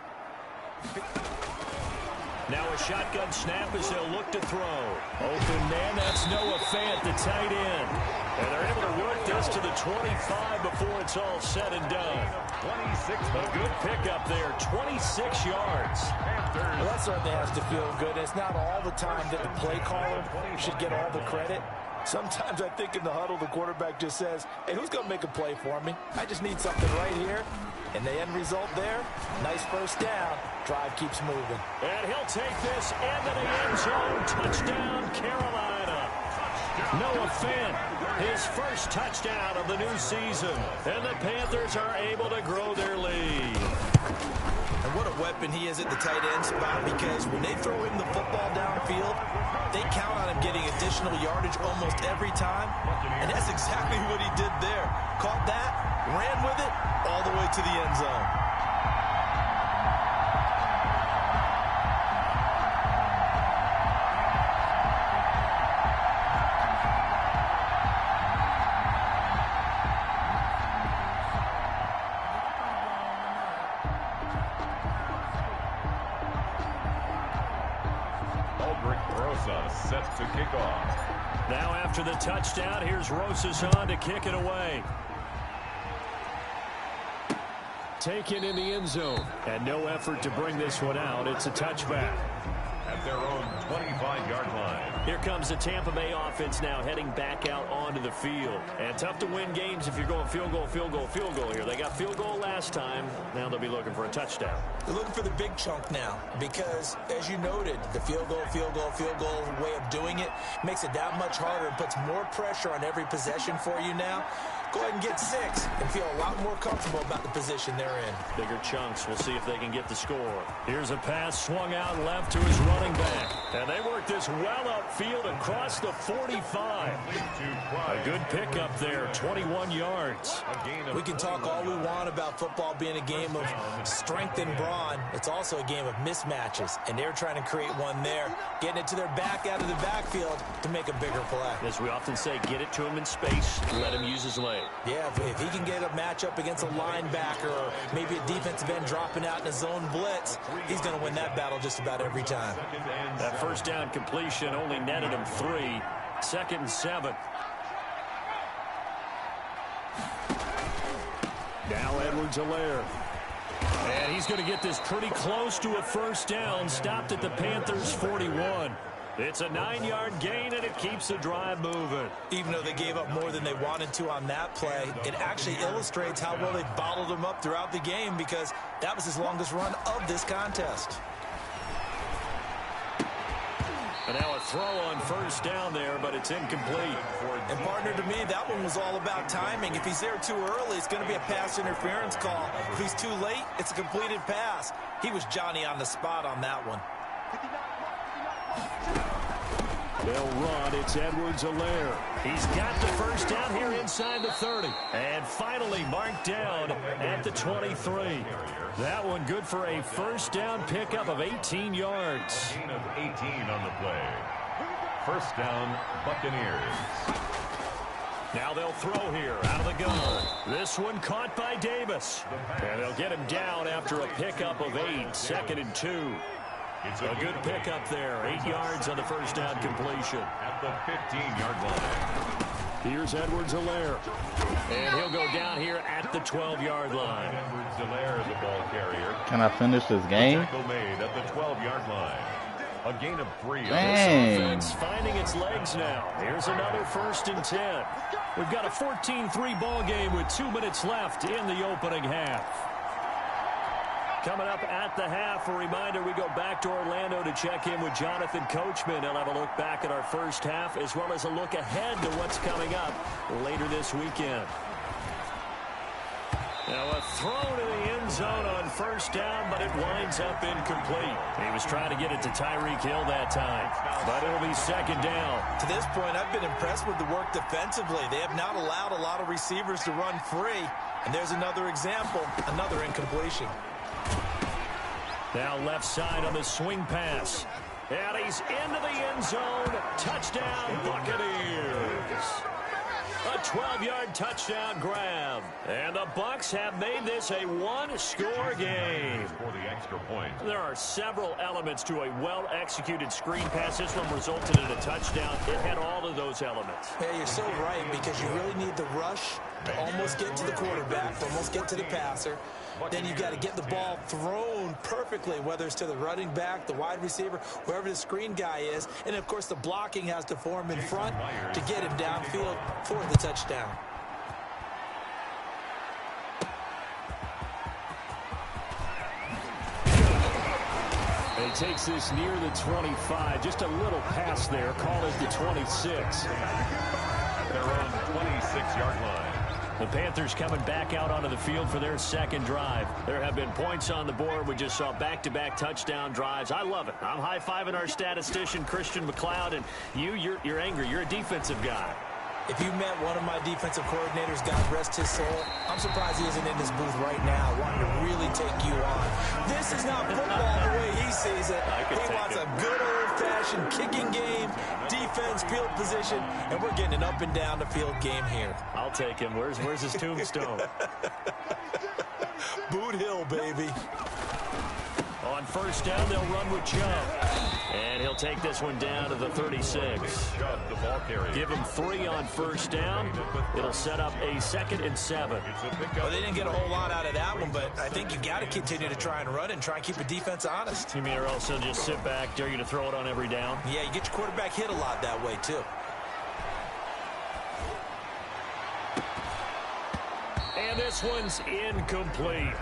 Now a shotgun snap as they'll look to throw. Open man, that's Noah Fant, the tight end. And they're able to work this to the 25 before it's all said and done. 26. A good pickup there, 26 yards. Well, that certainly has to feel good. It's not all the time that the play caller should get all the credit. Sometimes I think in the huddle, the quarterback just says, hey, who's going to make a play for me? I just need something right here. And the end result there, nice first down. Drive keeps moving. And he'll take this into the end zone. Touchdown, Carolina. Noah Fant, his first touchdown of the new season. And the Panthers are able to grow their lead. And what a weapon he is at the tight end spot, because when they throw him the football downfield, they count on him getting additional yardage almost every time. And that's exactly what he did there. Caught that, ran with it, all the way to the end zone. Set to kick off. Now after the touchdown, here's Rosas on to kick it away. Taken in the end zone. And no effort to bring this one out. It's a touchback. At their own 25-yard line. Here comes the Tampa Bay offense now heading back out onto the field. And tough to win games if you're going field goal, field goal, field goal here. They got field goal last time. Now they'll be looking for a touchdown. They're looking for the big chunk now because, as you noted, the field goal way of doing it makes it that much harder and puts more pressure on every possession for you now. Go ahead and get 6 and feel a lot more comfortable about the position they're in. Bigger chunks. We'll see if they can get the score. Here's a pass swung out left to his running back. And they work this well upfield across the 45. A good pickup there, 21 yards. We can talk all we want about football being a game of strength and brawn. It's also a game of mismatches, and they're trying to create one there, getting it to their back out of the backfield to make a bigger play. As we often say, get it to him in space, let him use his leg. Yeah, if he can get a matchup against a linebacker or maybe a defensive end dropping out in a zone blitz, he's going to win that battle just about every time. That first down completion only netted him 3. 2nd and 7. Now Edwards-Helaire. And he's going to get this pretty close to a first down, stopped at the Panthers' 41. It's a 9-yard gain, and it keeps the drive moving. Even though they gave up more than they wanted to on that play, it actually illustrates how well they bottled them up throughout the game, because that was his longest run of this contest. And now a throw on first down there, but it's incomplete. And partner, to me, that one was all about timing. If he's there too early, it's going to be a pass interference call. If he's too late, it's a completed pass. He was Johnny on the spot on that one. They'll run. It's Edwards-Helaire. He's got the first down here inside the 30. And finally marked down at the 23. That one good for a first down pickup of 18 yards. Gain of 18 on the play. First down, Buccaneers. Now they'll throw here out of the gun. This one caught by Davis. And they'll get him down after a pickup of 8. 2nd and 2. It's a good pickup there. 8 yards on the first down completion. At the 15-yard line. Here's Edwards-Helaire. And he'll go down here at the 12-yard line. Edwards-Helaire is a ball carrier. Can I finish this game? Tackle made at the 12-yard line. A gain of 3. This offense finding its legs now. Here's another 1st and 10. We've got a 14-3 ball game with 2 minutes left in the opening half. Coming up at the half, a reminder, we go back to Orlando to check in with Jonathan Coachman. He'll have a look back at our first half as well as a look ahead to what's coming up later this weekend. Now a throw to the end zone on first down, but it winds up incomplete. He was trying to get it to Tyreek Hill that time, but it'll be 2nd down. To this point, I've been impressed with the work defensively. They have not allowed a lot of receivers to run free. And there's another example, another incompletion. Now left side on the swing pass. And he's into the end zone. Touchdown, Buccaneers. A 12-yard touchdown grab. And the Bucs have made this a one-score game. For the extra point. There are several elements to a well-executed screen pass. This one resulted in a touchdown. It had all of those elements. Yeah, you're so right, because you really need the rush to almost get to the quarterback, to almost get to the passer. Then you've got to get the ball thrown perfectly, whether it's to the running back, the wide receiver, whoever the screen guy is. And, of course, the blocking has to form in front to get him downfield for the touchdown. He takes this near the 25. Just a little pass there. Call it the 26. They're on 26-yard line. The Panthers coming back out onto the field for their second drive. There have been points on the board. We just saw back-to-back touchdown drives. I love it. I'm high-fiving our statistician, Christian McLeod, and you're angry. You're a defensive guy. If you met one of my defensive coordinators, God rest his soul, I'm surprised he isn't in this booth right now wanting to really take you on. This is not football the way he sees it. He wants a good old-fashioned kicking game, defense, field position, and we're getting an up-and-down the field game here. I'll take him. Where's his tombstone? Boot Hill, baby. On first down, they'll run with Chubb. And he'll take this one down to the 36. Give him 3 on first down. It'll set up a 2nd and 7. Well, they didn't get a whole lot out of that one, but I think you got to continue to try and run and try and keep the defense honest. You mean or else they'll just sit back, dare you to throw it on every down? Yeah, you get your quarterback hit a lot that way, too. And this one's incomplete.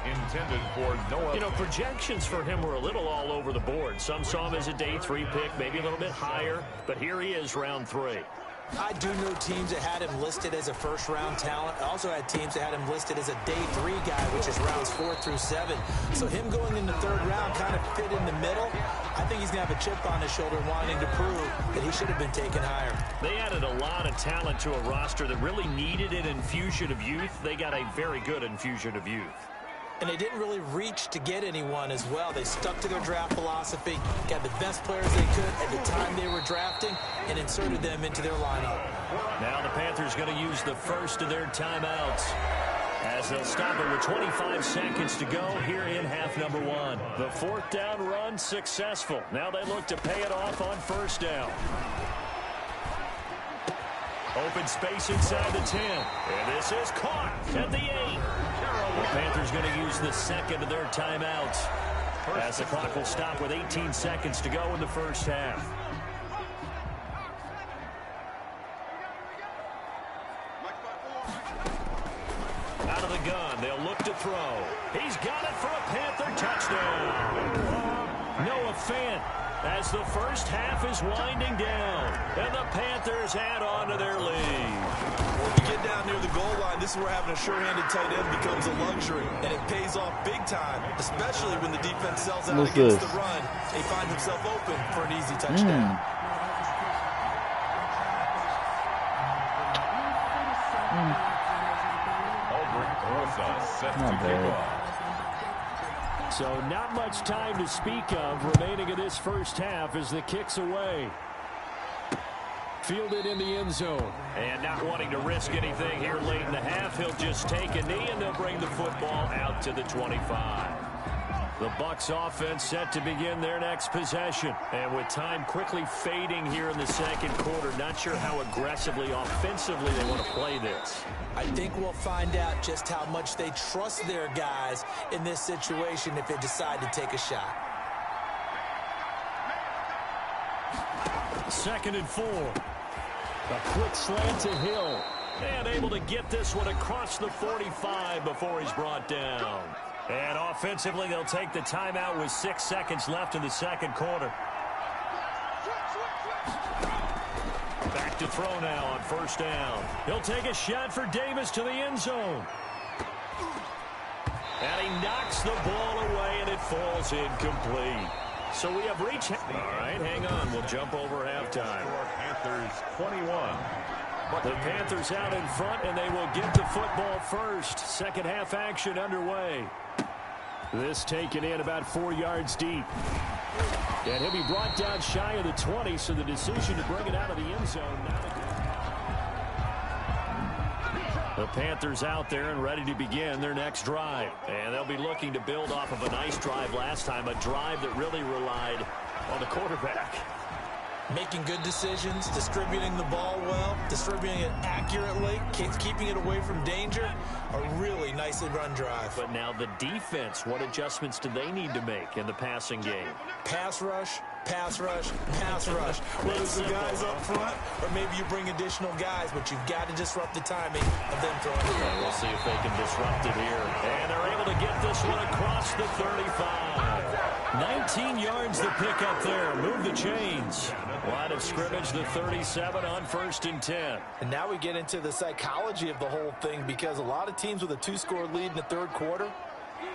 Intended for Noah. You know, projections for him were a little all over the board. Some saw him as a day 3 pick, maybe a little bit higher, but here he is, round 3. I do know teams that had him listed as a first-round talent. I also had teams that had him listed as a day 3 guy, which is rounds 4 through 7. So him going in the 3rd round kind of fit in the middle. I think he's going to have a chip on his shoulder wanting to prove that he should have been taken higher. They added a lot of talent to a roster that really needed an infusion of youth. They got a very good infusion of youth. And they didn't really reach to get anyone as well. They stuck to their draft philosophy, got the best players they could at the time they were drafting, and inserted them into their lineup. Now the Panthers going to use the first of their timeouts as they'll stop it with 25 seconds to go here in half number 1. The 4th down run successful. Now they look to pay it off on first down. Open space inside the 10. And this is caught at the 8. The Panthers is going to use the second of their timeouts. As the clock will stop with 18 seconds to go in the first half. Out of the gun, they'll look to throw. He's got it for a Panther touchdown. Noah Fant as the first half is winding down. And the Panthers add on to their lead. When you get down near the goal line, this is where having a sure-handed tight end becomes a luxury. And it pays off big time, especially when the defense sells out against the run. They find himself open for an easy touchdown. Not bad. So not much time to speak of remaining in this first half as the kick's away. Fielded in the end zone. And not wanting to risk anything here late in the half, he'll just take a knee and they'll bring the football out to the 25. The Bucs offense set to begin their next possession. And with time quickly fading here in the second quarter, not sure how aggressively, offensively they want to play this. I think we'll find out just how much they trust their guys in this situation if they decide to take a shot. 2nd and 4. A quick slant to Hill. And able to get this one across the 45 before he's brought down. And offensively, they'll take the timeout with 6 seconds left in the second quarter. Back to throw now on first down. He'll take a shot for Davis to the end zone. And he knocks the ball away, and it falls incomplete. So we have reached... All right, hang on. We'll jump over halftime. Panthers 21. The Panthers out in front, and they will get the football first. Second half action underway. This taken in about 4 yards deep. And he'll be brought down shy of the 20, so the decision to bring it out of the end zone. The Panthers out there and ready to begin their next drive. And they'll be looking to build off of a nice drive last time, a drive that really relied on the quarterback. Making good decisions, distributing the ball well, distributing it accurately, keeping it away from danger. A really nicely run drive. But now the defense, what adjustments do they need to make in the passing game? Pass rush, pass rush, pass rush. Whether it's the guys up front or maybe you bring additional guys, but you've got to disrupt the timing of them throwing the ball. We'll see if they can disrupt it here. And they're able to get this one across the 35. 19 yards to pick up there. Move the chains. Line of scrimmage, the 37 on 1st and 10. And now we get into the psychology of the whole thing, because a lot of teams with a 2-score lead in the third quarter,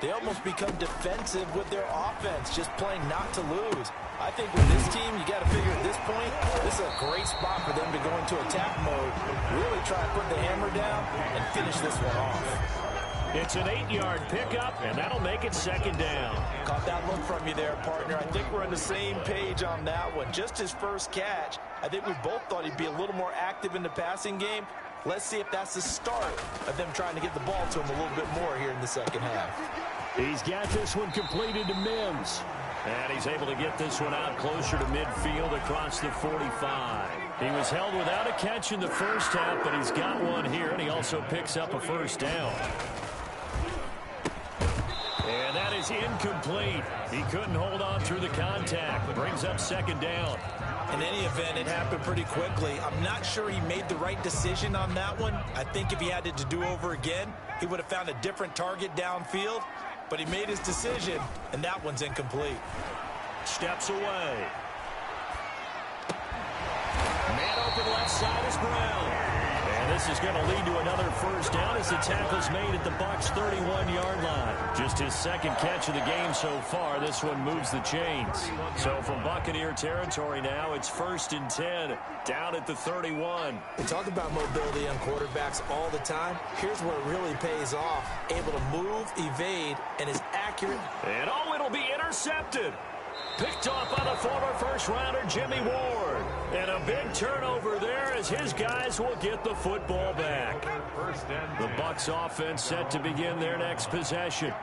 they almost become defensive with their offense, just playing not to lose. I think with this team, you got to figure at this point, this is a great spot for them to go into attack mode, really try to put the hammer down and finish this one off. It's an 8-yard pickup, and that'll make it 2nd down. Caught that look from you there, partner. I think we're on the same page on that one. Just his first catch, I think we both thought he'd be a little more active in the passing game. Let's see if that's the start of them trying to get the ball to him a little bit more here in the second half. He's got this one completed to Mims. And he's able to get this one out closer to midfield across the 45. He was held without a catch in the first half, but he's got one here, and he also picks up a first down. And that is incomplete. He couldn't hold on through the contact. Brings up 2nd down. In any event, it happened pretty quickly. I'm not sure he made the right decision on that one. I think if he had it to do over again, he would have found a different target downfield. But he made his decision, and that one's incomplete. Steps away. Man open left side is Brown. And this is going to lead to another first down as the tackle's made at the Bucs' 31-yard line. Just his 2nd catch of the game so far. This one moves the chains. So from Buccaneer territory now, it's 1st and 10, down at the 31. We talk about mobility on quarterbacks all the time. Here's where it really pays off. Able to move, evade, and is accurate. And it'll be intercepted. Picked off by the former first-rounder Jimmy Ward. And a big turnover there as his guys will get the football back. The Bucs offense set to begin their next possession.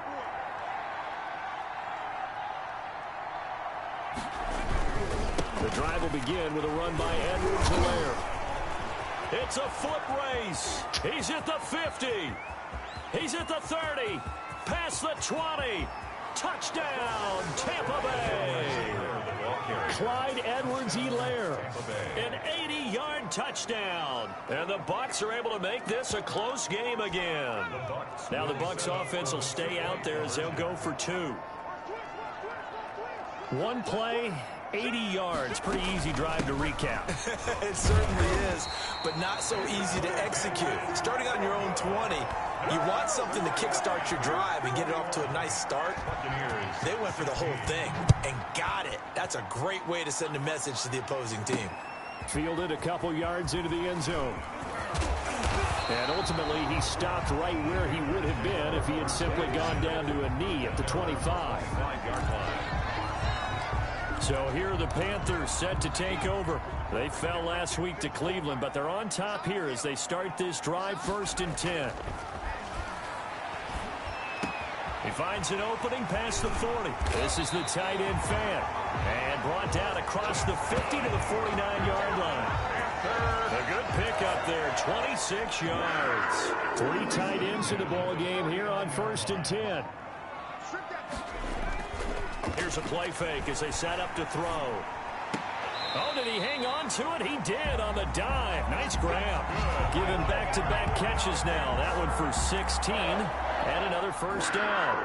The drive will begin with a run by Edwards-Helaire. It's a foot race. He's at the 50. He's at the 30. Pass across the 20. Touchdown, Tampa Bay. Clyde Edwards-Helaire, an 80-yard touchdown. And the Bucs are able to make this a close game again. Now the Bucs offense will stay out there as they'll go for 2. One play, 80 yards. Pretty easy drive to recap. It certainly is, but not so easy to execute. Starting on your own 20, you want something to kickstart your drive and get it off to a nice start. They went for the whole thing and got it. That's a great way to send a message to the opposing team. Fielded a couple yards into the end zone. And ultimately, he stopped right where he would have been if he had simply gone down to a knee at the 25. So here are the Panthers set to take over. They fell last week to Cleveland, but they're on top here as they start this drive 1st and 10. He finds an opening past the 40. This is the tight end Fan. And brought down across the 50 to the 49-yard line. A good pickup there, 26 yards. 3 tight ends in the ball game here on 1st and 10. Here's a play fake as they set up to throw. Oh, did he hang on to it? He did on the dive. Nice grab. Giving back-to-back catches now. That one for 16 and another 1st down.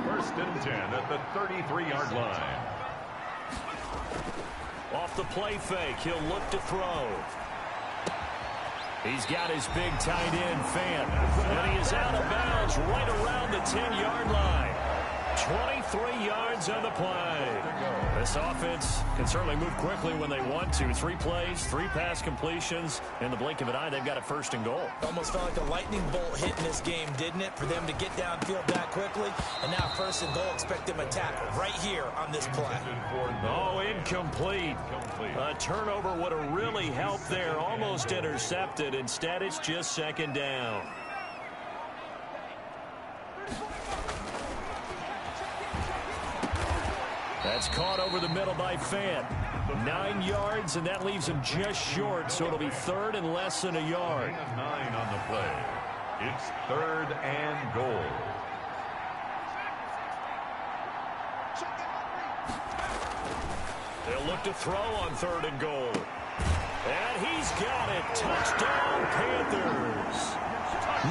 1st and 10 at the 33-yard line. Off the play fake, he'll look to throw. He's got his big tight end Fan. And he is out of bounds right around the 10-yard line. 23 yards on the play. This offense can certainly move quickly when they want to. 3 plays, 3 pass completions. In the blink of an eye, they've got a 1st and goal. Almost felt like a lightning bolt hit in this game, didn't it? For them to get downfield that quickly. And now 1st and goal, expect them to tackle right here on this play. Oh, incomplete. A turnover would have really helped there. Almost intercepted. Instead, it's just 2nd down. That's caught over the middle by Fan. 9 yards, and that leaves him just short, so it'll be 3rd and less than a yard. 9 on the play. It's 3rd and goal. They'll look to throw on 3rd and goal. And he's got it. Touchdown, Panthers.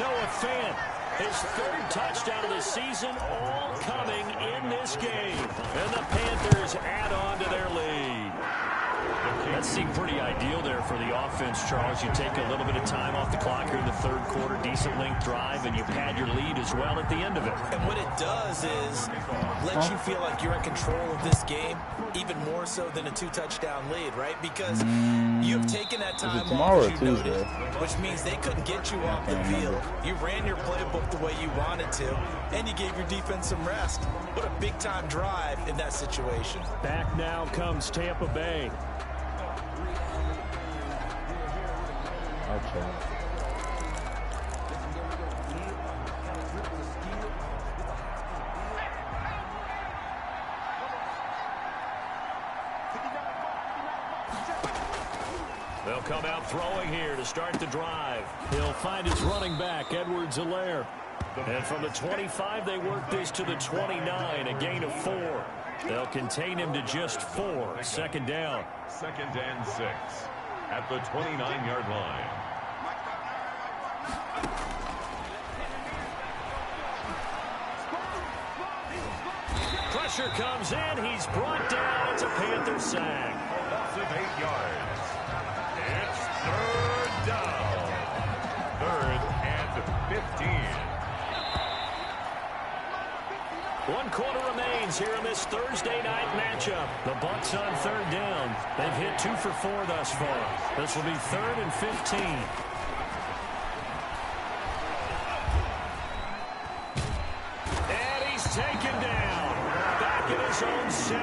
Noah Fant, his 3rd touchdown of the season, all coming in this game. And the Panthers add on to their lead. That seemed pretty ideal there for the offense, Charles. You take a little bit of time off the clock here in the 3rd quarter, decent length drive, and you pad your lead as well at the end of it. And what it does is let you feel like you're in control of this game, even more so than a 2-touchdown lead, right? Because you've taken that time off, as you noted, which means they couldn't get you off the field. You ran your playbook the way you wanted to, and you gave your defense some rest. What a big-time drive in that situation. Back now comes Tampa Bay. Okay. They'll come out throwing here to start the drive. He'll find his running back, Edwards-Helaire. And from the 25, they work this to the 29, a gain of 4. They'll contain him to just 4. 2nd down. 2nd and 6 at the 29-yard line. Pressure comes in. He's brought down. It's a Panther sack. Loss of 8 yards. It's 3rd down. 3rd and 15. 1 quarter remains here in this Thursday night matchup. The Bucs on 3rd down. They've hit 2 for 4 thus far. This will be 3rd and 15. And he's taken down. Back back in his own 7.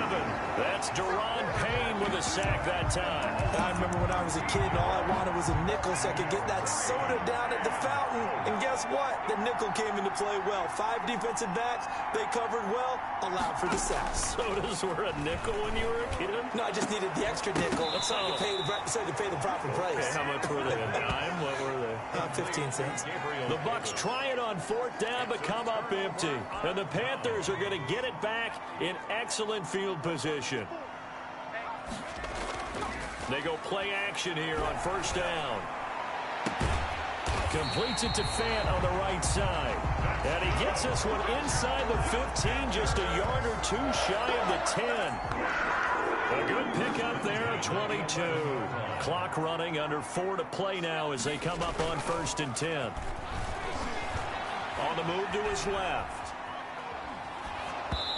That's Deron Payne with a sack that time. I remember when I was a kid and all I wanted was a nickel so I could get that soda down at the fountain. And guess what? The nickel came into play well. 5 defensive backs, they covered well, allowed for the sacks. Sodas were a nickel when you were a kid? No, I just needed the extra nickel so I could pay the proper price. Okay, how much were they? A dime? What were they? 15 cents. The Bucs try it on 4th down, but come up empty. And the Panthers are going to get it back in excellent field position. They go play action here on 1st down. Completes it to Fant on the right side. And he gets this one inside the 15, just a yard or 2 shy of the 10. A good pickup there at 22. Clock running, under 4 to play now as they come up on 1st and 10. On the move to his left.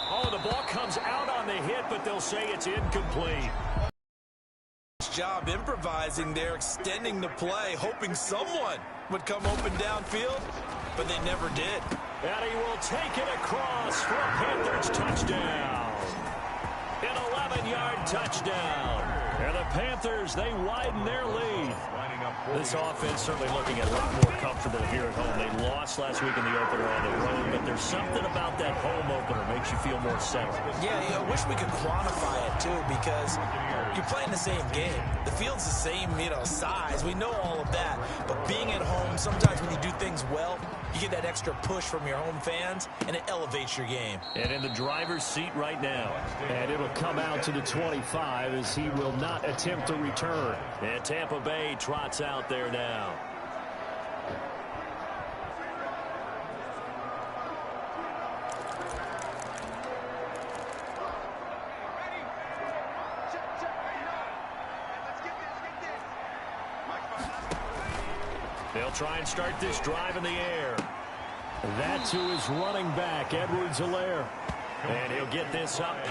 Oh, the ball comes out on the hit, but they'll say it's incomplete. Job improvising there, extending the play, hoping someone would come open downfield, but they never did. And he will take it across for a Panthers touchdown. An 11-yard touchdown. And the Panthers, they widen their lead. This offense certainly looking a lot more comfortable here at home. They lost last week in the opener on the road, but there's something about that home opener makes you feel more settled. Yeah, I wish we could quantify it, too, because you're playing the same game. The field's the same, size. We know all of that. But being at home, sometimes when you do things well, you get that extra push from your home fans, and it elevates your game. And in the driver's seat right now. And it'll come out to the 25 as he will not attempt to return. And Tampa Bay trots out there now. They'll try and start this drive in the air. That to his running back, Edwards-Helaire. And he'll get this up.